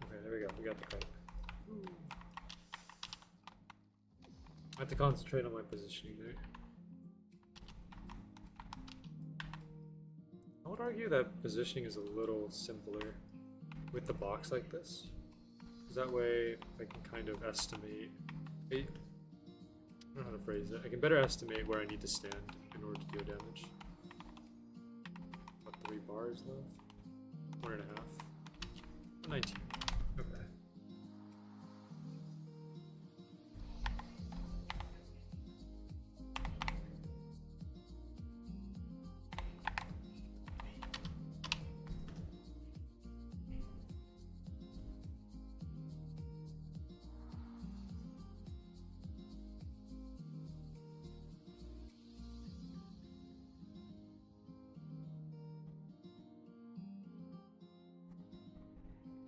Okay, there we go. We got the pipe. I have to concentrate on my positioning there. I would argue that positioning is a little simpler with the box like this. Because that way I can kind of estimate. I don't know how to phrase it. I can better estimate where I need to stand in order to deal damage. What, 3 bars left? 1.5. 19. Okay.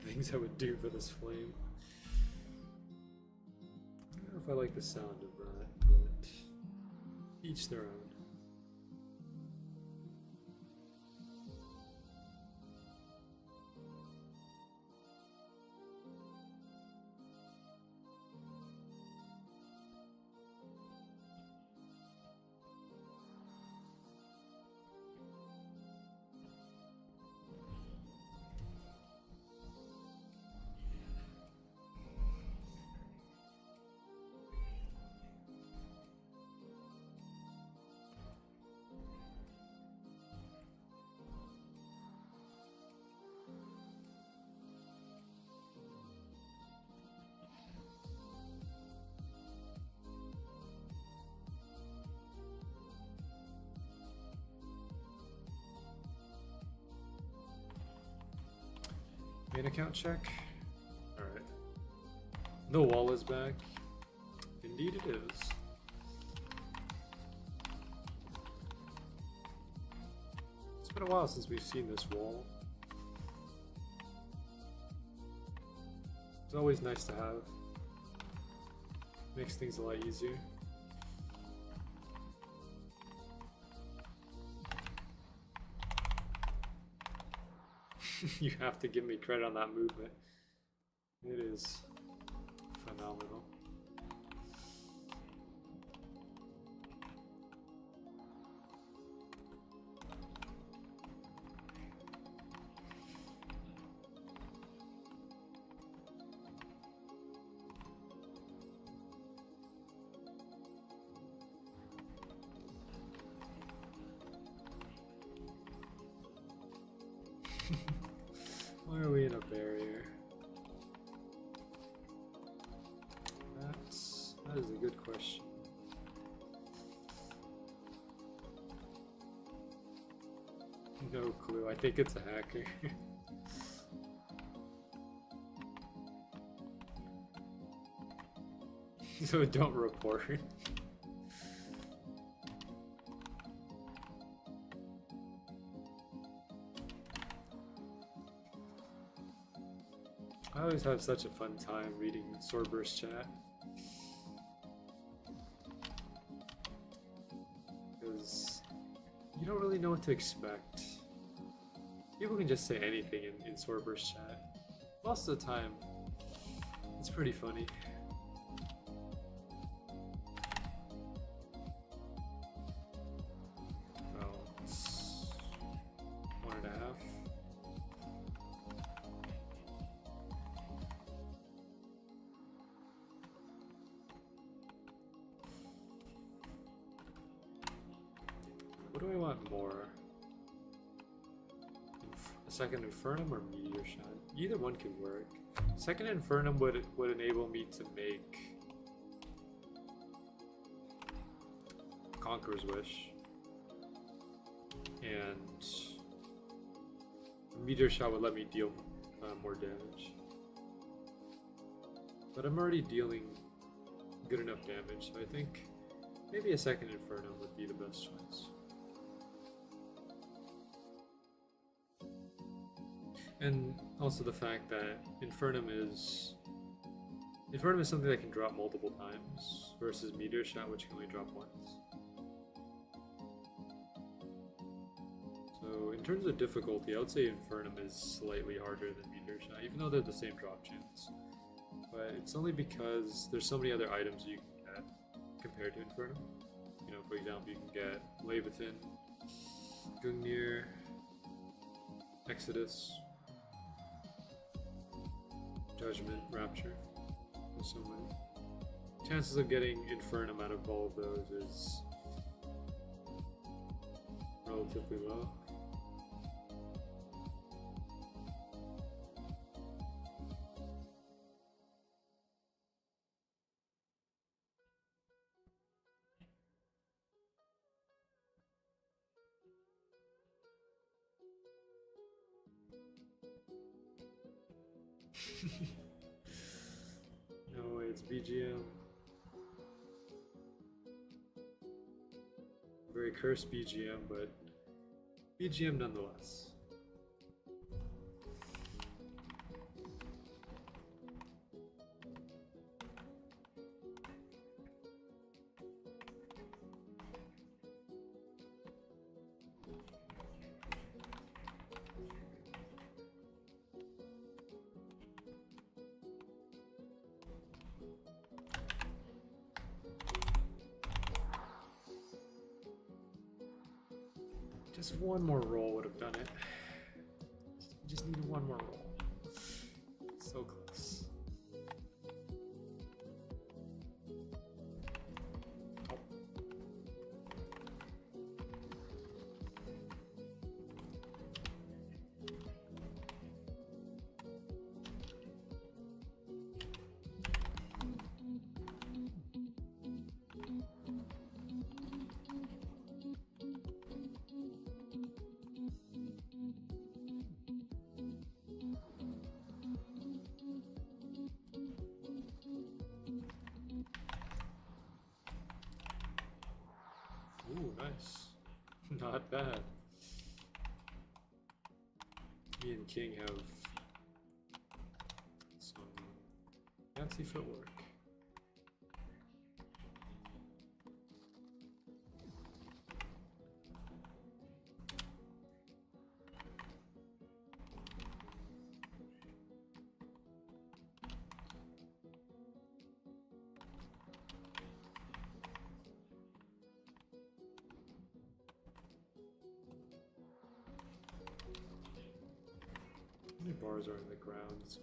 Things I would do for this flame. I don't know if I like the sound of that, but each their own. Main account check. Alright. The wall is back. Indeed it is. It's been a while since we've seen this wall. It's always nice to have. Makes things a lot easier. You have to give me credit on that movement. It is phenomenal. That is a good question. No clue. I think it's a hacker. So don't report. I always have such a fun time reading Swordburst chat. Because you don't really know what to expect. People can just say anything in Swordburst chat. Most of the time, it's pretty funny. Well, it's 1.5. What do I want more? A second Infernum or Meteor Shot? Either one could work. Second Infernum would enable me to make Conqueror's Wish, and Meteor Shot would let me deal more damage. But I'm already dealing good enough damage, so I think maybe a second Infernum would be the best choice. And also the fact that Infernum is something that can drop multiple times versus Meteor Shot, which can only drop once. So in terms of difficulty, I would say Infernum is slightly harder than Meteor Shot, even though they're the same drop chance. But it's only because there's so many other items you can get compared to Infernum. You know, for example, you can get Leviathan, Gungnir, Exodus, Judgment, Rapture. There's so many. Chances of getting Infernum out of all of those is relatively low. No way, it's BGM. Very cursed BGM, but BGM nonetheless. Just one more roll would have done it. Just needed one more roll. So close. Oh. Ooh, nice. Not bad. Me and King have some fancy footwork. How many bars are in the ground? It's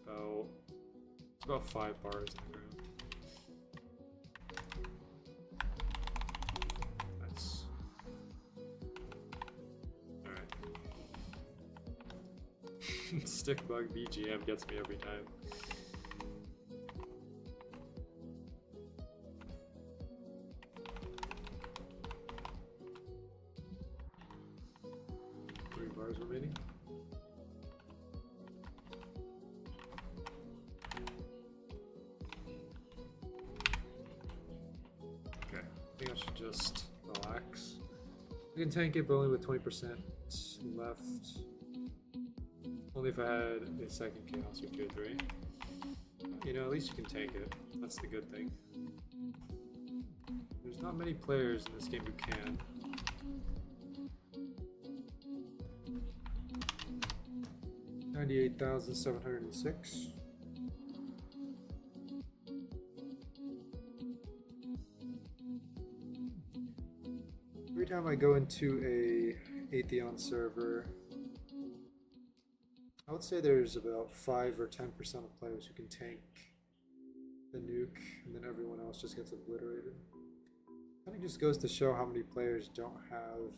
about 5 bars in the ground. Nice. Alright. Stick bug BGM gets me every time. just relax. I can tank it, but only with 20% left. Only if I had a second chaos or tier 3. You know, at least you can tank it. That's the good thing. There's not many players in this game who can. $98,706. Every time I go into a Atheon server, I would say there's about 5 or 10% of players who can tank the nuke, and then everyone else just gets obliterated. I think it just goes to show how many players don't have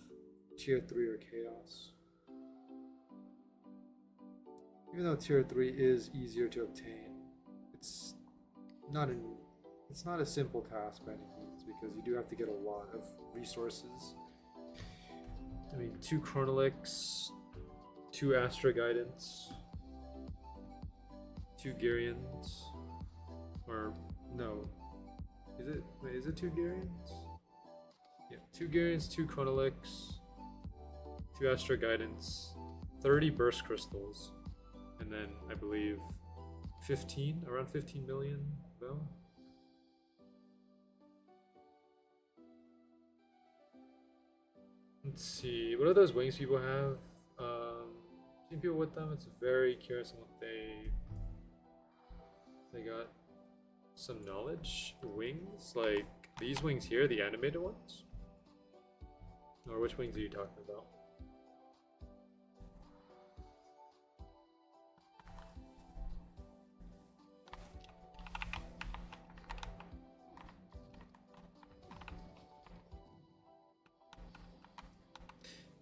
tier 3 or chaos. Even though tier 3 is easier to obtain, it's not a simple task by any means, because you do have to get a lot of resources. I mean, 2 Chronolix, 2 Astra Guidance, 2 Gyrians, or no, is it 2 Gyrians? Yeah, 2 Gyrians, 2 Chronolix, 2 Astra Guidance, 30 Burst Crystals, and then I believe around 15 million Bell. Let's see, what are those wings people have? Seen people with them. It's very curious on what they got. Some knowledge wings, like these wings here, the animated ones, or which wings are you talking about?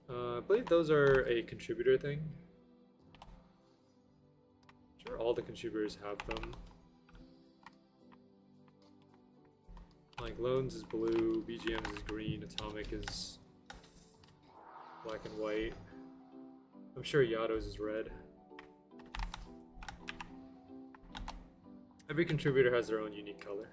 I believe those are a contributor thing. I'm sure all the contributors have them. Like Loans is blue, BGMs is green, Atomic is black and white. I'm sure Yato's is red. Every contributor has their own unique color.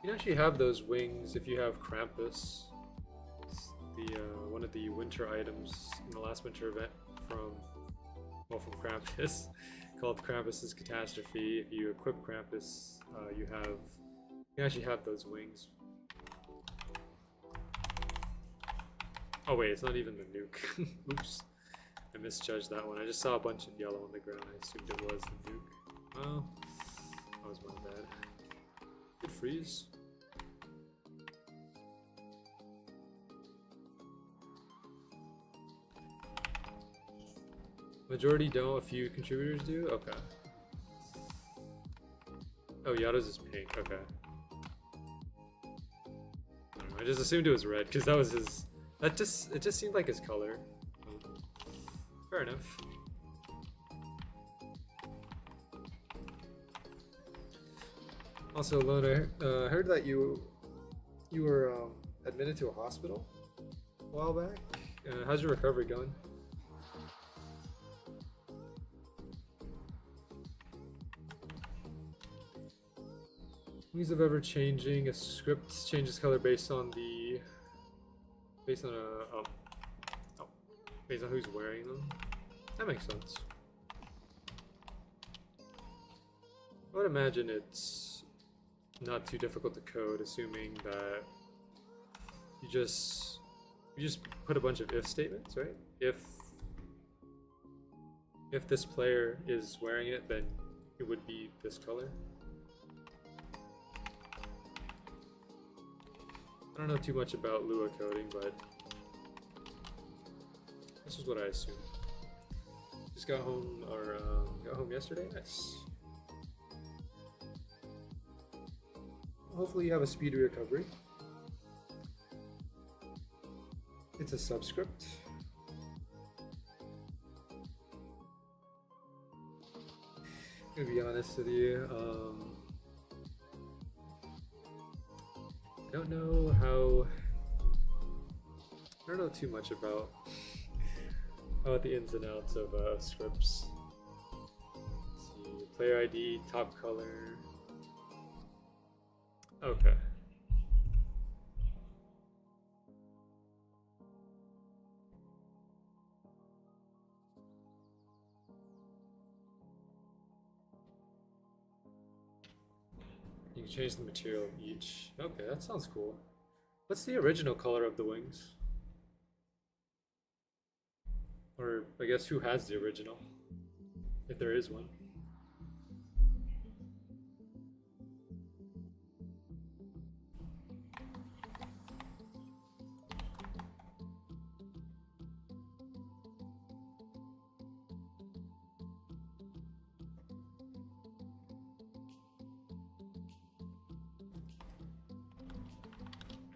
You can actually have those wings if you have Krampus. It's the one of the winter items in the last winter event from Krampus, called Krampus's Catastrophe. If you equip Krampus, you can actually have those wings. Oh wait, it's not even the nuke. Oops, I misjudged that one. I just saw a bunch of yellow on the ground. I assumed it was the nuke. Oh, that was my bad. Good freeze. Majority don't, a few contributors do? Okay. Oh, Yato's is pink, okay. I don't know, I just assumed it was red, because that was his... it just seemed like his color. Fair enough. Also, Lona, I heard that you were admitted to a hospital a while back. How's your recovery going? Wings of ever changing. A script changes color based on who's wearing them. That makes sense. I would imagine it's not too difficult to code, assuming that you just put a bunch of if statements, right? If this player is wearing it, then it would be this color. I don't know too much about Lua coding, but this is what I assume. Just got home, got home yesterday. Nice. Hopefully you have a speedy recovery. It's a subscript. I'm gonna be honest with you. don't know how. I don't know too much about the ins and outs of scripts. Let's see, player ID, top color. Okay. You can change the material of each. Okay, that sounds cool. What's the original color of the wings? Or I guess who has the original? If there is one.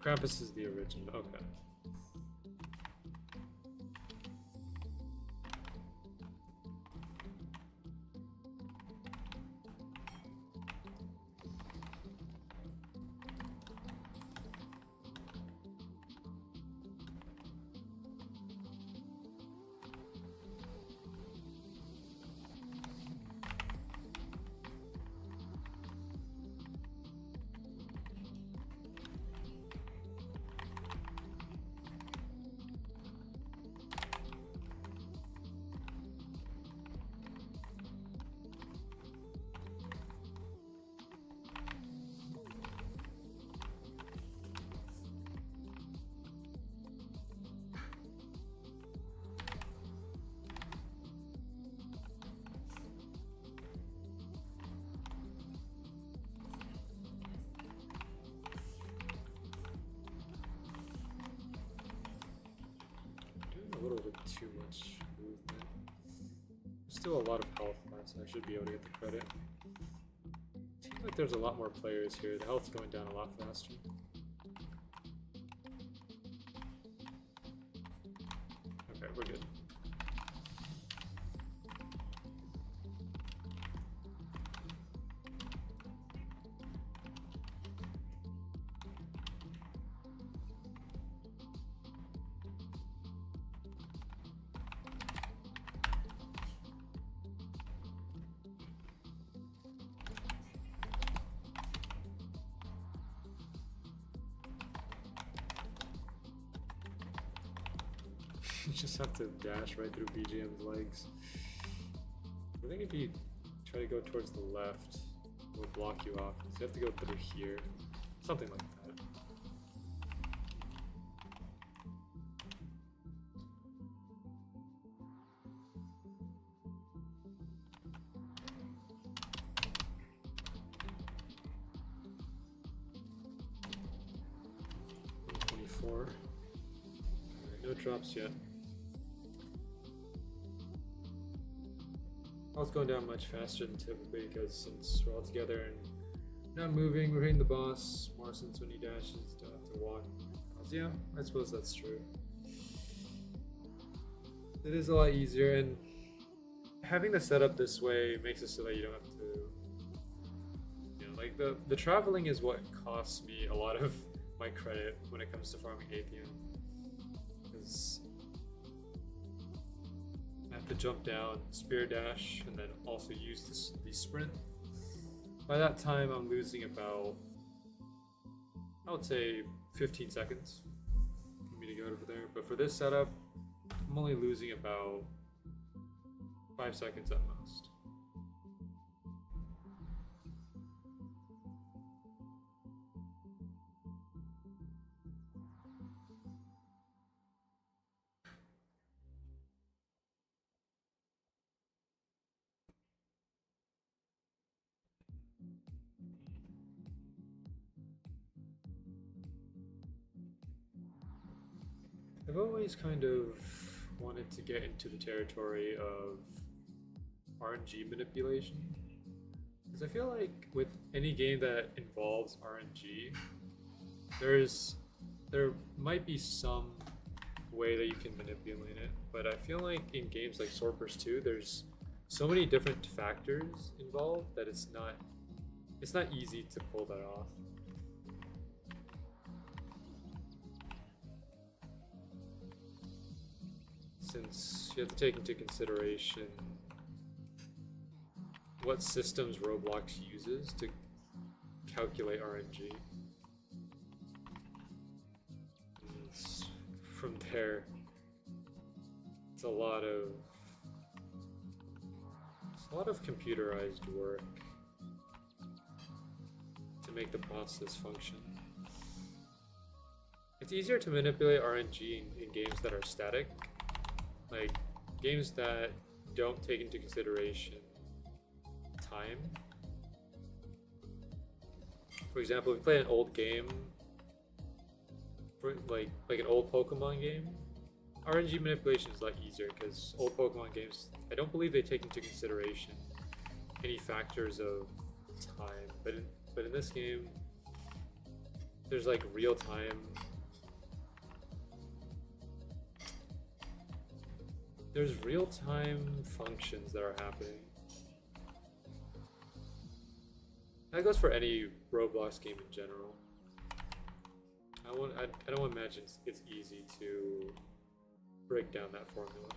Krampus is the original. Okay. A little bit too much movement. There's still a lot of health left, so I should be able to get the credit. Seems like there's a lot more players here. The health's going down a lot faster. Okay, we're good. You just have to dash right through BGM's legs. I think if you try to go towards the left, it will block you off. So you have to go through here. Something like that. Alright, no drops yet. It's going down much faster than typically because since we're all together and not moving, we're hitting the boss more since when he dashes, don't have to walk. Yeah, I suppose that's true. It is a lot easier, and having the setup this way makes it so that you don't have to, you know, like the traveling is what costs me a lot of my credit when it comes to farming Atheon. Because I have to jump down, spear dash, and then also use the sprint. By that time, I'm losing about, I would say, 15 seconds for me to go over there. But for this setup, I'm only losing about 5 seconds at most. I've always kind of wanted to get into the territory of RNG manipulation, because I feel like with any game that involves RNG, there might be some way that you can manipulate it, but I feel like in games like Swordburst 2, there's so many different factors involved that it's not easy to pull that off. since you have to take into consideration what systems Roblox uses to calculate RNG. And from there, it's a lot of computerized work to make the process function. It's easier to manipulate RNG in games that are static, like games that don't take into consideration time. For example, if you play an old game, like an old Pokemon game, RNG manipulation is a lot easier because old Pokemon games, I don't believe they take into consideration any factors of time. But in this game, there's like real time. There's real time functions that are happening. That goes for any Roblox game in general. I don't imagine it's easy to break down that formula.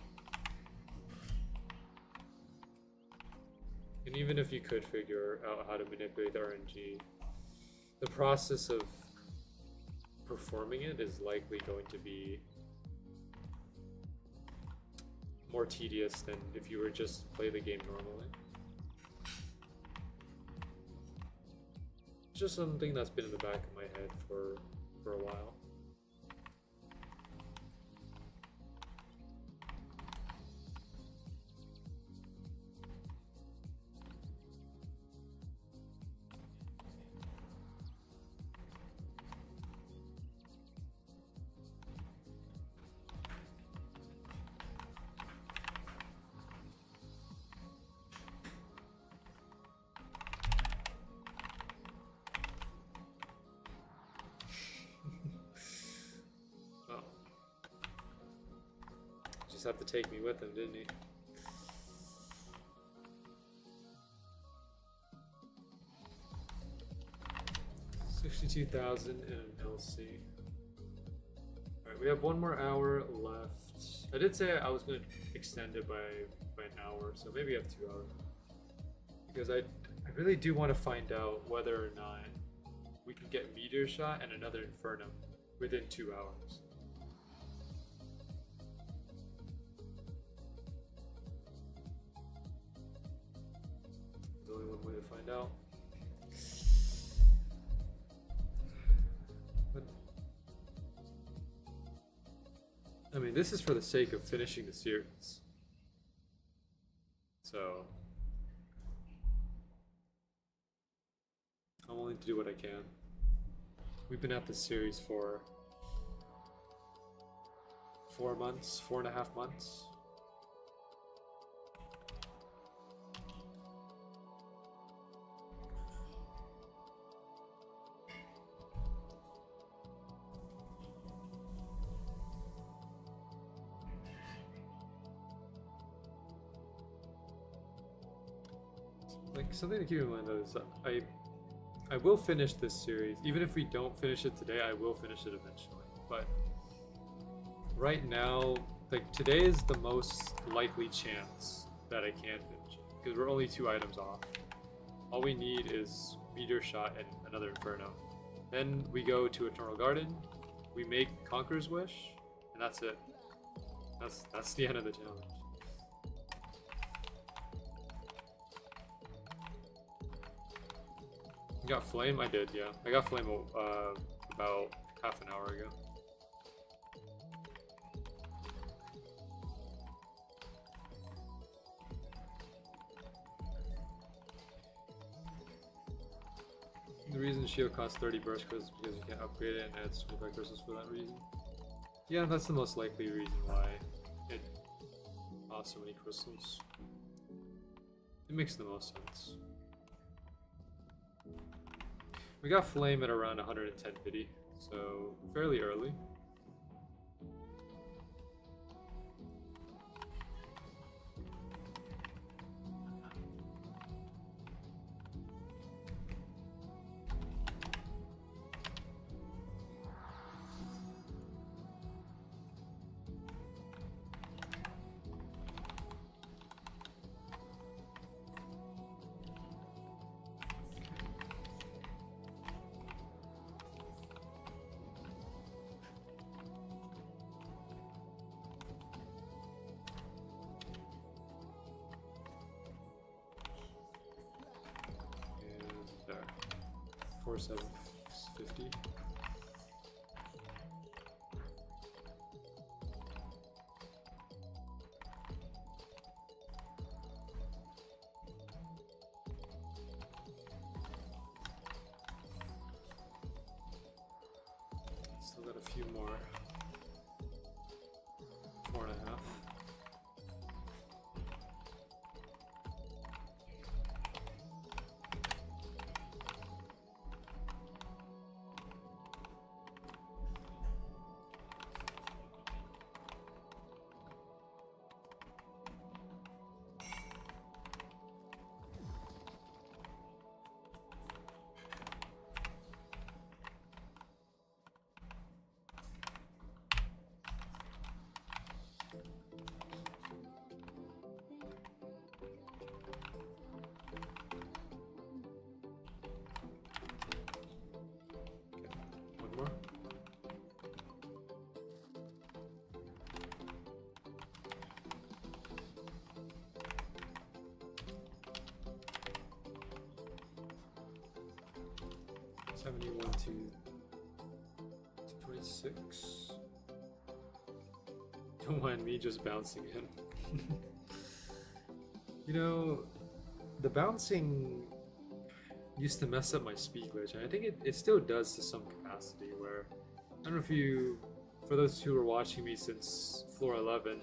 And even if you could figure out how to manipulate the RNG, the process of performing it is likely going to be more tedious than if you were just play the game normally. It's just something that's been in the back of my head for a while. Have to take me with him, didn't he? $62,000 in an LC. Alright, we have 1 more hour left. I did say I was going to extend it by an hour, so maybe I have 2 hours. Because I really do want to find out whether or not we can get Meteor Shot and another Inferno within 2 hours. Only one way to find out. But, I mean, this is for the sake of finishing the series. So, I'm willing to do what I can. We've been at this series for 4 months, 4.5 months. Like, something to keep in mind though is that I will finish this series. Even if we don't finish it today, I will finish it eventually. But right now, like, today is the most likely chance that I can finish it, because we're only 2 items off. All we need is Meteor Shot and another Inferno. Then we go to Eternal Garden, we make Conqueror's Wish, and that's it. That's the end of the challenge. You got Flame? I did, yeah. I got Flame about half an hour ago. The reason shield costs 30 burst crystals is because you can't upgrade it and adds 25 crystals for that reason. Yeah, that's the most likely reason why it costs so many crystals. It makes the most sense. We got Flame at around 110 biddy, so fairly early. 750. Still got a few more. 4.5. One more. $71 to 26. Don't mind me just bouncing him. You know, the bouncing used to mess up my speed glitch, and I think it still does to some capacity, where, I don't know if you, for those who were watching me since floor 11,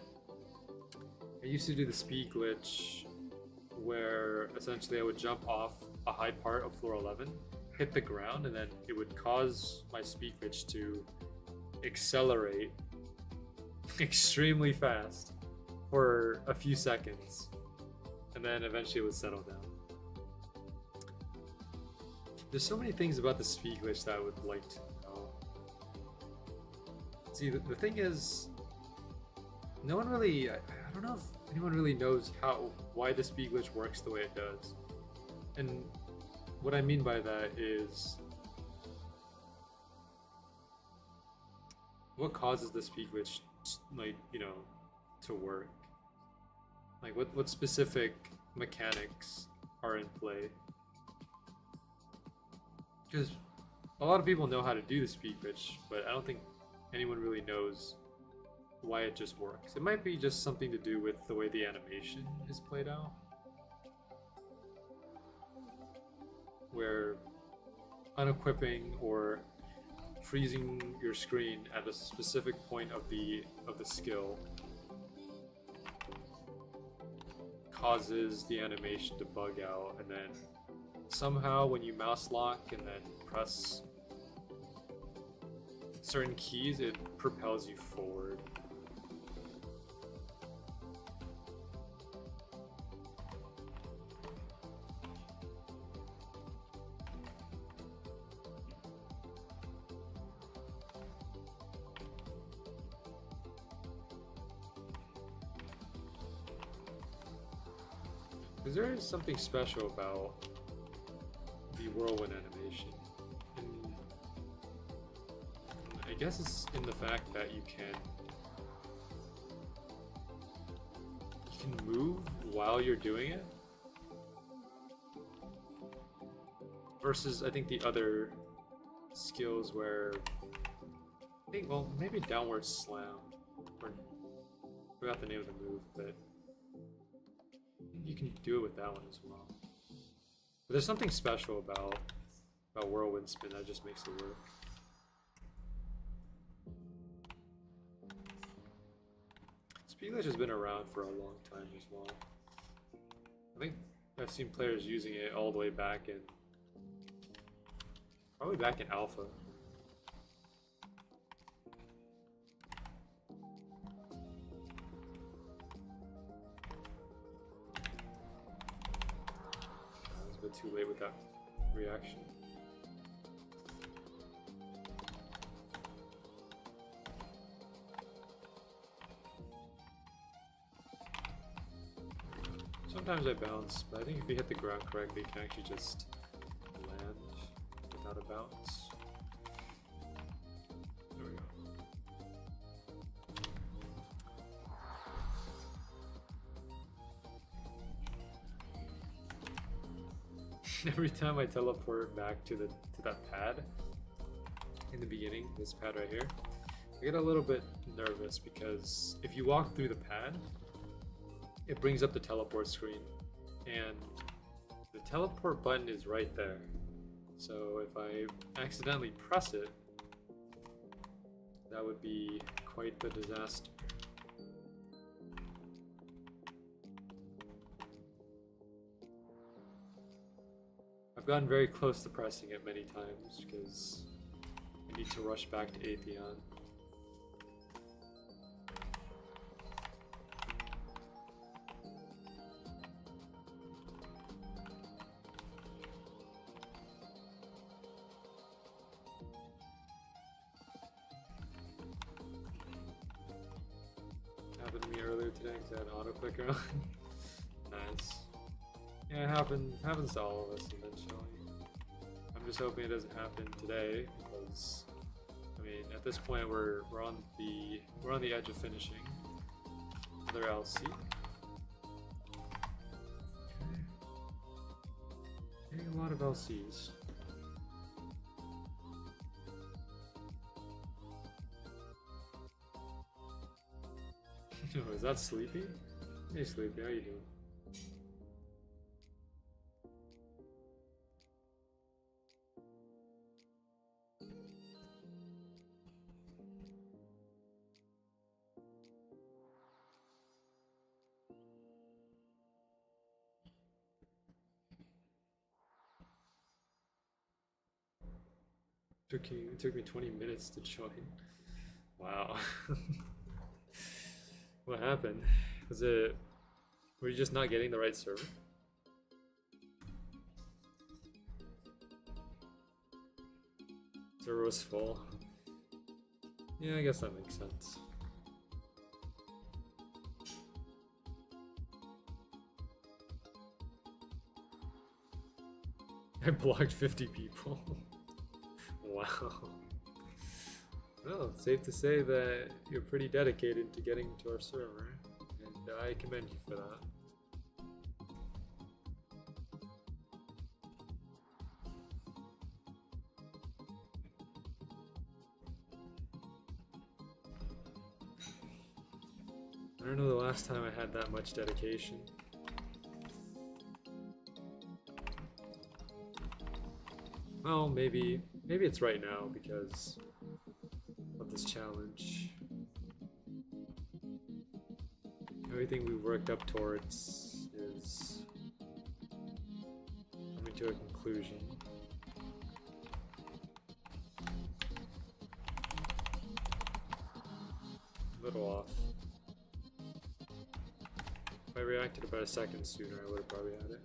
I used to do the speed glitch where essentially I would jump off a high part of floor 11, hit the ground, and then it would cause my speed glitch to accelerate extremely fast for a few seconds, and then eventually it would settle down. There's so many things about the speed glitch that I would like to know. See, the thing is, no one really, I don't know if anyone really knows why the speed glitch works the way it does. And what I mean by that is, what causes the speed glitch, like, you know, to work? Like, what specific mechanics are in play? Because a lot of people know how to do the speed glitch, but I don't think anyone really knows why it just works. It might be just something to do with the way the animation is played out, where unequipping or freezing your screen at a specific point of the skill causes the animation to bug out, and then somehow when you mouse lock and then press certain keys, it propels you forward. Because there is something special about the whirlwind animation. And I guess it's in the fact that you can move while you're doing it, versus I think the other skills where well, maybe downward slam, or I forgot the name of the move, but you can do it with that one as well. But there's something special about whirlwind spin that just makes it work. Speed glitch has been around for a long time as well. I think I've seen players using it all the way back in, probably back in alpha. Too late with that reaction. Sometimes I bounce, but I think if you hit the ground correctly, you can actually just land without a bounce. There we go. Every time I teleport back to that pad in the beginning, this pad right here, I get a little bit nervous because if you walk through the pad, it brings up the teleport screen, and the teleport button is right there. So if I accidentally press it, that would be quite the disaster. I've gotten very close to pressing it many times because I need to rush back to Atheon. Happened to me earlier today because I had an auto clicker on. Nice. Yeah, it happens to all of us eventually. I'm just hoping it doesn't happen today because, I mean, at this point we're on the edge of finishing another LC. Getting a lot of LCs. Oh, is that Sleepy? Hey Sleepy, how you doing? It took me 20 minutes to join. Wow. What happened? Were you just not getting the right server? Server was full. Yeah, I guess that makes sense. I blocked 50 people. Wow. Well, it's safe to say that you're pretty dedicated to getting to our server, and I commend you for that. I don't know the last time I had that much dedication. Well, maybe it's right now because of this challenge. Everything we worked up towards is coming to a conclusion. A little off. If I reacted about a second sooner, I would have probably had it.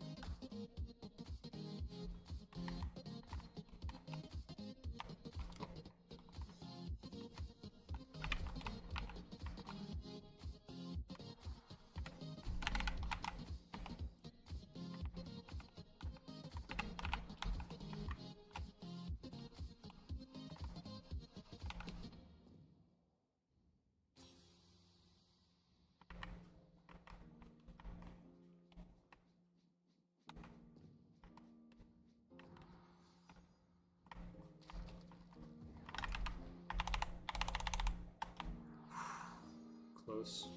Close.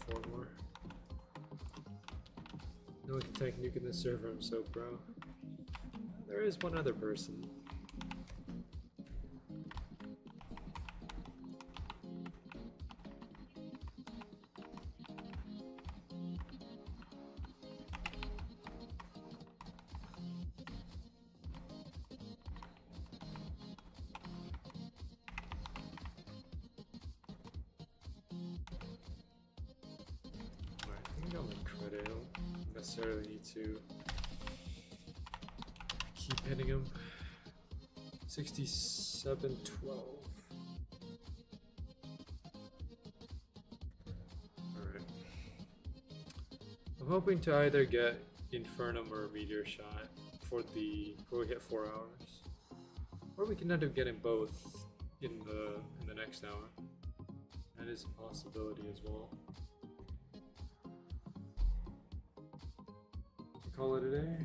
Four more. No one can tank nuke in this server, I'm so pro. There is one other person. got my credit. I don't necessarily need to keep hitting him. 67-12. Alright. I'm hoping to either get Infernum or Meteor Shot before we hit 4 hours. Or we can end up getting both in the next hour. That is a possibility as well. Call it a day.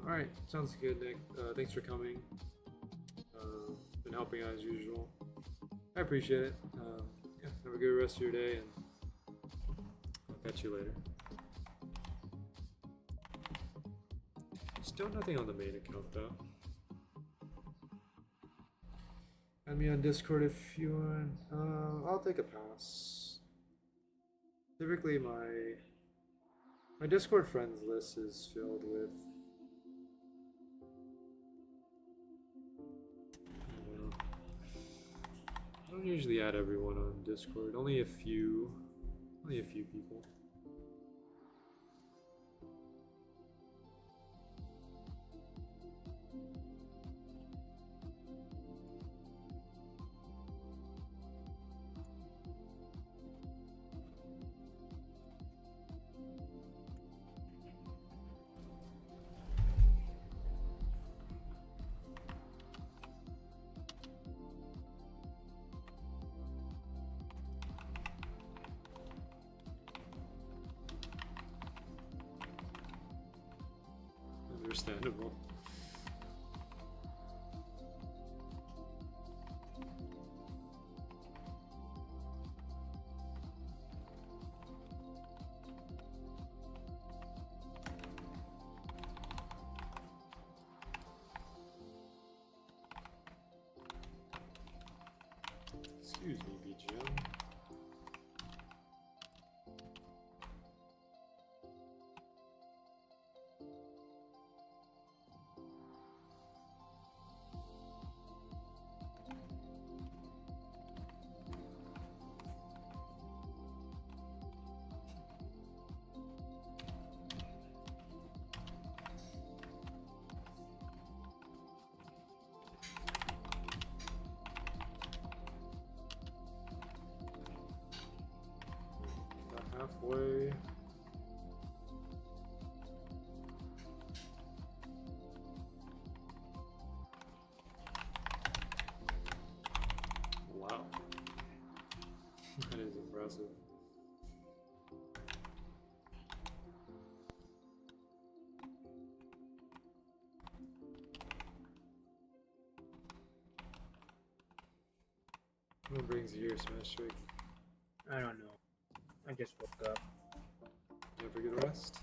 Alright, sounds good, Nick. Thanks for coming. Been helping out as usual. I appreciate it. Yeah, have a good rest of your day, and I'll catch you later. Still nothing on the main account though. Add me on Discord if you want. I'll take a pass. Typically my Discord friends list is filled with I don't usually add everyone on Discord, only a few people. Understandable. Excuse me, BGM. Halfway. Wow. That is impressive. What brings you here, Smash Trick? I don't know. I just woke up. You have a good rest?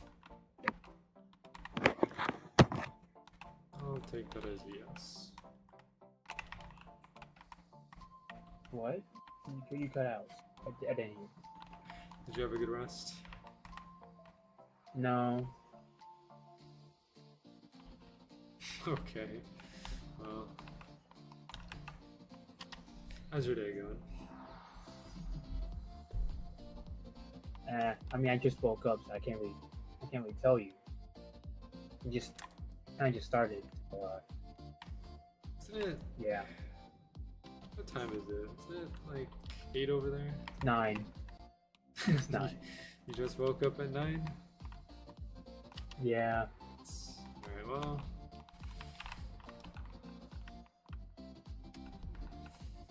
I'll take that as a yes. What? You cut out. I didn't hear. Did you have a good rest? No. Okay. Well, how's your day going? I mean, I just woke up, so I can't really tell you. I just kind of just started. So, Isn't it? yeah. What time is it? Isn't it like 8 over there? 9. It's 9. You just woke up at 9? Yeah. Alright, well.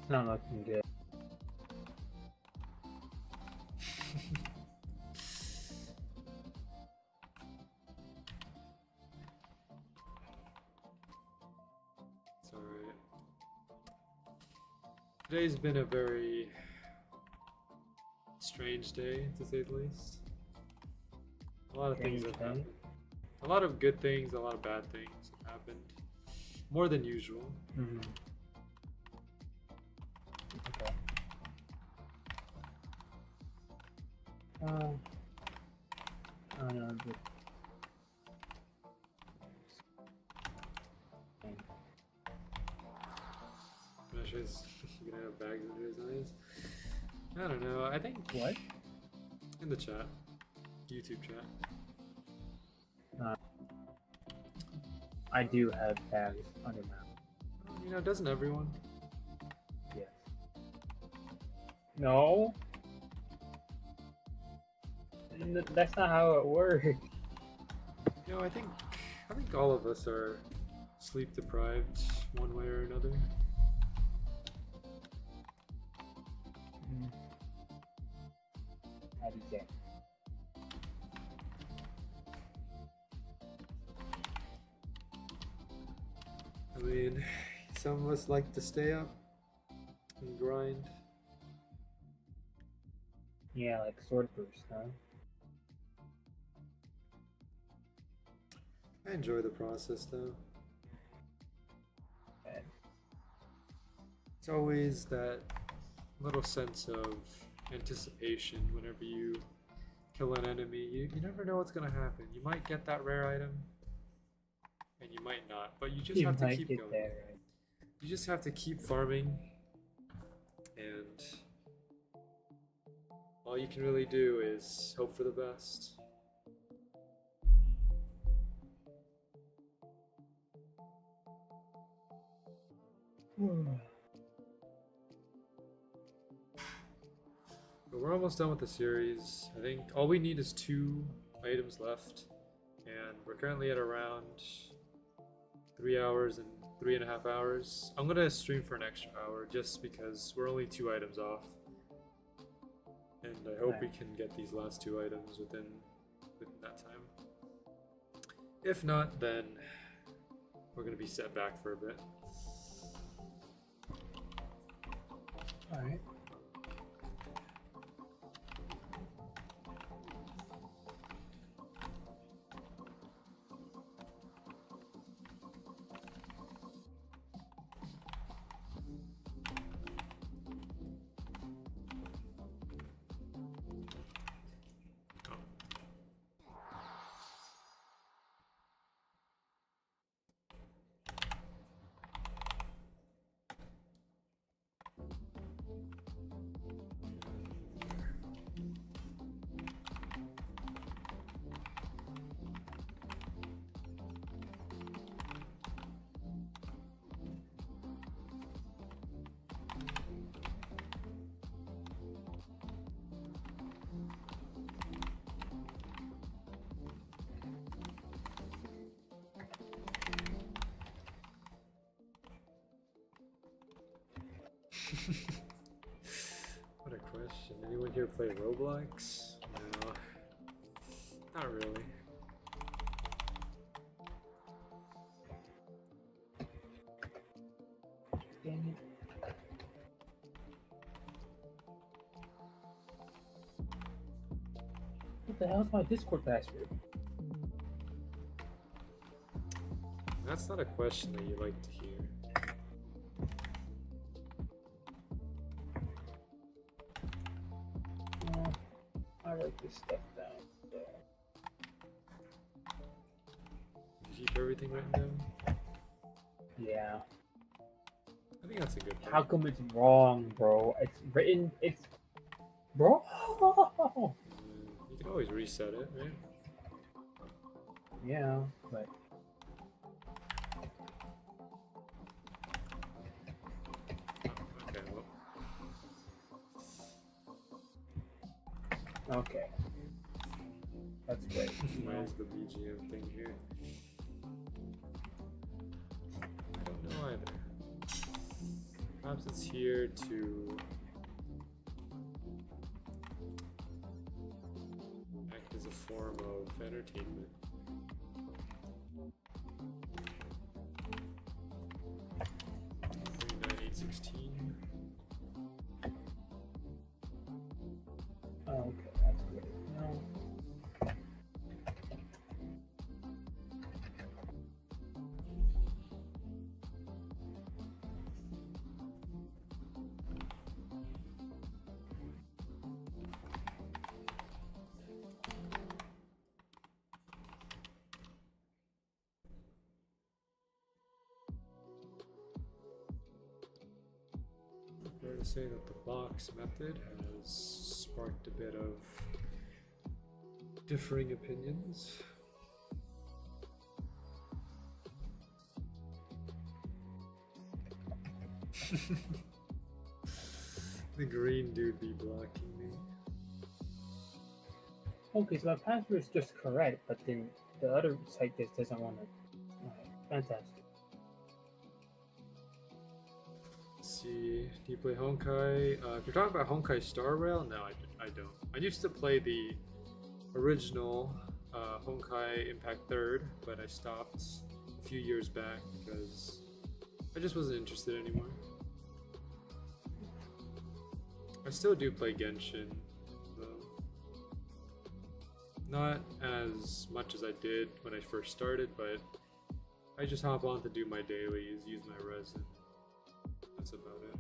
It's not looking good. It's alright. Today's been a very strange day, to say the least. A lot of things have happened. A lot of good things, a lot of bad things have happened. More than usual. Mm-hmm. Okay. I don't know. He's gonna have bags under his eyes. I don't know. I think What? in the chat, YouTube chat. I do have tags under map. You know, doesn't everyone? Yes. No. That's not how it works. You know, I think all of us are sleep deprived one way or another. How do you say? I mean, some of us like to stay up and grind. Yeah, like Swordburst, huh? I enjoy the process though. And It's always that little sense of anticipation whenever you kill an enemy. You never know what's gonna happen. You might get that rare item, and you might not. But you just you have to might keep get going. there, right? You just have to keep farming, and all you can really do is hope for the best. But we're almost done with the series. I think all we need is 2 items left, and we're currently at around 3 hours and 3.5 hours. I'm gonna stream for an extra hour just because we're only 2 items off, and I hope we can get these last 2 items within that time. If not, then we're gonna be set back for a bit. Alright. What a question. Anyone here play Roblox? No. Not really. Dang it. What the hell's my Discord password? That's not a question that you like to hear. I wrote this stuff down. So. Did you keep everything written down? Yeah. I think that's a good thing. How come it's wrong, bro? It's written. It's. Bro? You can always reset it, right? Yeah, but. Okay, well. Okay. That's great. Where's the BGM thing here? I don't know either. Perhaps it's here to act as a form of entertainment. 39816. Oh, okay, that's great. No. Fair to say that the box method has sparked a bit of differing opinions. The green dude be blocking me. Okay, so my password is just correct, but then the other site just doesn't want to. Fantastic. Let's see, do you play Honkai? If you're talking about Honkai Star Rail, no, I don't. I used to play the original Honkai Impact 3rd, but I stopped a few years back because I just wasn't interested anymore. I still do play Genshin, though. Not as much as I did when I first started, but I just hop on to do my dailies, use my resin. That's about it.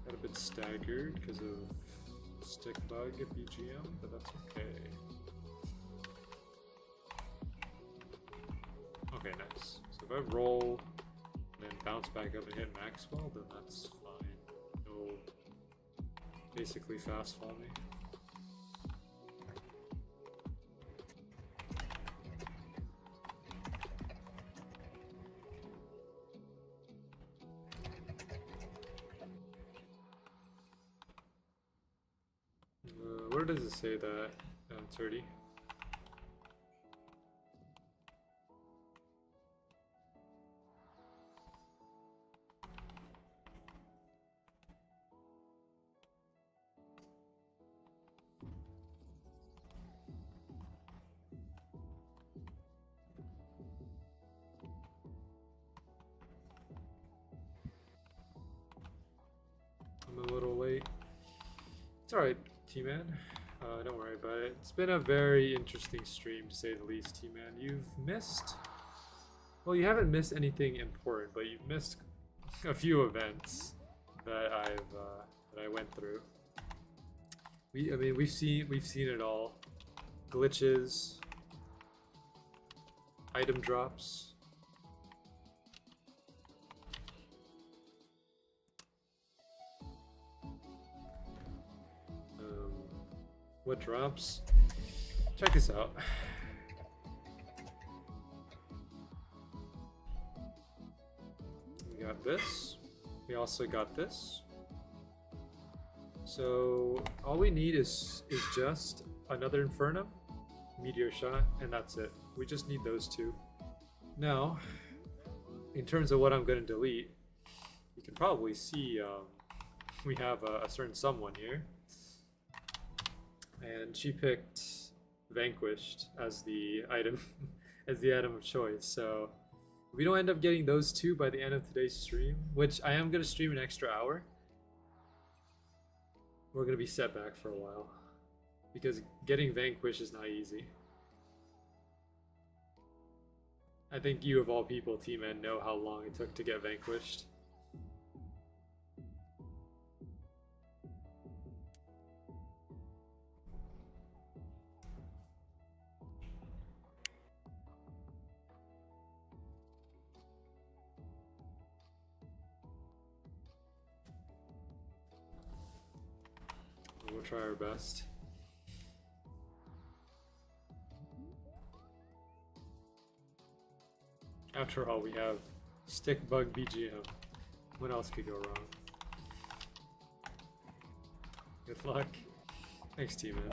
Got a bit staggered because of stick bug at BGM, but that's okay. Okay, nice. So if I roll and then bounce back up and hit Maxwell, then that's fine. It'll basically fast fall me. Where does it say that? 30? I'm a little late. It's alright, T-Man. Don't worry about it. It's been a very interesting stream, to say the least, T-Man. You've missed... Well, you haven't missed anything important, but you've missed a few events that I went through. I mean, we've seen it all. Glitches, item drops. What drops? Check this out. We got this. We also got this. So all we need is just another Infernum, Meteor Shot, and that's it. We just need those two. Now, in terms of what I'm going to delete, you can probably see we have a certain someone here. And she picked Vanquished as the item as the item of choice. So if we don't end up getting those two by the end of today's stream, which I am gonna stream an extra hour, we're gonna be set back for a while. Because getting Vanquished is not easy. I think you of all people, T-Man, know how long it took to get Vanquished. We'll try our best. After all, we have stick bug BGM. What else could go wrong? Good luck. Thanks, T-Man.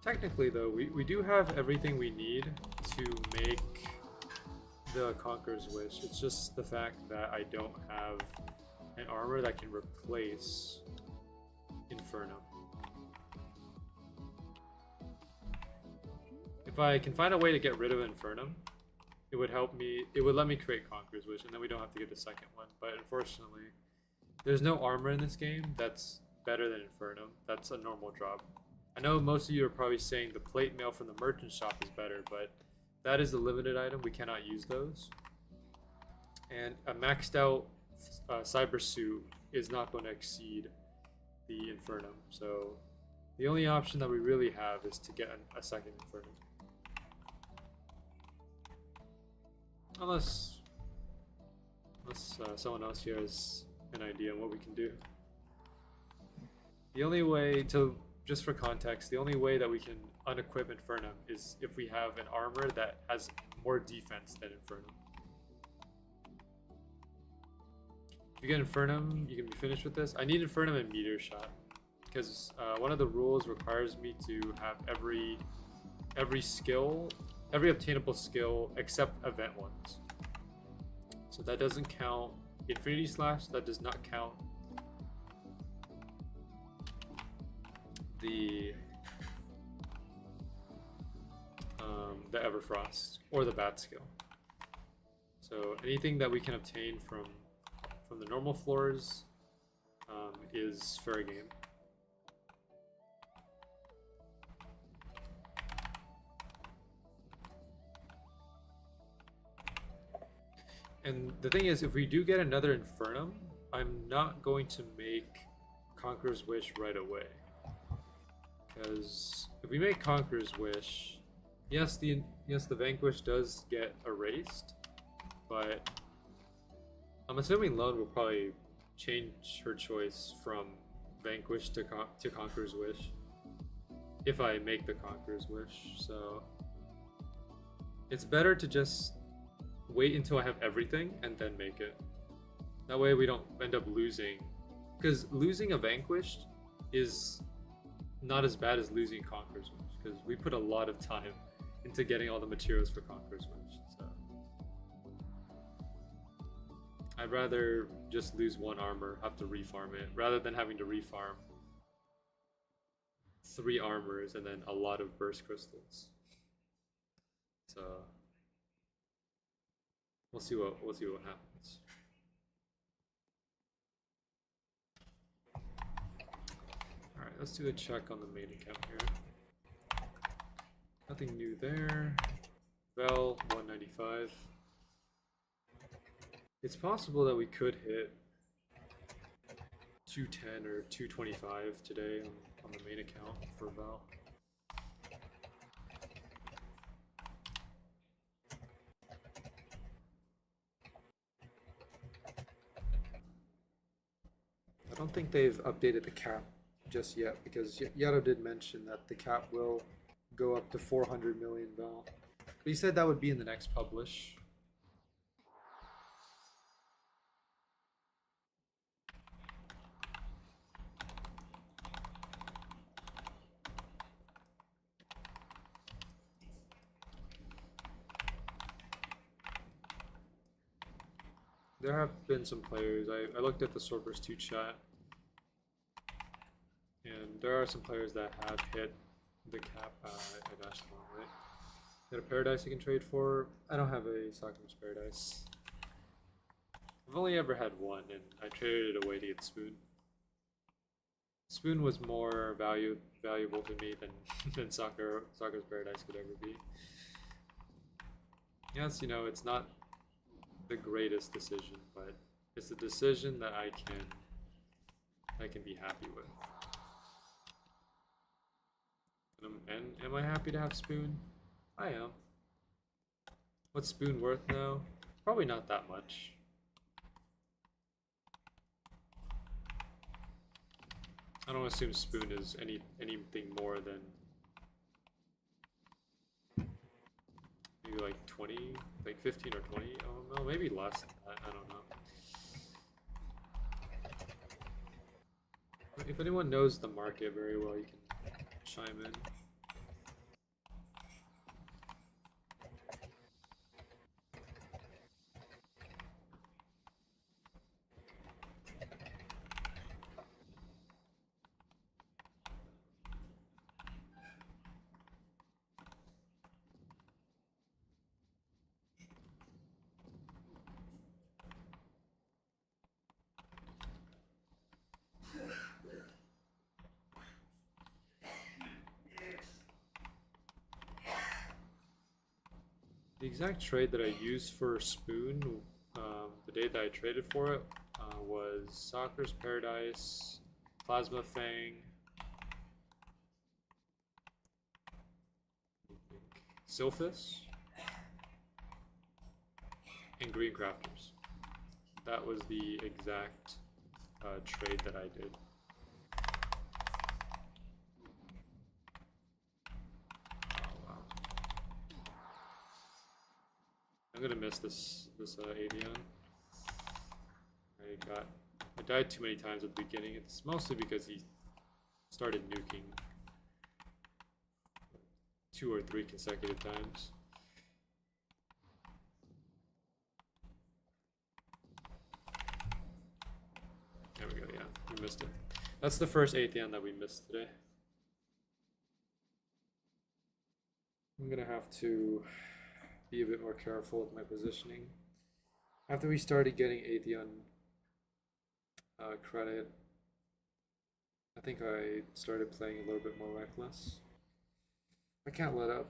Technically though, we do have everything we need to make the Conqueror's Wish. It's just the fact that I don't have an armor that can replace Inferno. If I can find a way to get rid of Infernum, it would help me, it would let me create Conqueror's Wish, and then we don't have to get the second one. But unfortunately, there's no armor in this game that's better than Infernum. That's a normal drop. I know most of you are probably saying the plate mail from the merchant shop is better, but that is a limited item. We cannot use those. And a maxed out cyber suit is not going to exceed the Infernum. So the only option that we really have is to get a second Infernum. Unless someone else here has an idea on what we can do. The only way to, just for context, the only way that we can unequip Infernum is if we have an armor that has more defense than Infernum. If you get Infernum, you can be finished with this. I need Infernum and Meteor Shot, because one of the rules requires me to have every obtainable skill except event ones. So that doesn't count Infinity Slash, that does not count the Everfrost or the Bat skill. So anything that we can obtain from the normal floors is fair game. And the thing is, if we do get another Infernum, I'm not going to make Conqueror's Wish right away. Because if we make Conqueror's Wish, yes, the Vanquish does get erased, but I'm assuming Lone will probably change her choice from Vanquish to Conqueror's Wish if I make the Conqueror's Wish. So it's better to just wait until I have everything and then make it. That way we don't end up losing, because losing a Vanquished is not as bad as losing Conqueror's Wish, because we put a lot of time into getting all the materials for Conqueror's Wish. So I'd rather just lose one armor, have to refarm it, rather than having to refarm 3 armors and then a lot of burst crystals. So we'll see what happens. All right, let's do a check on the main account here. Nothing new there. Vel 195. It's possible that we could hit 210 or 225 today on the main account for Vel. I don't think they've updated the cap just yet, because Yato did mention that the cap will go up to 400 million Val. But he said that would be in the next publish. There have been some players, I looked at the Swordburst 2 chat, and there are some players that have hit the cap. I dashed the wrong way. Got a Paradise you can trade for. I don't have a Sakura's Paradise. I've only ever had one, and I traded it away to get Spoon. Spoon was more valuable to me than Sakura's Paradise could ever be. Yes, you know, it's not the greatest decision, but it's a decision that I can be happy with. And am I happy to have Spoon? I am. What's Spoon worth now? Probably not that much. I don't assume Spoon is anything more than maybe like 20, like 15 or 20. Oh no, maybe less than that. I don't know. If anyone knows the market very well, you can chime in. The exact trade that I used for Spoon, the day that I traded for it, was Soccer's Paradise, Plasma Fang, Sylphus, and Green Crafters. That was the exact trade that I did. Oh wow! I'm gonna miss this Avion. I died too many times at the beginning. It's mostly because he started nuking 2 or 3 consecutive times. There we go, yeah, we missed it. That's the first Atheon that we missed today. I'm gonna have to be a bit more careful with my positioning. After we started getting Atheon credit, I think I started playing a little bit more reckless. I can't let up,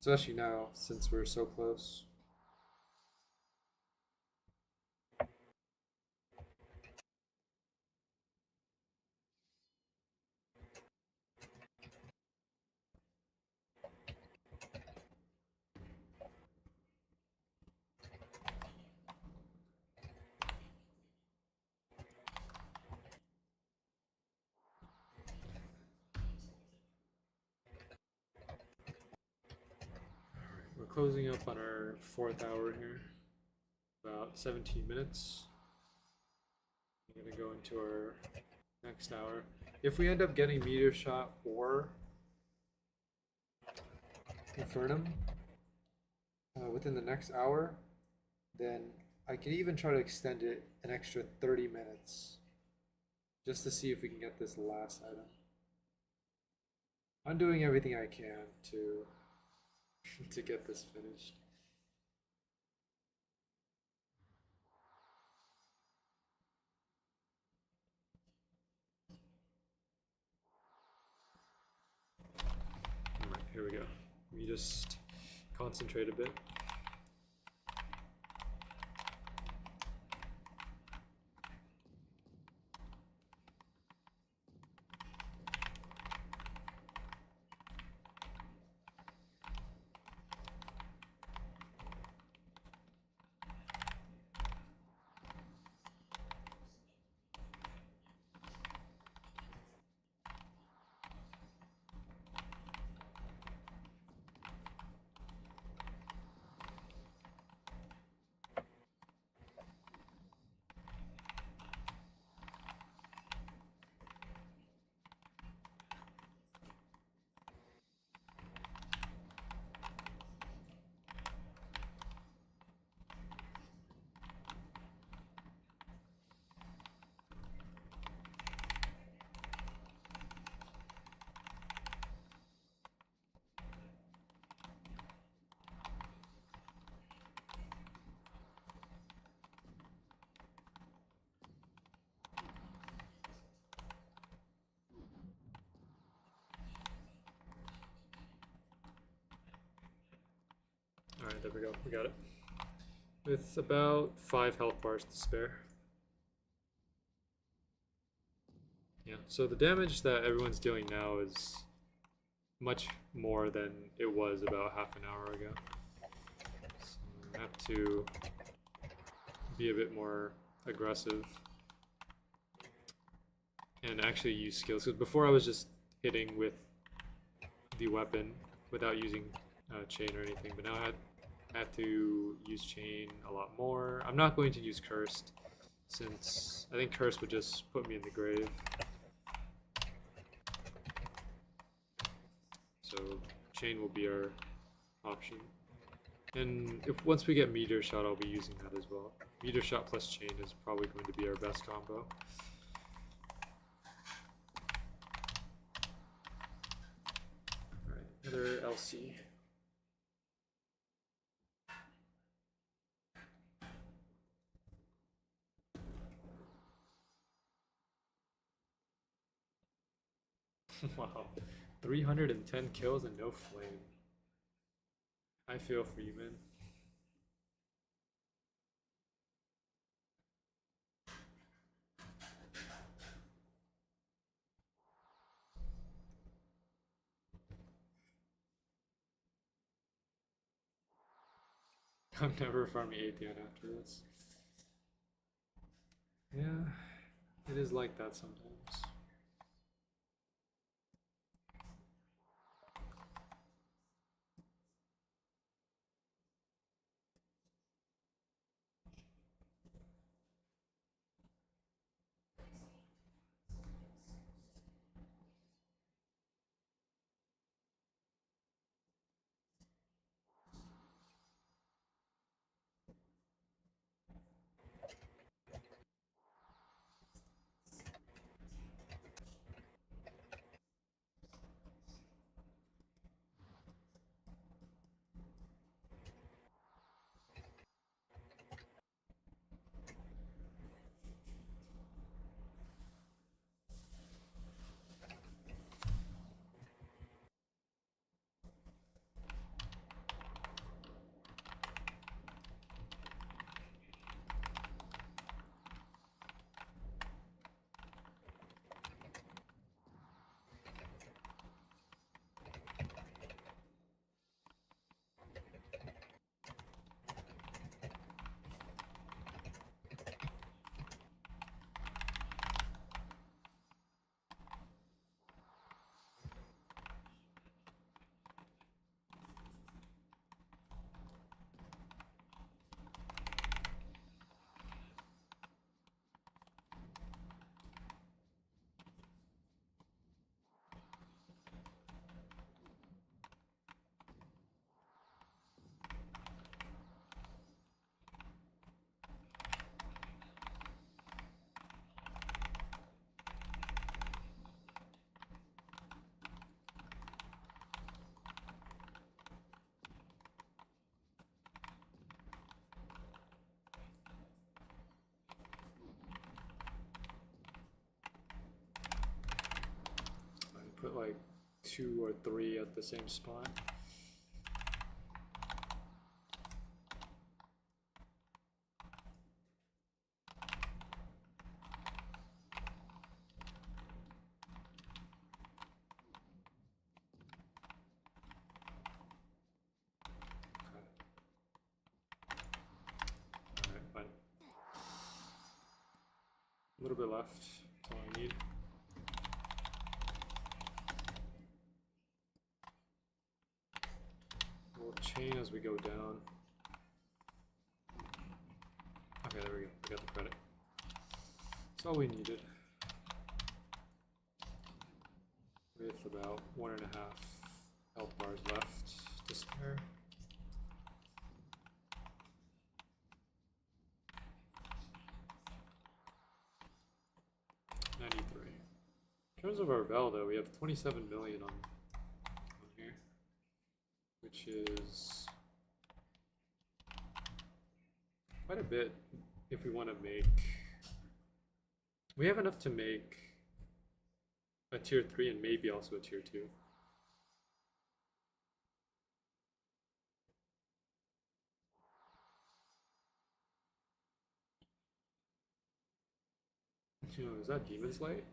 especially now since we're so close. We're closing up on our 4th hour here, about 17 minutes. I'm gonna go into our next hour. If we end up getting Meteor Shot or Infernum within the next hour, then I could even try to extend it an extra 30 minutes just to see if we can get this last item. I'm doing everything I can to to get this finished. Alright, here we go. We just concentrate a bit. Alright, there we go. We got it. With about 5 health bars to spare. Yeah, so the damage that everyone's dealing now is much more than it was about half an hour ago. So I have to be a bit more aggressive and actually use skills. Because before I was just hitting with the weapon without using chain or anything, but now I had to use chain a lot more. I'm not going to use cursed, since I think cursed would just put me in the grave. So chain will be our option. And if once we get meteor shot, I'll be using that as well. Meteor shot plus chain is probably going to be our best combo. Alright, another LC. Wow, 310 kills and no flame. I feel for you, man. I'm never farming Atheon after this. Yeah, it is like that sometimes. Put like 2 or 3 at the same spot. Alright, fine. A little bit left. That's all I need. We'll chain as we go down. Okay, there we go. We got the credit. That's all we needed. With about 1.5 health bars left to spare. In terms of our val, though, we have 27 million on here, which is quite a bit if we want to make. We have enough to make a tier 3 and maybe also a tier 2. You know, is that Demon's Light?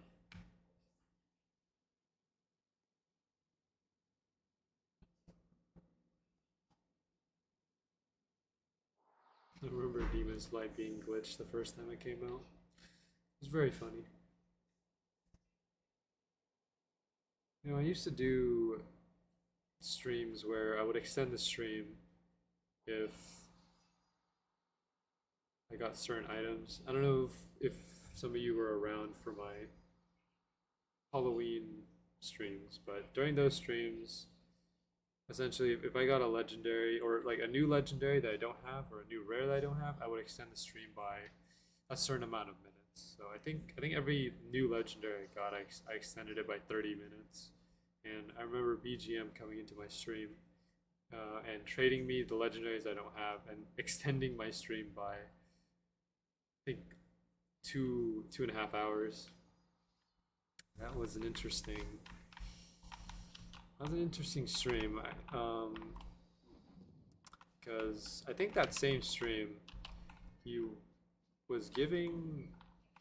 I remember Demon's Light being glitched the first time it came out. It was very funny. You know, I used to do streams where I would extend the stream if I got certain items. I don't know if some of you were around for my Halloween streams, but during those streams, essentially, if I got a legendary or like a new legendary that I don't have or a new rare that I don't have, I would extend the stream by a certain amount of minutes. So I think every new legendary I got, I extended it by 30 minutes. And I remember BGM coming into my stream and trading me the legendaries I don't have and extending my stream by I think 2.5 hours. That was an interesting stream, because I think that same stream he was giving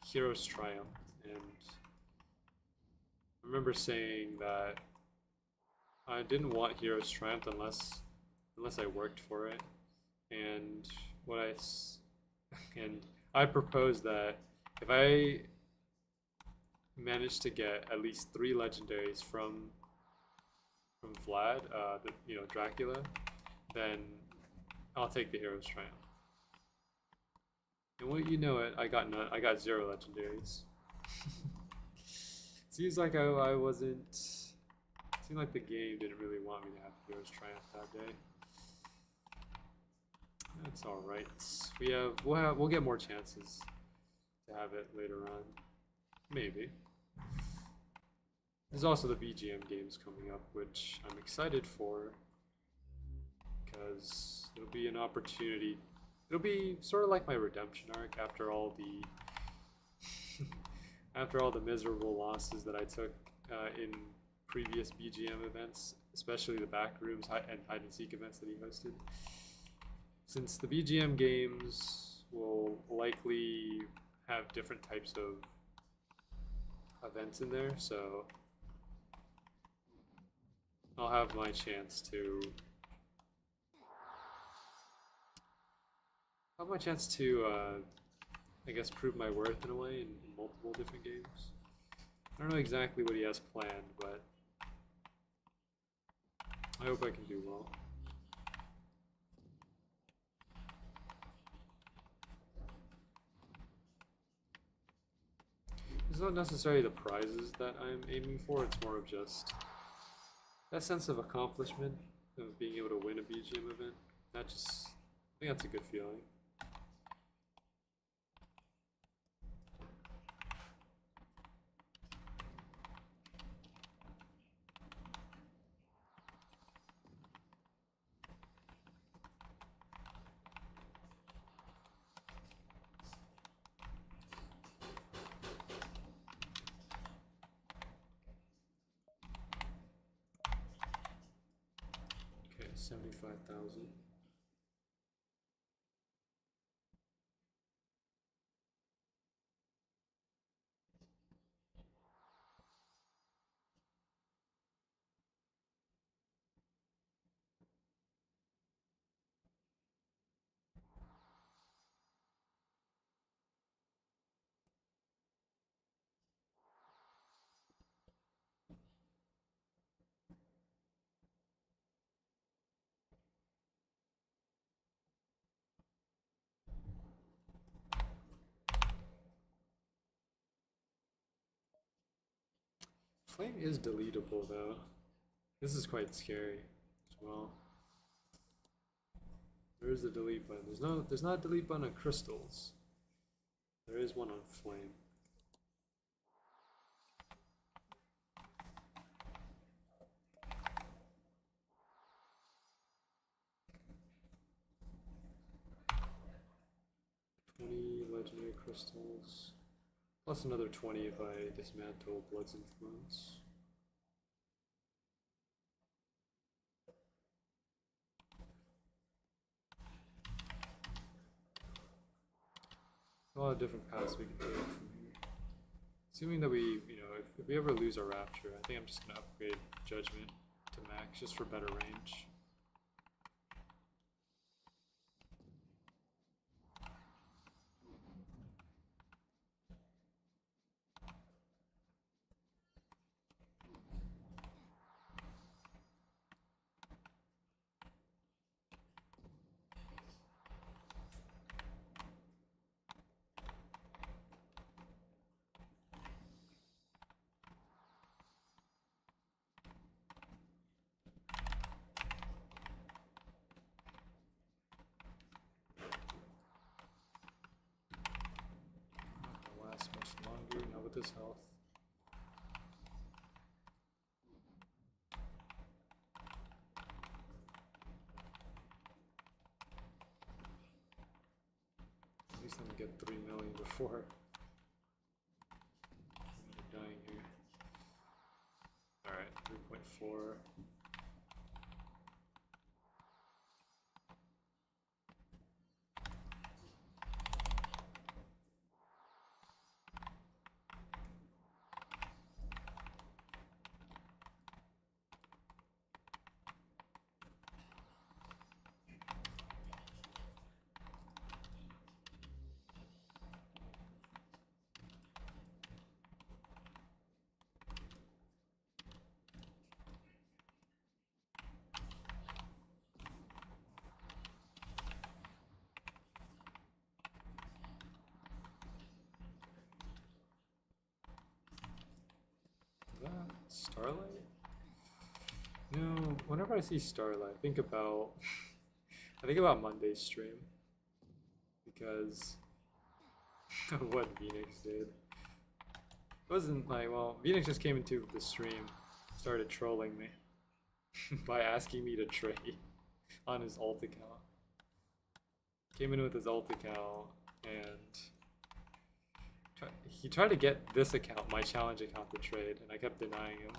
Heroes Triumph, and I remember saying that I didn't want Heroes Triumph unless I worked for it, and and I propose that if I manage to get at least 3 legendaries from Vlad, Dracula, then I'll take the Hero's Triumph. And what you know it, I got 0 legendaries. Seems like I wasn't. Seemed like the game didn't really want me to have Hero's Triumph that day. That's all right. We'll get more chances to have it later on, maybe. There's also the BGM games coming up, which I'm excited for, because it'll be an opportunity. It'll be sort of like my redemption arc after all the after all the miserable losses that I took in previous BGM events, especially the backrooms and hide and seek events that he hosted. Since the BGM games will likely have different types of events in there, so I'll have my chance to I guess prove my worth in a way in multiple different games. I don't know exactly what he has planned, but I hope I can do well. It's not necessarily the prizes that I'm aiming for, it's more of just that sense of accomplishment of being able to win a BGM event. I think that's a good feeling. Okay, 75,000. Flame is deletable though. This is quite scary as well. There is a delete button. There's not a delete button on crystals. There is one on flame. Legendary crystals, plus another 20 if I dismantle Blood's Influence. A lot of different paths we can take from here. Assuming that we, if we ever lose our Rapture, I think I'm just gonna upgrade Judgment to max just for better range. Now with this health. At least let me get 3 million before I'm dying here. Alright, 3.4. Starlight? You know, whenever I see Starlight, I think about Monday's stream because of what Phoenix did. It wasn't like, well, Phoenix just came into the stream, started trolling me by asking me to trade on his alt account. Came in with his alt account and he tried to get this account, my challenge account, to trade, and I kept denying him.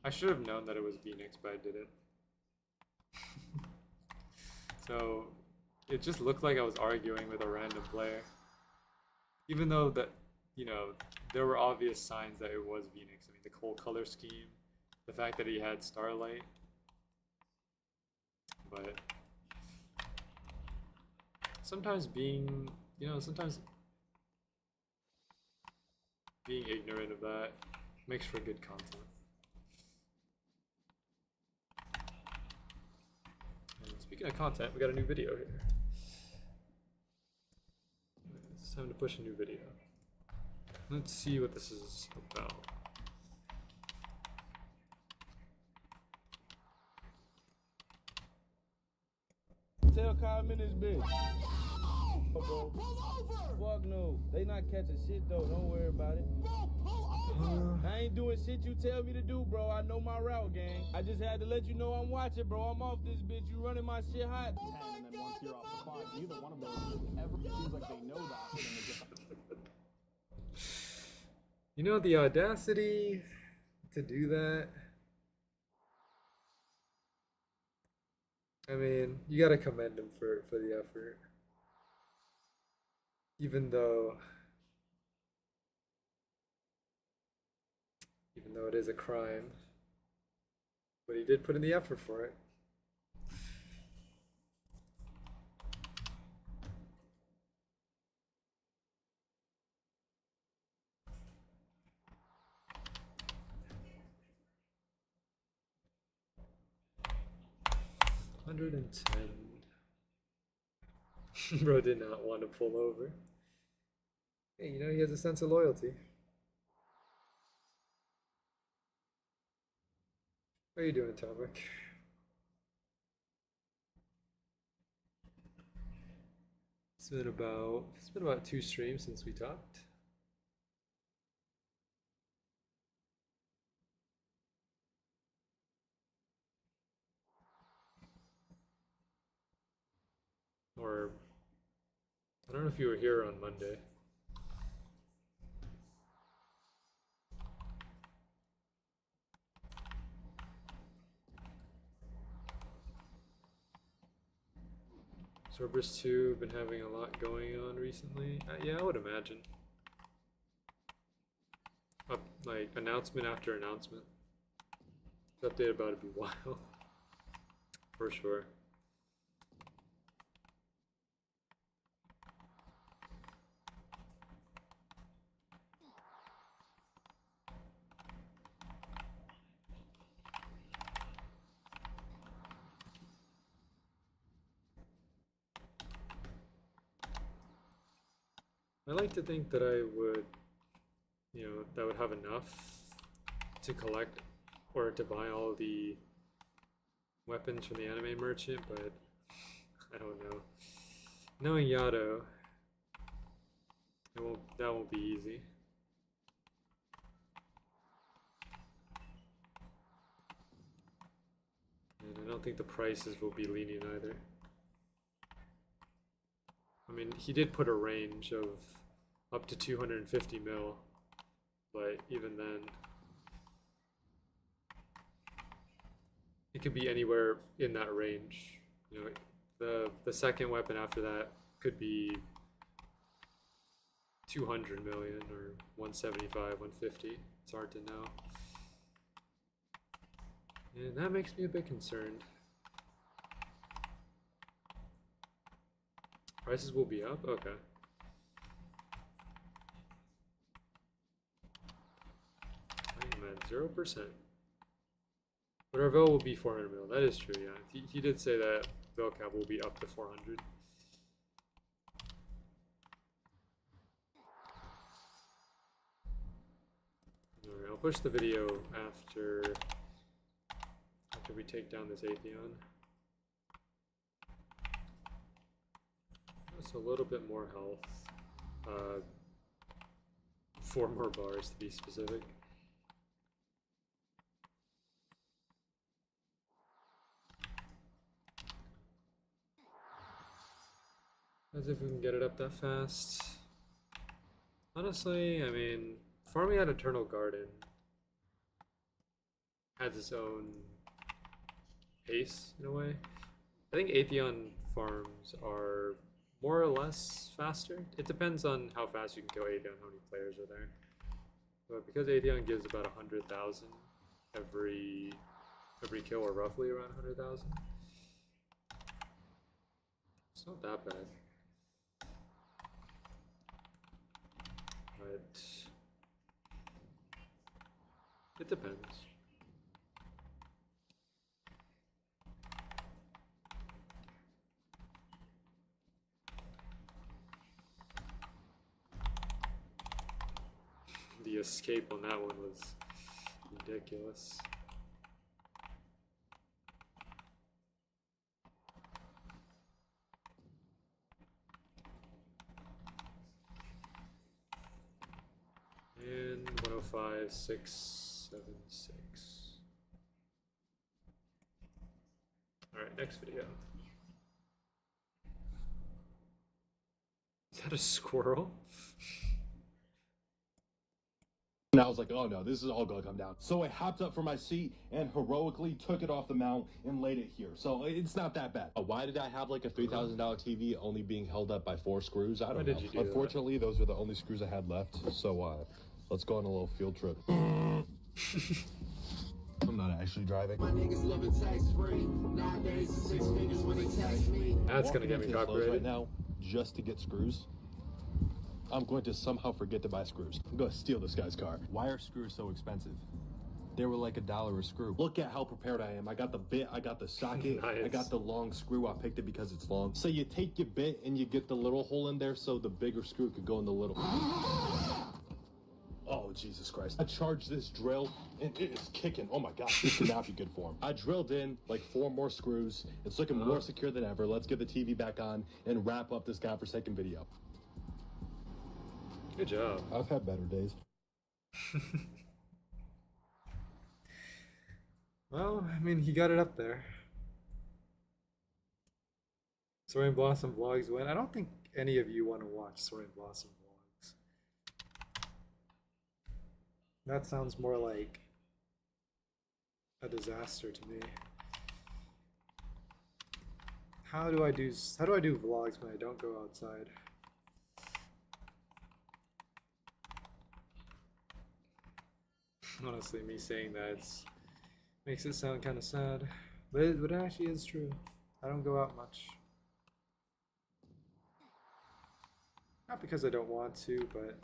I should have known that it was Phoenix, but I didn't. So it just looked like I was arguing with a random player. Even though that, you know, there were obvious signs that it was Phoenix. I mean, the whole color scheme, the fact that he had Starlight. But sometimes being, you know, sometimes being ignorant of that makes for good content. And speaking of content, we got a new video here. It's time to push a new video. Let's see what this is about. Tell Kyle I'm in this bitch. Oh, bro. Fuck no. They not catching shit though. Don't worry about it. I ain't doing shit you tell me to do, bro. I know my route, gang. I just had to let you know I'm watching, bro. I'm off this bitch. You running my shit hot. 10, and then once you're off the clock, neither one of those ever seems like they know that. And then they get You know, the audacity to do that. I mean, you gotta commend him for the effort. Even though it is a crime. But he did put in the effort for it. $110. Bro did not want to pull over. Hey, you know, he has a sense of loyalty. How are you doing, Topic? It's been about 2 streams since we talked. Or I don't know if you were here on Monday. Swordburst 2 been having a lot going on recently. Yeah, I would imagine. Like announcement after announcement. This update about to be wild. For sure. I like to think that I would, you know, that would have enough to collect or to buy all the weapons from the anime merchant, but I don't know. Knowing Yato, that won't be easy. And I don't think the prices will be lenient either. I mean, he did put a range of up to 250 mil, but even then, it could be anywhere in that range. You know, the second weapon after that could be 200 million or 175, 150. It's hard to know. And that makes me a bit concerned. Prices will be up? Okay. I'm at 0%. But our Vel will be 400 mil. That is true, yeah. He did say that Vel cap will be up to 400. Alright, I'll push the video after we take down this Atheon. Just a little bit more health. 4 more bars to be specific. As if we can get it up that fast. Honestly, I mean, farming at Eternal Garden has its own pace in a way. I think Atheon farms are more or less faster. It depends on how fast you can kill Atheon, how many players are there. But because Atheon gives about 100,000 every kill, or roughly around 100,000, it's not that bad. But it depends. The escape on that one was ridiculous. And 105, 676. Alright, next video. Is that a squirrel? And I was like, oh no, this is all gonna come down. So I hopped up from my seat and heroically took it off the mount and laid it here. So it's not that bad. Why did I have like a $3,000 TV only being held up by 4 screws? I don't know. Unfortunately, those were the only screws I had left. So let's go on a little field trip. I'm not actually driving. My niggas love it tax free. Nowadays, 6 figures when they tax me. That's gonna get me copyrighted right now just to get screws. I'm going to somehow forget to buy screws. I'm going to steal this guy's car. Why are screws so expensive? They were like $1 a screw. Look at how prepared I am. I got the bit, I got the socket, nice. I got the long screw. I picked it because it's long. So you take your bit and you get the little hole in there so the bigger screw could go in the little. Oh, Jesus Christ. I charged this drill and it is kicking. Oh my gosh, this cannot be good form. I drilled in like 4 more screws. It's looking more secure than ever. Let's get the TV back on and wrap up this godforsaken video. Good job. I've had better days. Well, I mean, he got it up there. Soaring Blossom vlogs win. I don't think any of you want to watch Soaring Blossom vlogs. That sounds more like a disaster to me. How do I do vlogs when I don't go outside? Honestly, me saying that makes it sound kind of sad, but it actually is true. I don't go out much. Not because I don't want to, but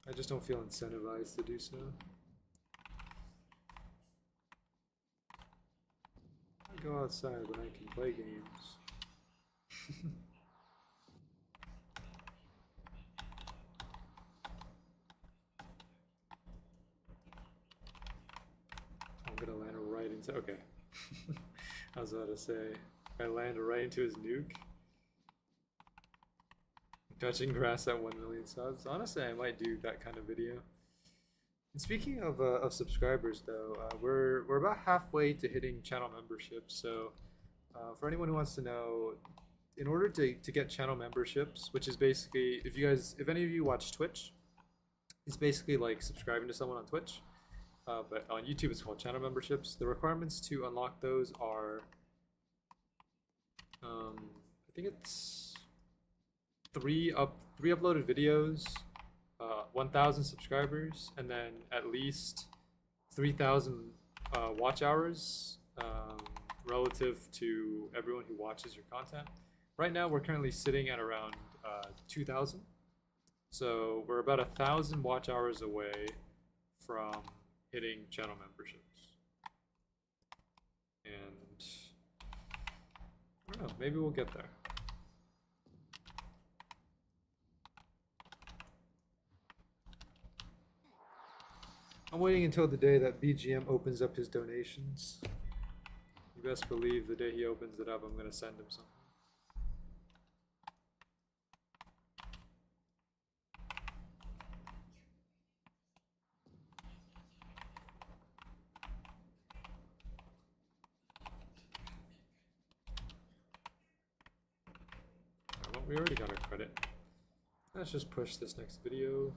I just don't feel incentivized to do so. I go outside when I can play games. I'm gonna land right into. Okay. I was about to say, I land right into his nuke. Touching grass at 1 million subs. Honestly, I might do that kind of video. And speaking of subscribers, though, we're about halfway to hitting channel memberships. So, for anyone who wants to know, in order to get channel memberships, which is basically if any of you watch Twitch, it's basically like subscribing to someone on Twitch. But on YouTube it's called channel memberships. The requirements to unlock those are, I think it's 3 uploaded videos, 1,000 subscribers, and then at least 3,000 watch hours relative to everyone who watches your content. Right now we're currently sitting at around 2,000. So we're about 1,000 watch hours away from hitting channel memberships. And I don't know, maybe we'll get there. I'm waiting until the day that BGM opens up his donations. You best believe the day he opens it up, I'm gonna send him something. Well, we already got our credit. Let's just push this next video.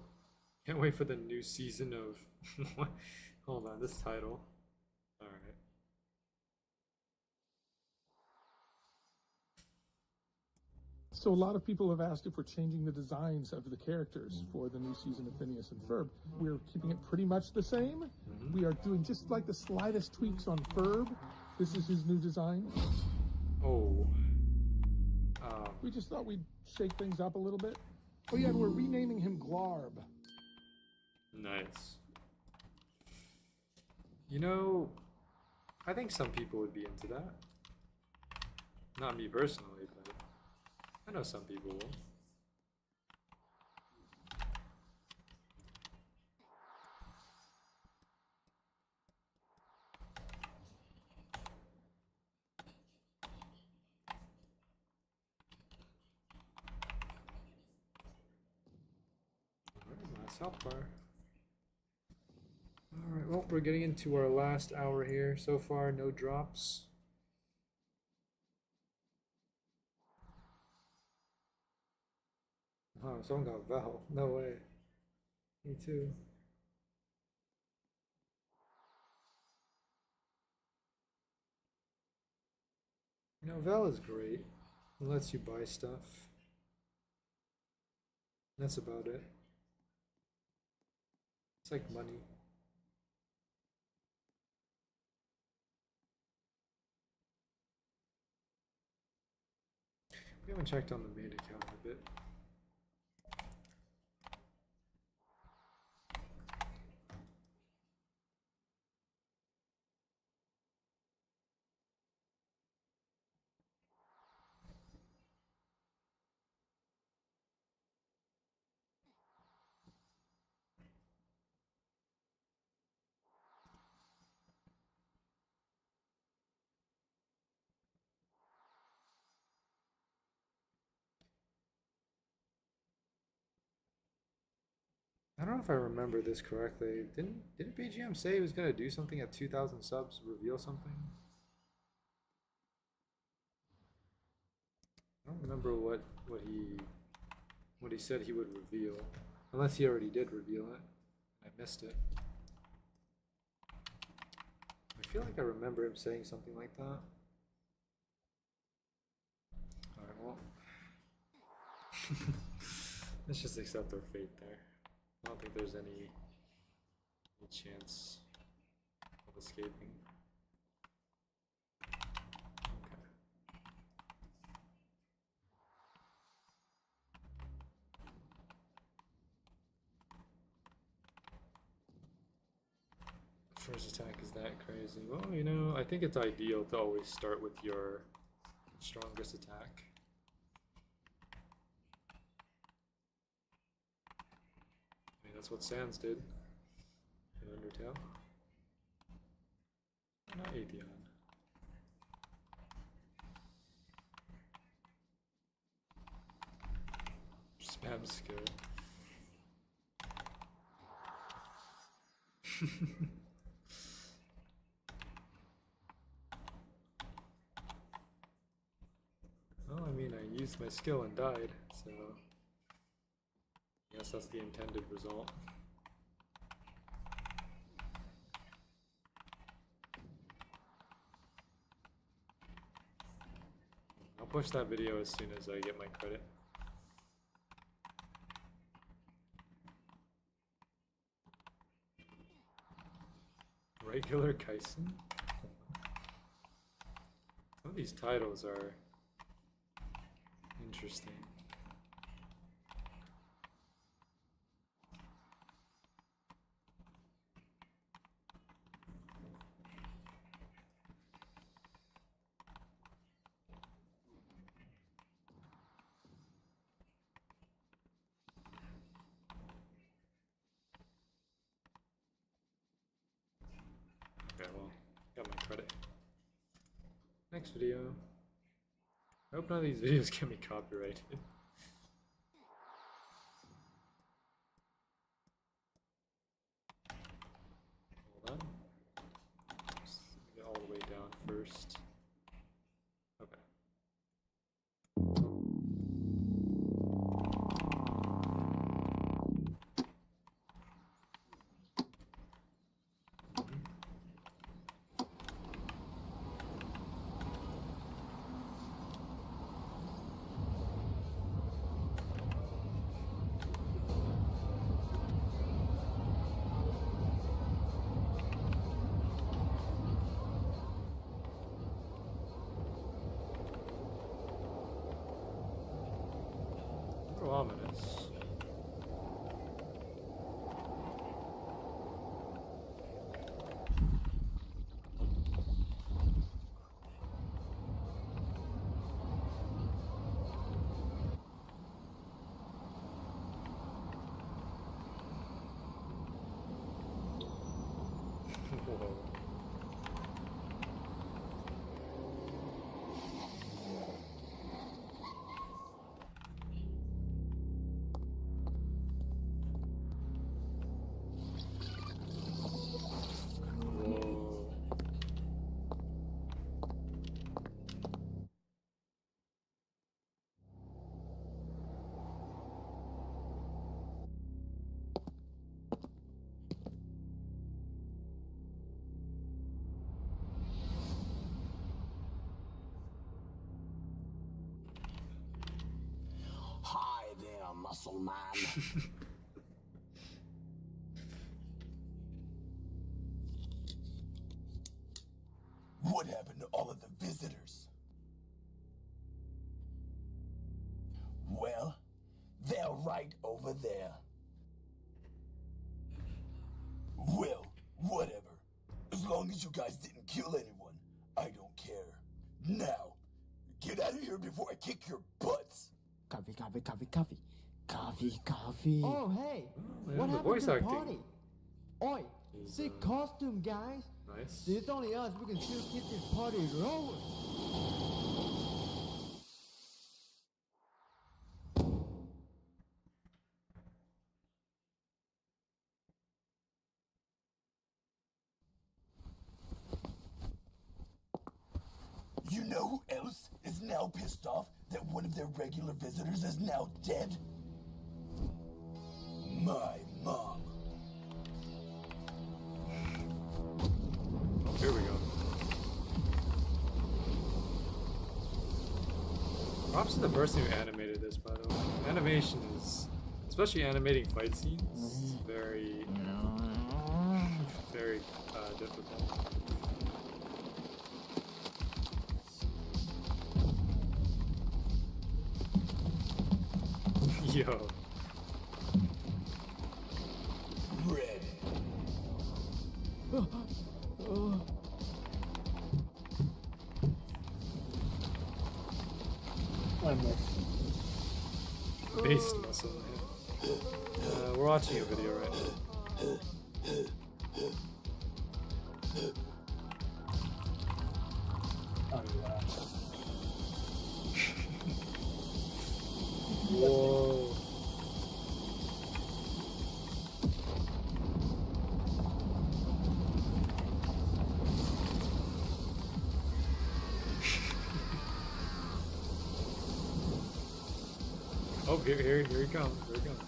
Can't wait for the new season of... Hold on, this title. Alright. So a lot of people have asked if we're changing the designs of the characters for the new season of Phineas and Ferb. We're keeping it pretty much the same. We are doing just like the slightest tweaks on Ferb. This is his new design. Oh. We just thought we'd shake things up a little bit. Oh yeah, and we're renaming him Glarb. Nice. You know, I think some people would be into that. Not me personally, but I know some people will. Alright, last health bar. Alright, well, we're getting into our last hour here. So far, no drops. Oh, someone got Val. No way. Me too. You know, Val is great. It lets you buy stuff. That's about it. It's like money. We haven't checked on the main account in a bit. I don't know if I remember this correctly. Didn't BGM say he was gonna do something at 2,000 subs, reveal something? I don't remember what he said he would reveal, unless he already did reveal it. I missed it. I feel like I remember him saying something like that. Alright, well. Let's just accept our fate there. I don't think there's any chance of escaping. Okay. First attack is that crazy? Well, you know, I think it's ideal to always start with your strongest attack. I mean, that's what Sans did in Undertale. Not Atheon. Spam skill. Well, I mean, I used my skill and died, so I guess that's the intended result. I'll push that video as soon as I get my credit. Regular Kaisen? Some of these titles are interesting. credit. Next video. I hope none of these videos can be copyrighted. Hold on. Just get all the way down first. Okay. Oh, ominous. Whoa. Hi there, muscle man. What happened to all of the visitors? Well, they're right over there. Well, whatever. As long as you guys didn't kill anyone, I don't care. Now, get out of here before I kick your butts. Coffee, coffee, coffee, coffee. Coffee, coffee. Oh, hey. Yeah, What the happened voice to the acting. party? Oi, sick costume, guys. Nice. See, it's only us. We can still keep this party rolling. You know who else is now pissed off that one of their regular visitors is now dead? My mom. Oh, here we go. Props to the person who animated this, by the way. Animation is, especially animating fight scenes, is very, very difficult. Yo. Red. I miss. Based muscle, man. We're watching a video right now. Oh, yeah. Whoa. Oh, here he comes. Here he comes.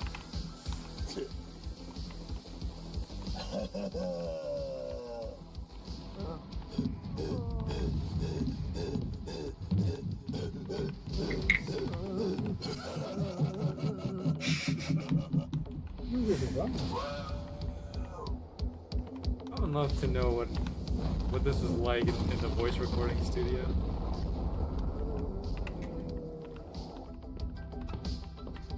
I would love to know what this is like in the voice recording studio.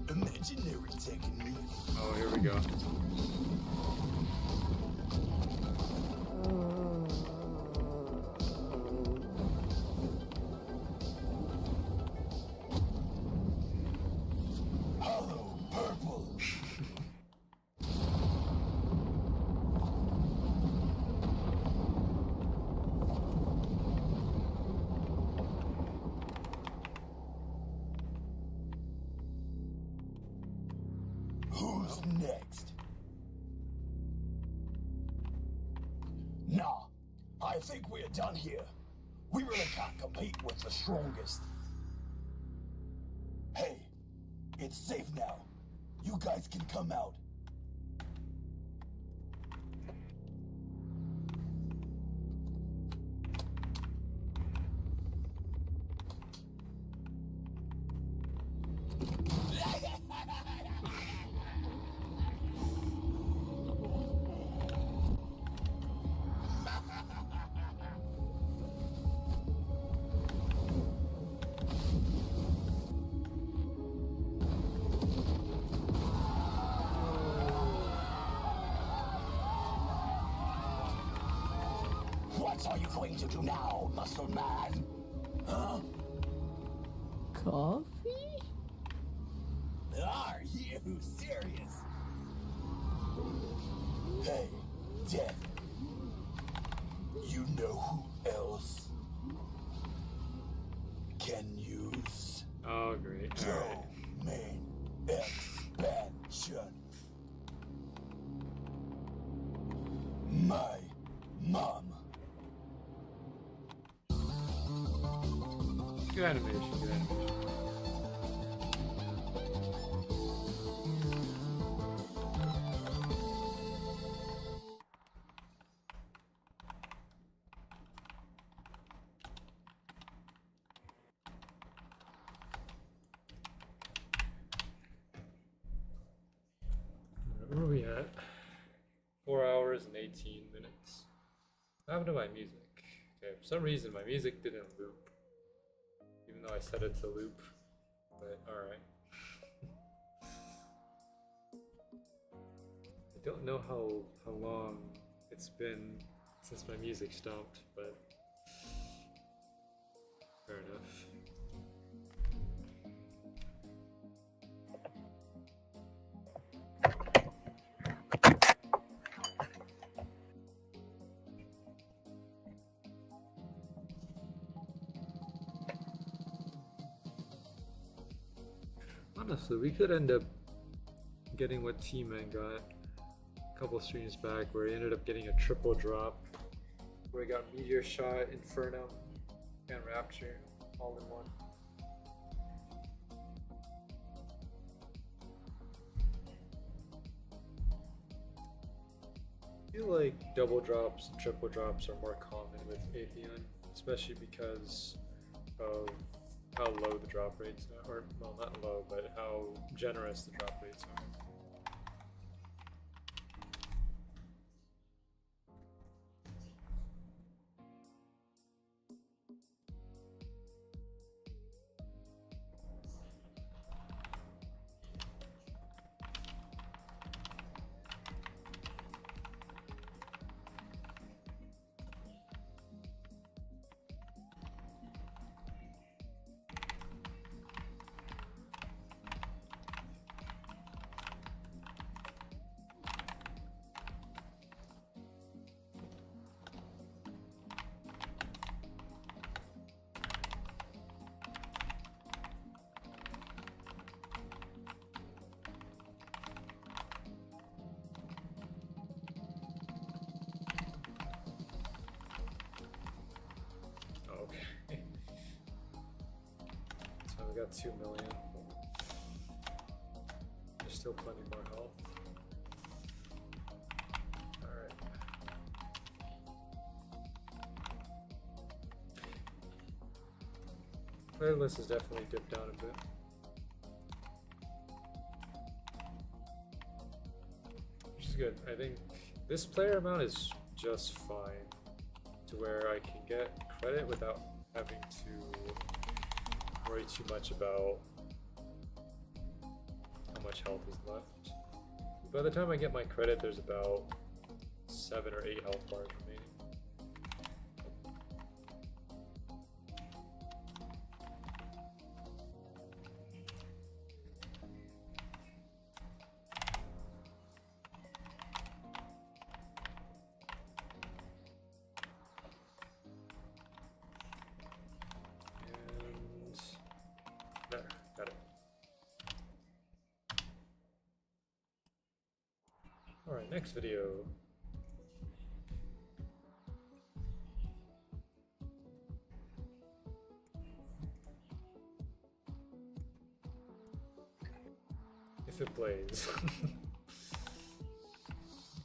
Imaginary technique. Oh, here we go. Hollow purple. next? Nah, I think we're done here. We really can't compete with the strongest. Hey, it's safe now. You guys can come out. What are you going to do now, muscle man? Huh? Coffee? Are you serious? Hey, Death. You know who else can use Oh, great. Alright. domain expansion? My mom. Good animation, good animation. Where are we at? 4 hours and 18 minutes. What happened to my music? Okay, for some reason my music didn't loop. Even though I set it to loop. But alright. I don't know how long it's been since my music stopped, but fair enough. Honestly, we could end up getting what T-Man got a couple streams back, where he ended up getting a triple drop, where he got Meteor Shot, Inferno, and Rapture all in one. I feel like double drops and triple drops are more common with Atheon, especially because of how low the drop rates are, or well, not low, but how generous the drop rates are. Okay. So we got 2 million. There's still plenty more health. Alright. Playlist has definitely dipped down a bit. Which is good. I think this player amount is just fine to where I can get credit without having to worry too much about how much health is left. By the time I get my credit, there's about 7 or 8 health bars remaining. There, got it. Next video. If it plays.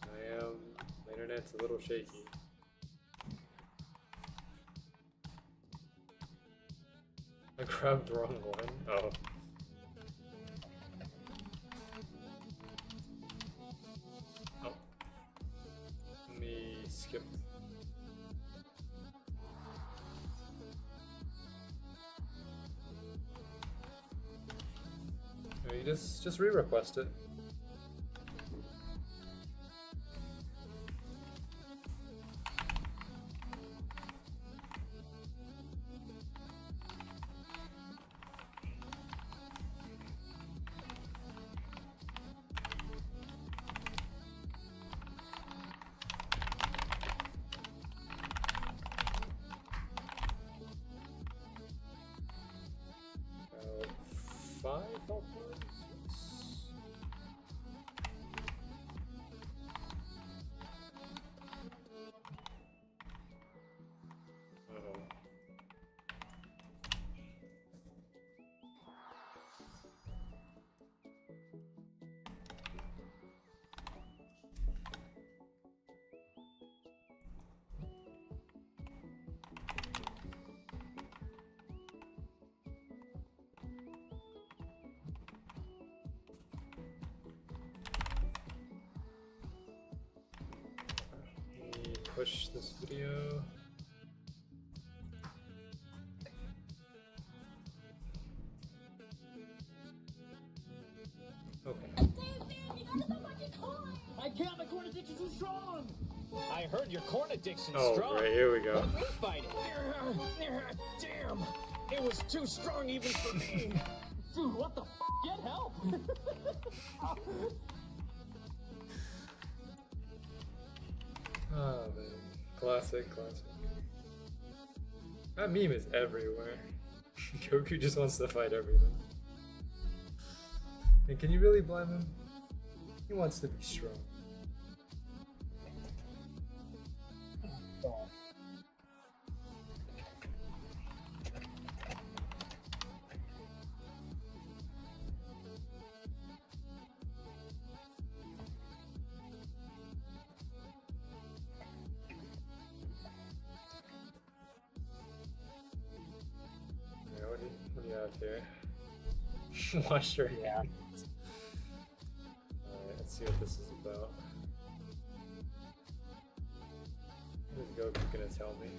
My internet's a little shaky. I grabbed the wrong one. Oh. Oh. Let me skip. No, you just re-request it. Five health points? Push this video. Okay. I can't, my corn addiction's too strong! I heard your corn addiction's Oh, strong. right, here we go. Let me fight it. Damn! It was too strong even for me! Dude, what the f? Get help! Oh man. Classic, classic. That meme is everywhere. Goku just wants to fight everything. And can you really blame him? He wants to be strong. What do you have here? Wash your hands. Alright, let's see what this is about. What is Goku gonna tell me?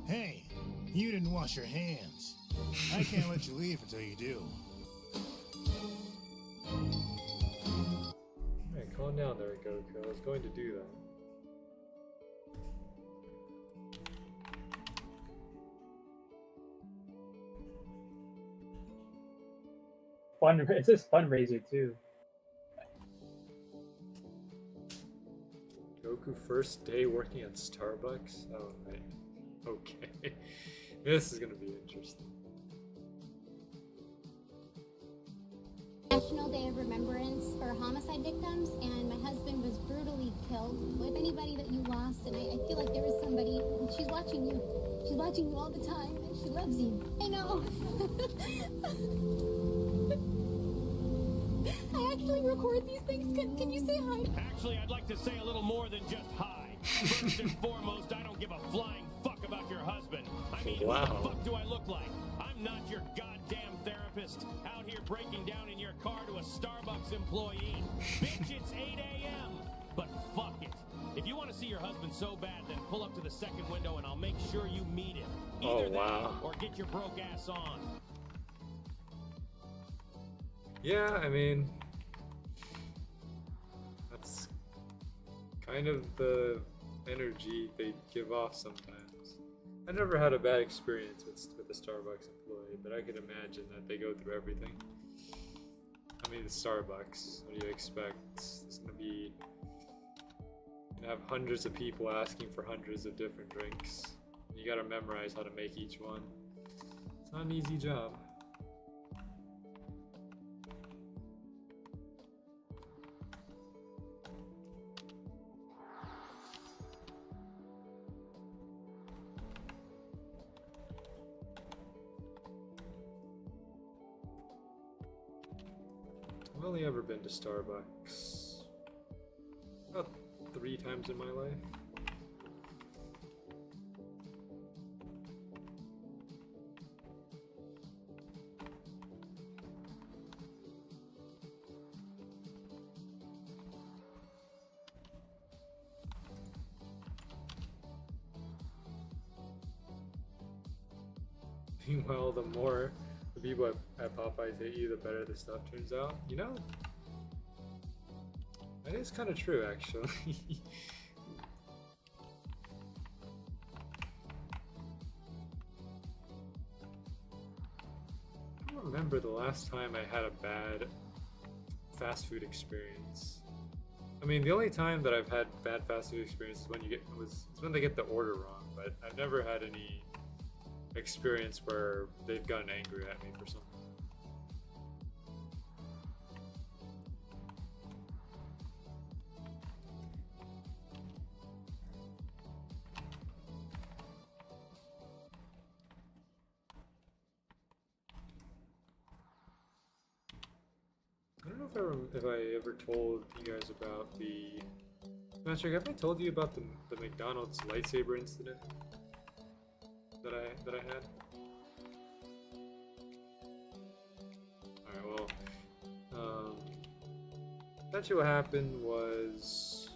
Hey, you didn't wash your hands. I can't let you leave until you do. Alright, calm down there, Goku. I was going to do that. It says fundraiser too. Goku first day working at Starbucks? Oh, right. Okay. This is gonna be interesting. National Day of Remembrance for homicide victims, and my husband was brutally killed. With anybody that you lost, and I feel like there is somebody, and she's watching you. She's watching you all the time, and she loves you. I know. I actually record these things. Can you say hi? Actually, I'd like to say a little more than just hi. First and foremost, I don't give a flying fuck about your husband. I mean, who the fuck do I look like? I'm not your goddamn therapist out here breaking down in your car to a Starbucks employee. Bitch, it's 8 a.m. But fuck it. If you want to see your husband so bad, then pull up to the second window and I'll make sure you meet him. Either that or get your broke ass on. Yeah, I mean, that's kind of the energy they give off sometimes. I never had a bad experience with a Starbucks employee, but I could imagine that they go through everything. I mean, it's Starbucks. What do you expect? It's gonna be, you have hundreds of people asking for hundreds of different drinks. You gotta memorize how to make each one. It's not an easy job. I've only ever been to Starbucks about 3 times in my life. Meanwhile, the more the people at Popeyes hate you, the better the stuff turns out. You know, that is kind of true, actually. I don't remember the last time I had a bad fast food experience. I mean, the only time that I've had bad fast food experience is when they get the order wrong. But I've never had any experience where they've gotten angry at me for something. I don't know if I ever told you guys about the... I'm not sure, have I told you about the McDonald's lightsaber incident that I had? Alright, well, essentially what happened was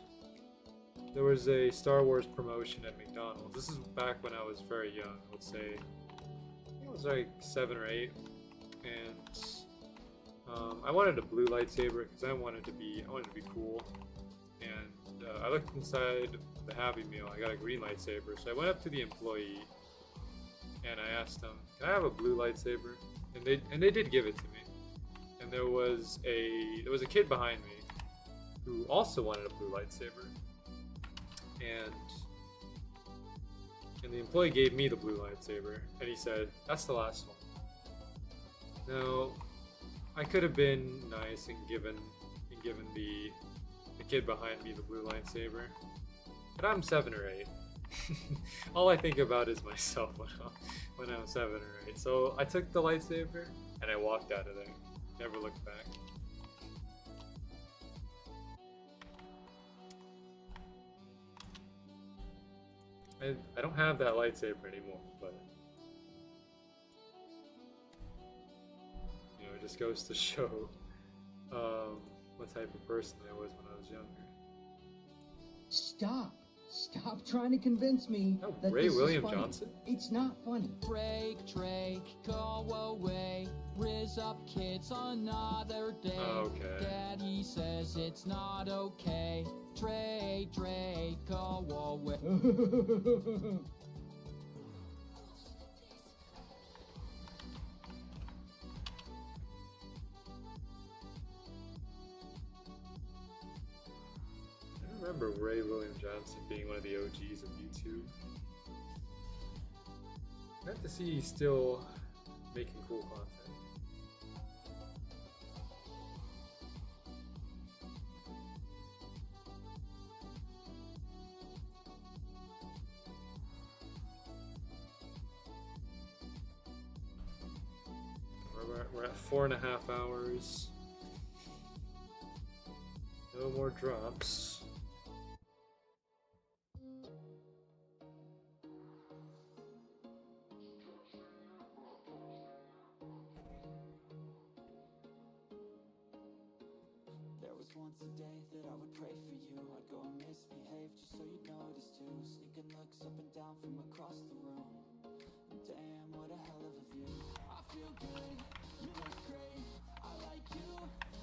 there was a Star Wars promotion at McDonald's. This is back when I was very young, I would say. I think I was like 7 or 8, and I wanted a blue lightsaber because I wanted to be cool. And I looked inside the Happy Meal. I got a green lightsaber, so I went up to the employee and I asked them, "Can I have a blue lightsaber?" And they did give it to me. And there was a kid behind me who also wanted a blue lightsaber. And the employee gave me the blue lightsaber, and he said, "That's the last one." Now, I could have been nice and given the kid behind me the blue lightsaber, but I'm 7 or 8. All I think about is myself when I'm 7 or 8. So I took the lightsaber and I walked out of there. Never looked back. I don't have that lightsaber anymore, but you know, it just goes to show what type of person I was when I was younger. Stop trying to convince me that Ray this William is funny. Johnson? It's not funny. Drake, go away. Riz up kids another day. Okay. Daddy says it's not okay. Drake, go away. I remember Ray William Johnson being one of the OGs of YouTube. Glad to see he's still making cool content. We're at 4.5 hours. No more drops. There was once a day that I would pray for you. I'd go and misbehave just so you'd notice too. Sneaking looks up and down from across the room. Damn, what a hell of a view. I feel good, you look great. I like you,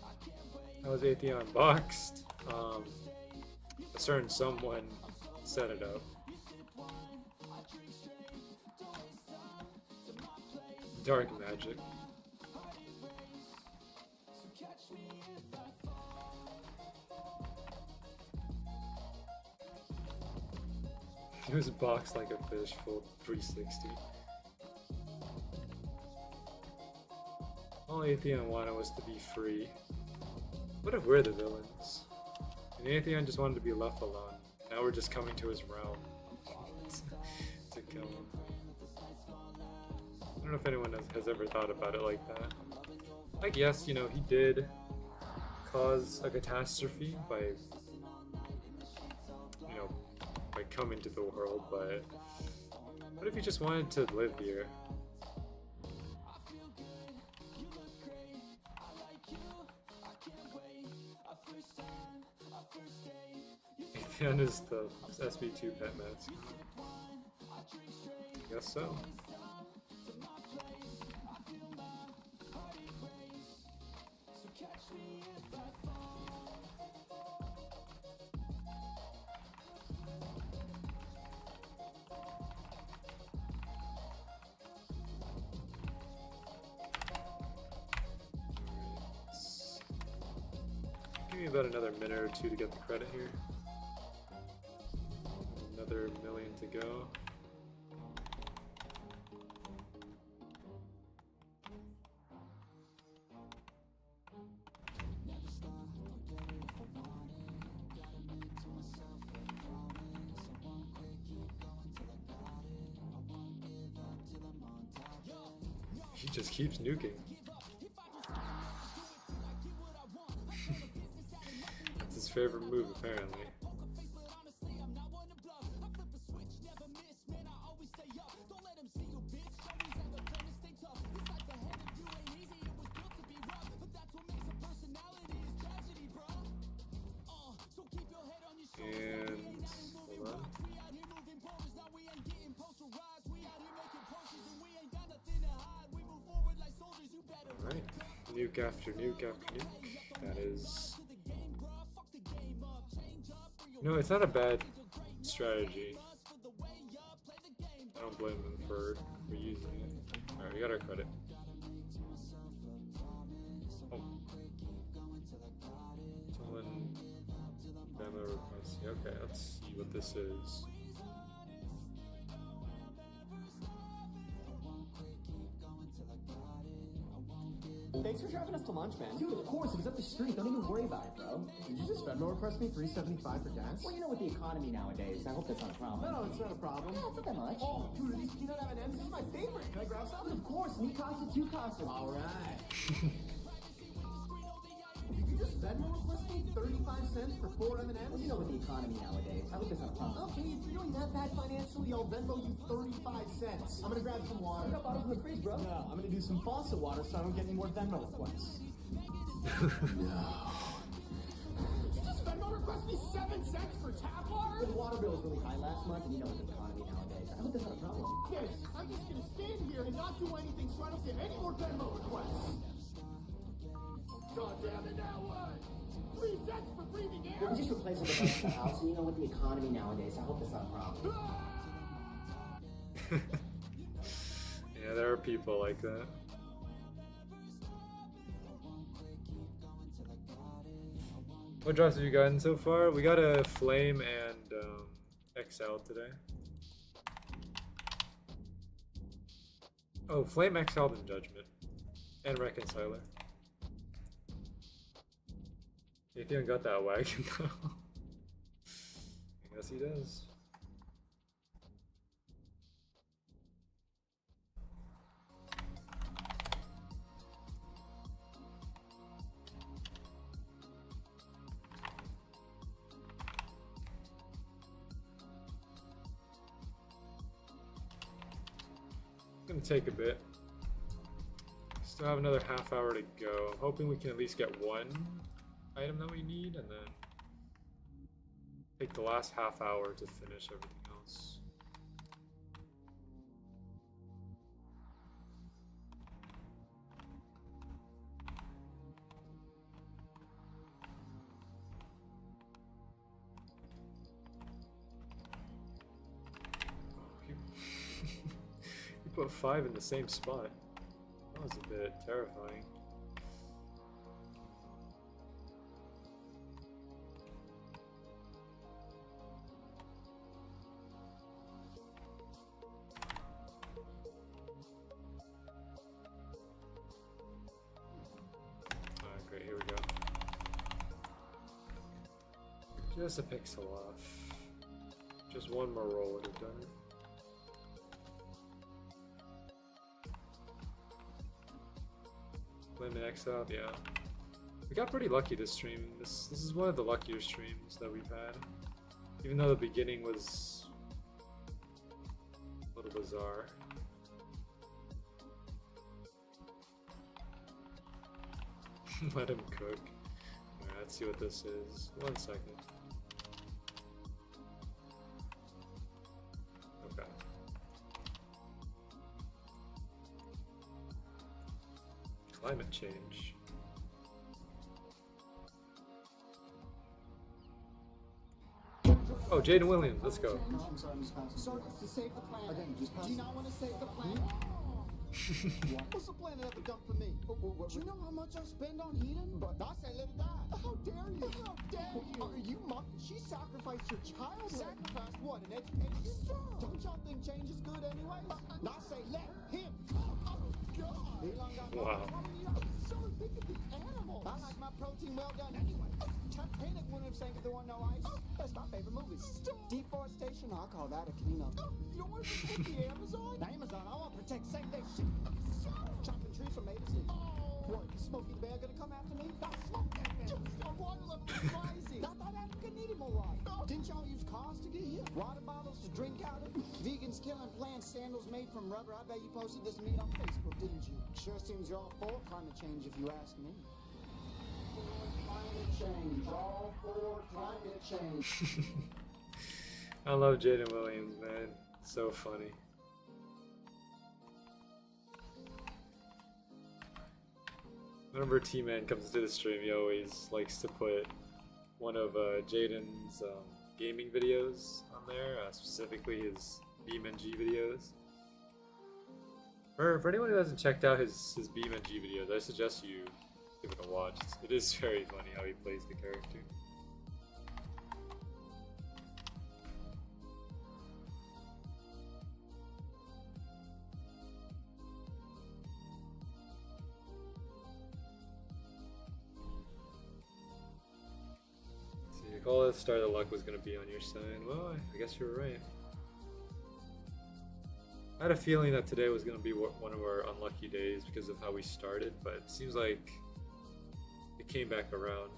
I can't wait. That was Atheon Unboxed. A certain someone set it up. Dark magic. He was boxed like a fish, full 360. All Atheon wanted was to be free. What if we're the villains? And Atheon just wanted to be left alone. Now we're just coming to his realm to kill him. I don't know if anyone has ever thought about it like that. Like, yes, you know, he did cause a catastrophe by, you know, by coming to the world, but what if you just wanted to live here? Athan is the SB2 pet mask. Guess so. Give me about another minute or two to get the credit here. Another million to go. He just keeps nuking. That's his favorite move, apparently. And hold on. Alright, nuke after nuke after nuke. That is... No, it's not a bad strategy. I don't blame them for using it. Alright, we got our credit. Oh. Someone... demo request. Okay, let's see what this is. Thanks for driving us to lunch, man. Dude, of course, it was up the street. Don't even worry about it, bro. Did you just Venmo request me $3.75 for gas? Well, you know, with the economy nowadays, I hope that's not a problem. No, it's not a problem. No, it's not that much. Oh, dude, are these peanut M&Ms? This is my favorite. Can I grab some? Of course, me costa, two costa. All right. Did you just Venmo request me 35 cents for 4 M&Ms? Well, you know, with the economy nowadays, I hope that's not a problem. Okay, if you're doing that bad financially, I'll Venmo you 35 cents. I'm gonna grab some water. I got bottles in the fridge, bro. No, I'm gonna do some faucet water so I don't get any more Venmo requests. No. Did you just Venmo request me 7 cents for tap water? The water bill was really high last month, and you know, with the economy nowadays, I hope that's not a problem. Yes, I'm just gonna stand here and not do anything so I don't get any more Venmo requests. God damn it, now what? 3 cents for breathing air? We just replaced all the bugs in the house, and you know, with the economy nowadays, I hope that's not a problem. Yeah, there are people like that. What drops have you gotten so far? We got a Flame and XL today. Oh, Flame, XL, and Judgment. And Reconciler. Athan got that wagon though. I guess he does. Gonna take a bit. Still have another half hour to go. I'm hoping we can at least get one item that we need and then take the last half hour to finish everything else. You put 5 in the same spot. That was a bit terrifying. Alright, great, here we go. Just a pixel off. Just one more roll would have done it. Lemon X up, yeah. We got pretty lucky this stream. This is one of the luckier streams that we've had. Even though the beginning was a little bizarre. Let him cook. Alright, let's see what this is. 1 second. Okay. Climate change. Oh, Jaden Williams, let's go. I'm sorry, Miss Patterson. Sir, to save the planet. Again, just pass. Do you not want to save the planet? What's the planet ever done for me? Do you know how much I spend on heating? But I say let it die. How dare you? How dare you? Are you mocking? She sacrificed your child. Sacrificed what? An education? Sir. Don't y'all think change is good anyway? I say let him. Oh, God. Elon got wow. Sir, think of the animals. I like my protein well done anyway. Titanic wouldn't have sank if there weren't no ice. That's my favorite movie. Deforestation, I'll call that a cleanup. You don't want to protect the Amazon? The Amazon, I want to protect same-day shit. Chopping trees from A to Z. What, Smokey the Bear gonna come after me? I'll smoke that man. Water left me crazy. I thought Africa needed more water. Didn't y'all use cars to get here? Water bottles to drink out of? Vegans killing plants, sandals made from rubber. I bet you posted this meat on Facebook, didn't you? Sure seems you're all for climate change if you ask me. Climate change, all for climate change. I love Jaden Williams, man. So funny. Whenever T-Man comes to the stream, he always likes to put one of Jaden's gaming videos on there, specifically his BeamNG videos. For anyone who hasn't checked out his BeamNG videos, I suggest you give it a watch. It is very funny how he plays the character. All that Star of Luck was going to be on your side. Well, I guess you were right. I had a feeling that today was going to be one of our unlucky days because of how we started, but it seems like it came back around.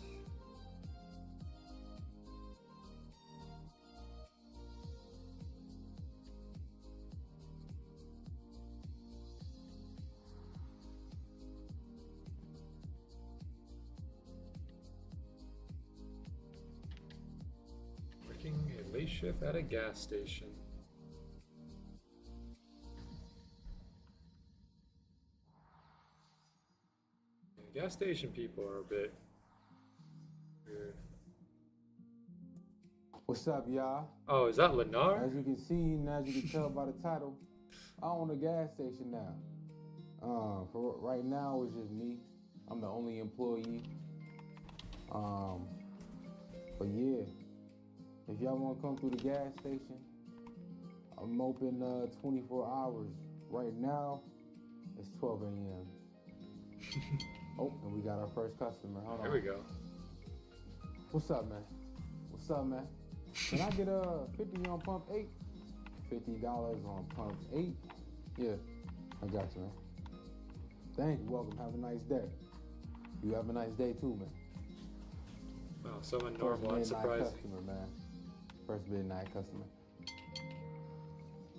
A late shift at a gas station. Yeah, gas station people are a bit weird. What's up, y'all? Oh, is that Lennar? As you can see, and as you can tell by the title, I own a gas station now. For right now, it's just me. I'm the only employee. But yeah. If y'all want to come through the gas station, I'm open 24 hours. Right now, it's 12 a.m. Oh, and we got our first customer. Hold on. There we go. What's up, man? What's up, man? Can I get 50 on pump 8? $50 on pump 8? Yeah, I got you, man. Thank you. Welcome. Have a nice day. You have a nice day too, man. Wow, someone normal. I'm surprised. Customer, man. First midnight customer.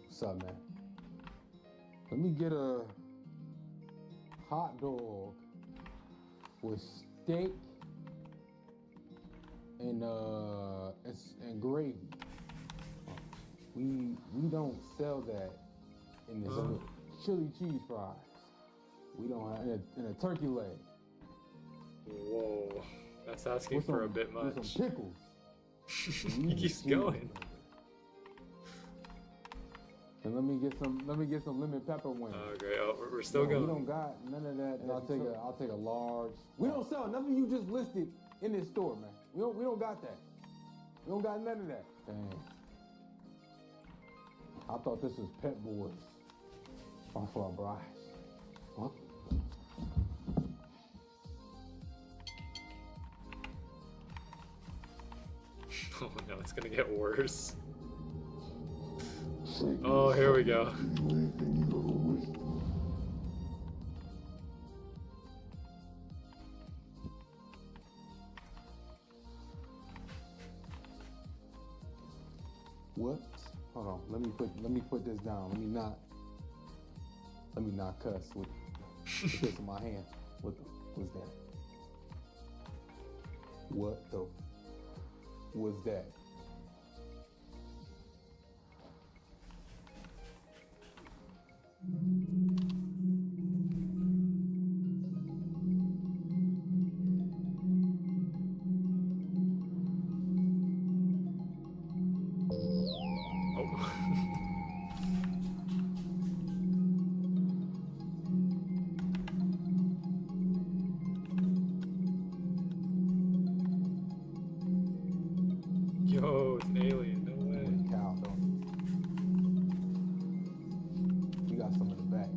What's up, man? Let me get a hot dog with steak and gravy. We don't sell that in this chili cheese fries. We don't have in a turkey leg. Whoa, that's asking for a bit much. With some pickles. He keeps going. And let me get some lemon pepper wings. Oh great! Oh, we're still going. We don't got none of that. And I'll take a large. We don't sell nothing you just listed in this store, man. We don't got that. We don't got none of that. Dang. I thought this was Pet Boys. Off our brides. Huh? Oh no, it's gonna get worse. Oh, here we go. Hold on. Let me put this down. Let me not cuss with this in my hand. What the was that? What the was that? Yo, it's an alien. No way. Cow, don't you? You got some in the back.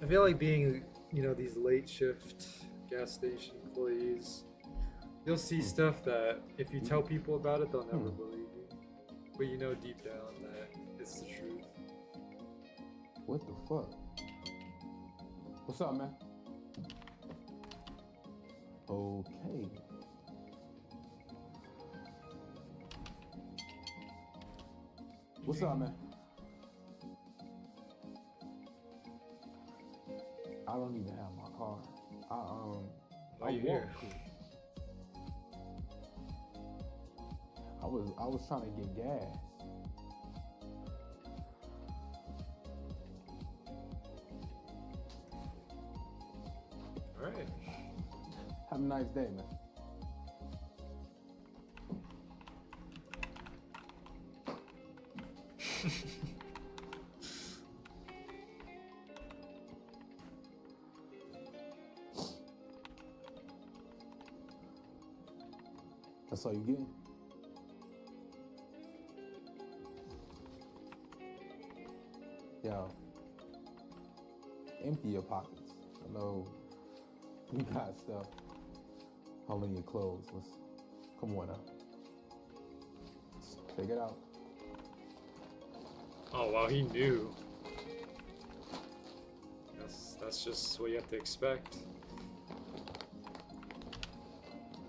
I feel like being, you know, these late shift gas station employees, you'll see stuff that if you tell people about it, they'll never believe you. But you know deep down that it's the truth. What the fuck? What's up, man? Okay. What's up, man? I don't even have my car. Why you here? I was trying to get gas. All right. Have a nice day, man. That's all you getting? Yo, empty your pockets. I know you got stuff all in your clothes. Come on now. Check it out. Oh wow, he knew. That's just what you have to expect.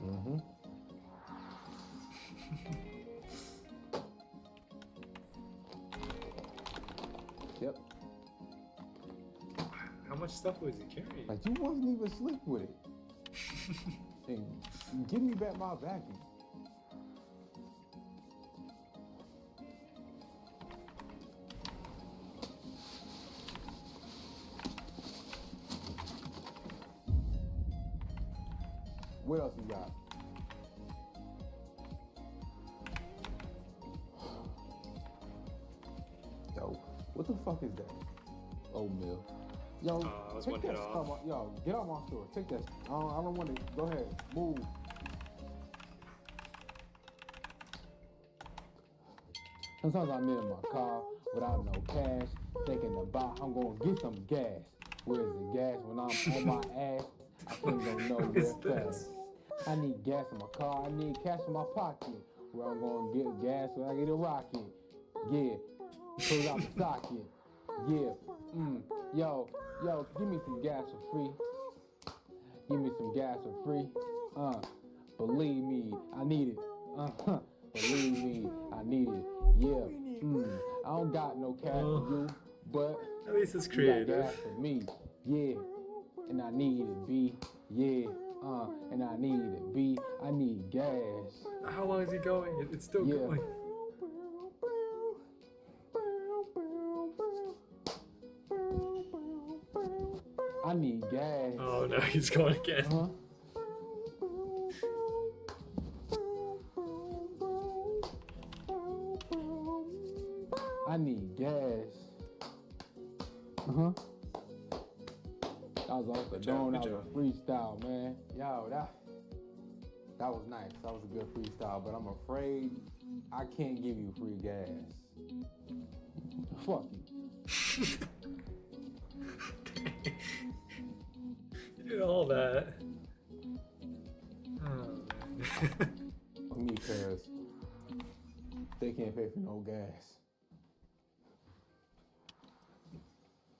Mm-hmm. Yep. How much stuff was he carrying? Like you wasn't even slick with it. And give me back my vacuum. What else you got? Yo, what the fuck is that? Oatmeal. Yo, I was take one that hit stuff off. out- Yo, get out my store. Take that. I don't want to. Go ahead. Move. Sometimes I'm in my car without no cash, thinking about I'm gonna get some gas. Where's the gas when I'm on my ass? I can't go nowhere fast. I need gas in my car. I need cash in my pocket. Where I'm gonna get gas when I get a rocket. Yeah, pull it out the socket. Yeah, yo, give me some gas for free. Give me some gas for free. Believe me, I need it. Believe me, I need it. Yeah, I don't got no cash for you, but at least it's you creative. got gas for me. Yeah, and I need it, B. Yeah, and I need it, B. I need gas. How long is he going? It's still going. I need gas. Oh no, he's going again. I need gas. That was off the dome. That was a freestyle, man. Yo, that was nice. That was a good freestyle, but I'm afraid I can't give you free gas. Fuck you. You did all that. Oh man. Me, cause they can't pay for no gas.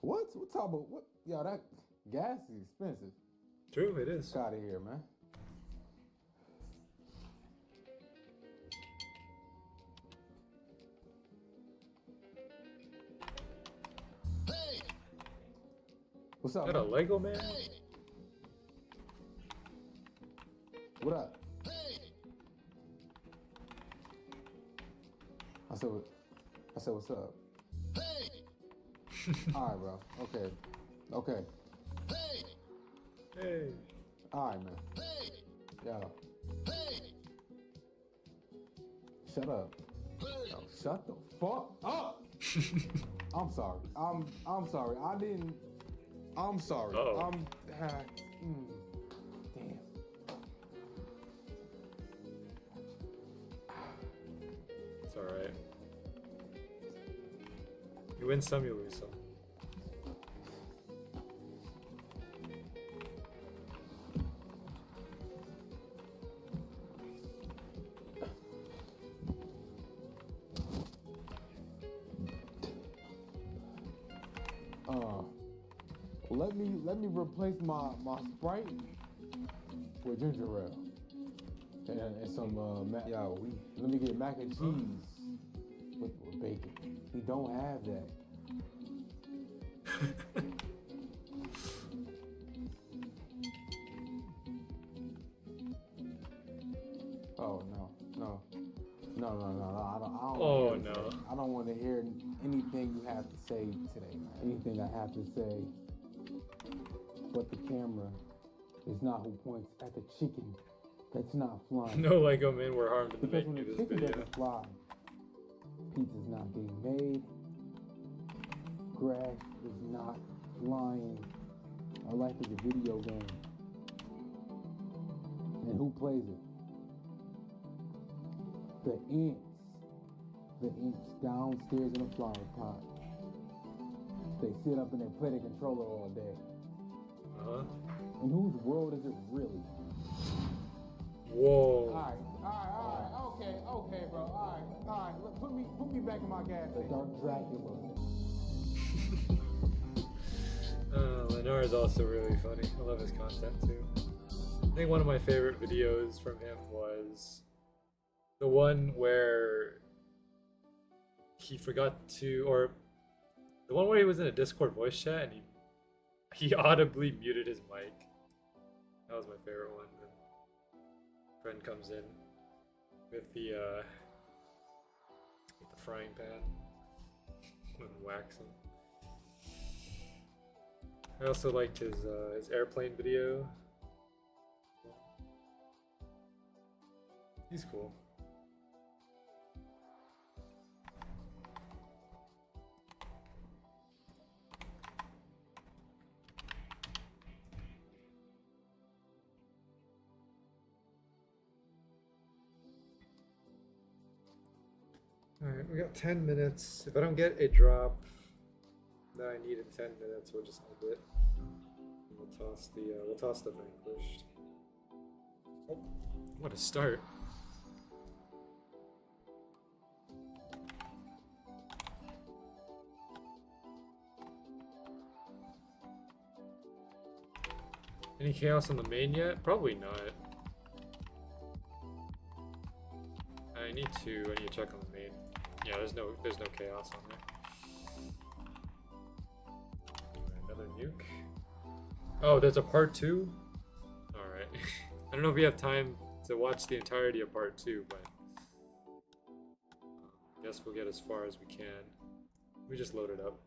What talking about what? Yo, that gas is expensive. True, it is. Get out of here, man. What's up? Is that a man? Lego man? What up? I said, what's up? All right, bro. Okay. Hey. All right, man. Yo. Shut up. Yo, shut the fuck up. I'm sorry. I'm sorry. I didn't. I'm sorry. Uh-oh. Damn. It's alright. You win some, you lose some. Let me replace my Sprite with ginger ale and some let me get mac and cheese with bacon. We don't have that. Oh no. I don't want to hear anything you have to say today, man. Anything I have to say. But the camera is not who points at the chicken that's not flying. No Lego men were harmed in the Because making when of the this chicken video. doesn't fly, pizza's not being made, grass is not flying. Our life is a video game. And who plays it? The ants. The ants downstairs in a flower pot. They sit up and they play the controller all day. Uh-huh. And whose world is it really? Whoa. Alright, okay, bro. Alright. Put me back in my gas station. The Dark Dracula. Lenore is also really funny. I love his content too. I think one of my favorite videos from him was the one where he forgot to, or the one where he was in a Discord voice chat and he audibly muted his mic. That was my favorite one. And friend comes in with the frying pan and whacks him. I also liked his airplane video. He's cool. Alright, we got 10 minutes. If I don't get a drop that I need in 10 minutes, we'll just end it. We'll toss the vanquished. Oh, what a start. Any chaos on the main yet? Probably not. I need to check on the main. Yeah, there's no chaos on there. Another nuke. Oh, there's a part 2? Alright. I don't know if we have time to watch the entirety of part 2, but I guess we'll get as far as we can. We just load it up.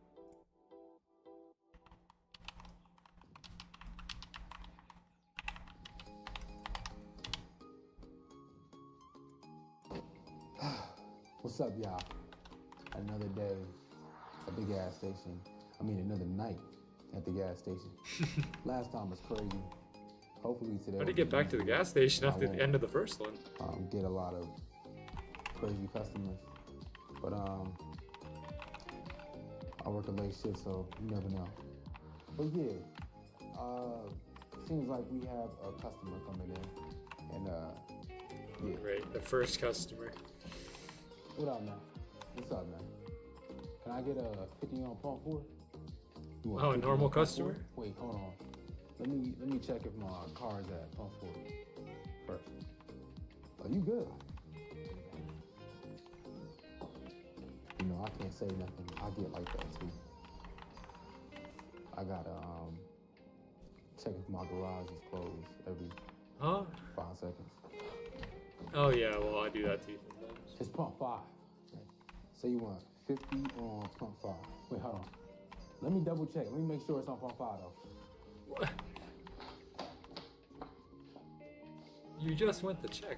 What's up, y'all? Another day at the gas station. Another night at the gas station. Last time was crazy. Hopefully today. How did you get back to the gas station after the end of the first one? Get a lot of crazy customers, but I work a late shift, so you never know. But yeah, seems like we have a customer coming in, and yeah. Great, the first customer. What up, man? What's up, man? Can I get a 50 on pump 4? You want Oh, a 50 normal on pump customer? 4? Wait, hold on. Let me check if my car is at pump 4 first. Oh, you good? You know, I can't say nothing. I get like that too. I gotta check if my garage is closed every 5 seconds. Oh yeah, well I do that too sometimes. It's pump 5. Say you want 50 on pump 5. Wait, hold on. Let me double check. Let me make sure it's on pump 5 though. What? You just went to check.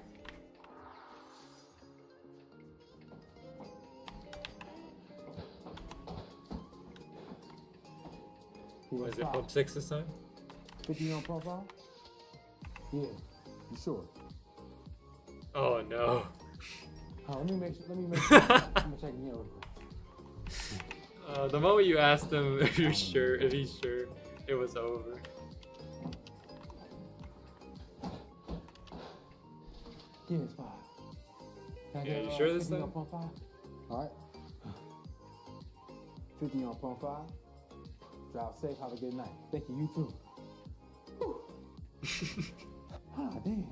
What is it, pump 6 this time? 50 on pump 5? Yeah. You sure? Oh no. Let me make sure. I'm gonna check in here real quick. The moment you asked him if he's sure, it was over. Yeah, it's 5. Yeah, you sure this 50 time? on pump 5? Alright. 50 on pump 5. Drive safe, have a good night. Thank you, you too. Ah, damn.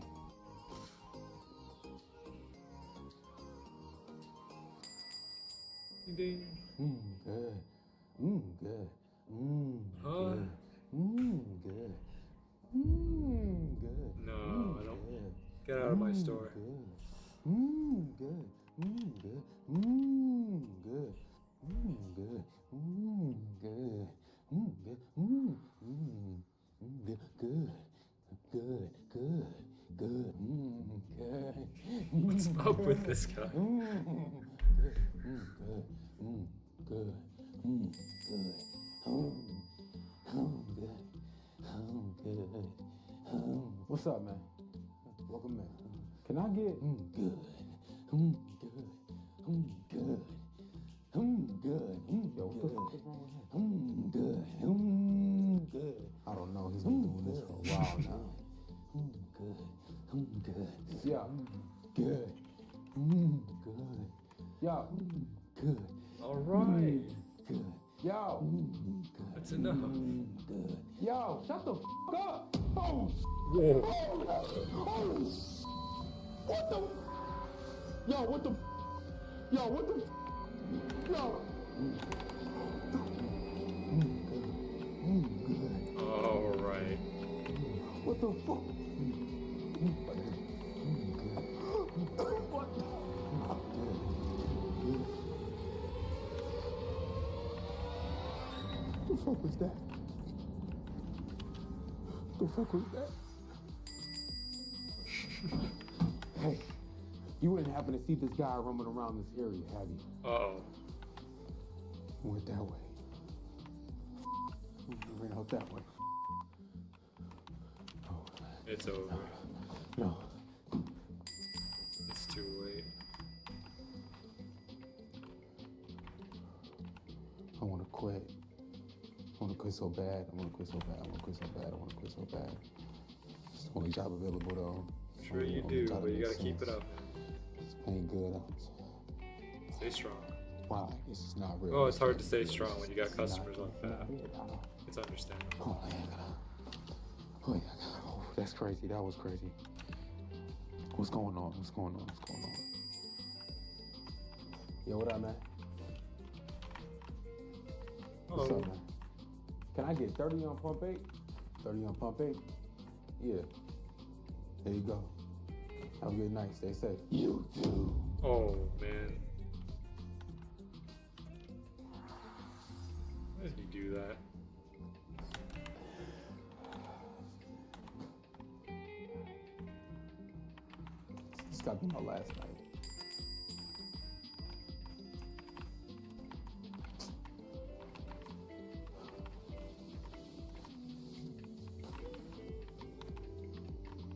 Ding. Good. Good. Huh? Good. Good. Good. No, I don't. Get out of my store. Good. Good. Good. Good. Good. Good. Good. Good. Good. Good. Good. Good. What's up with this guy? Good. What's up, man? Welcome in. Can I get good? Good. Good. Good. Yo, what's wrong with him? Good. Good. I don't know. He's been doing this for a while now. Good. Good. Yeah. Good. Good. Yo. Good. All right. Good. Yo. That's enough. Good. Yo, shut the f up. Oh. Whoa. What the? Yo, what the? Yo, what the? Yo. All right. What the fuck? What? The fuck was that? The fuck was that? Hey, you wouldn't happen to see this guy roaming around this area, have you? Uh-oh. Went that way. Ran out that way. It's over. No. It's too late. I want to quit. I want to quit so bad. I want to quit so bad. I want to quit so bad. I want to quit so bad. It's the only job available though. Sure you do, but you gotta keep it up. It's paying good. Stay strong. Wow, this is not real. Oh, it's hard to stay strong when you got customers like that. It's understandable. Oh, yeah, oh, that's crazy. That was crazy. What's going on? What's going on? What's going on? Yo, what up, man? What's up, man? Can I get 30 on pump 8? 30 on pump 8? Yeah. There you go. Have a good night. Stay safe. You too. Oh, man. Why did he do that? It's got to be my last night.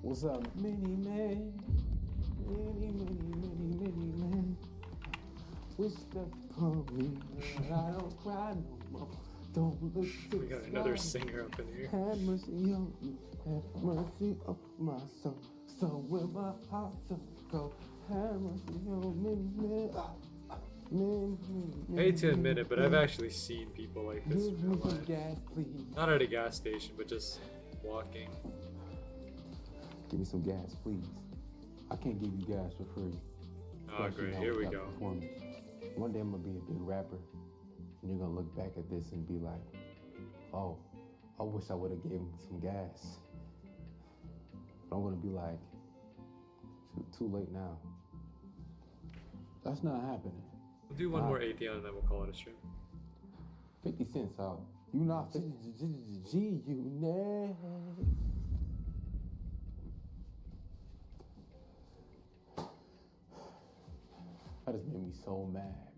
What's up, many man? Many man. Wish that upon me, I don't cry no more. Don't look to We got another singer up in here. Have mercy on me, have mercy on my soul. So with my heart to go, have mercy on me, man. I hate to admit it, but I've actually seen people like this in Give real me some life. gas, please. Not at a gas station, but just walking. Give me some gas, please. I can't give you gas for free. Oh, Especially great. now Here we without go. performance. One day I'm gonna be a big rapper, and you're gonna look back at this and be like, "Oh, I wish I would have gave him some gas." But I'm gonna be like, too late now. That's not happening. We'll do one more Atheon and then we'll call it a stream. 50 cents out. You not G unit. That just made me so mad.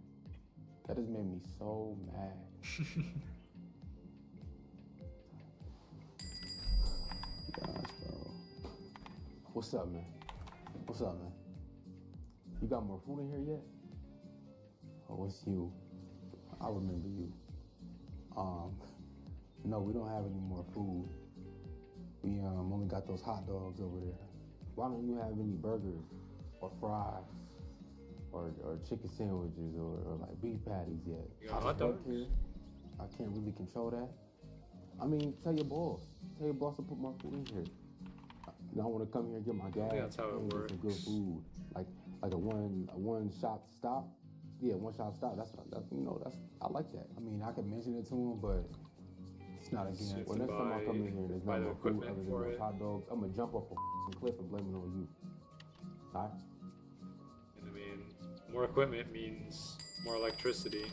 That just made me so mad. Gosh, bro. What's up, man? What's up, man? You got more food in here yet? Oh, it's you. I remember you. No, we don't have any more food. We only got those hot dogs over there. Why don't you have any burgers or fries or chicken sandwiches or like beef patties yet? You got hot dogs? Here. I can't really control that. I mean, tell your boss. Tell your boss to put my food in here. I want to come here and get my gas. Yeah, that's how it and works. get some good food. Like a one shot stop. Yeah, one shot stop. That's I like that. I mean, I could mention it to him, but it's not again. Well, next time I come in here, there's buy no the more food equipment other than for those it. hot dogs. I'm gonna jump off a cliff and blame it on you. All right? And I mean, more equipment means more electricity.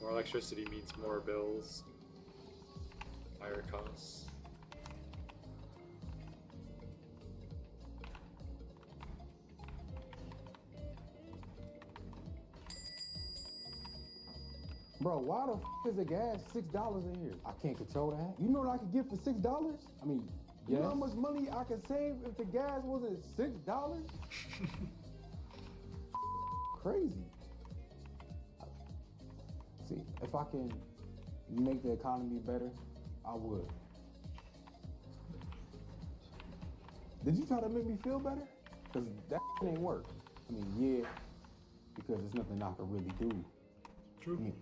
More electricity means more bills. Higher costs. Bro, why the is the gas $6 in here? I can't control that. You know what I could get for $6? I mean, you know how much money I could save if the gas wasn't $6? Crazy. See, if I can make the economy better, I would. Did you try to make me feel better? Because that ain't work. I mean, yeah, because there's nothing I can really do. True. I mean,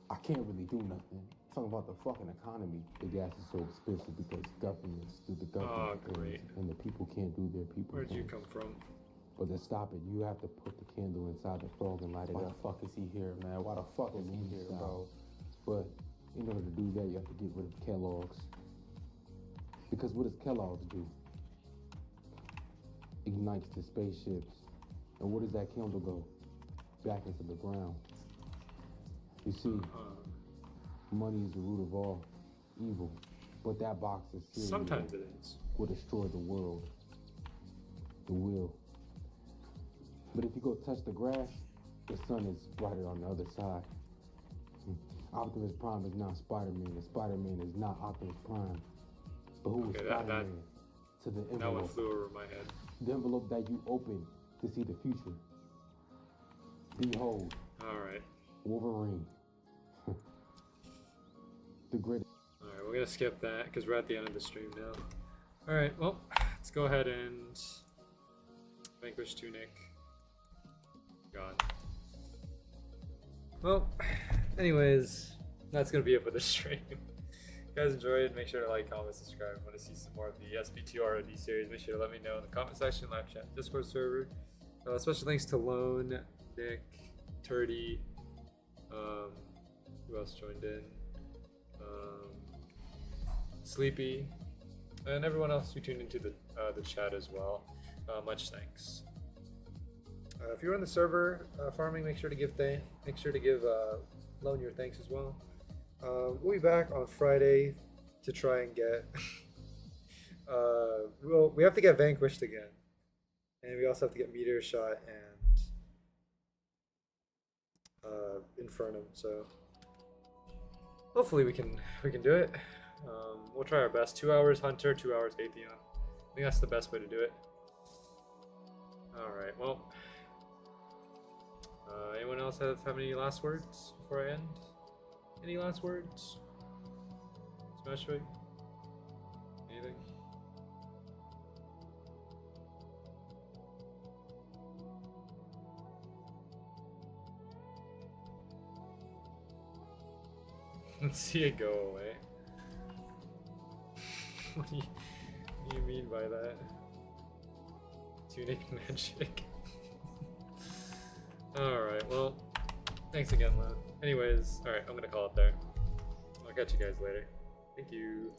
I can't really do nothing. Talking about the fucking economy. The gas is so expensive because governments do the government things, great. and the people can't do their people Where'd you things. come from? But to stop it, you have to put the candle inside the frog and light it up. Why the fuck is he here, man? Why the fuck is he here, bro? But in order to do that, you have to get rid of Kellogg's. Because what does Kellogg's do? Ignites the spaceships. And where does that candle go? Back into the ground. You see, money is the root of all evil. But that box of cereal Sometimes it is. will destroy the world. It will. But if you go touch the grass, the sun is brighter on the other side. Optimus Prime is not Spider-Man, and Spider-Man is not Optimus Prime. But who is Okay, that Spider-Man? To the that one envelope. flew over my head. The envelope that you open to see the future. Behold, Alright. Wolverine. The greatest. Alright, we're gonna skip that because we're at the end of the stream now. Alright, well, let's go ahead and vanquish Tunic. Gone. Well, anyways, that's gonna be it for this stream. If you guys enjoyed, make sure to like, comment, subscribe. If you want to see some more of the SB2 ROD series, make sure to let me know in the comment section, live chat, Discord server. Special thanks to Lone, Nick, Turdy, who else joined in? Sleepy, and everyone else who tuned into the chat as well. Much thanks. If you're on the server farming, make sure to give Lone your thanks as well. We'll be back on Friday to try and get. We have to get Vanquished again, and we also have to get Meteor Shot and Infernum. So hopefully we can do it. We'll try our best. 2 hours Hunter, 2 hours Atheon. I think that's the best way to do it. Alright, well. Anyone else have any last words before I end? Any last words? Smashwig? Anything? Let's see it go away. What do you mean by that? Tunic magic. Alright, well, thanks again, Lou. Anyways, alright, I'm gonna call it there. I'll catch you guys later. Thank you.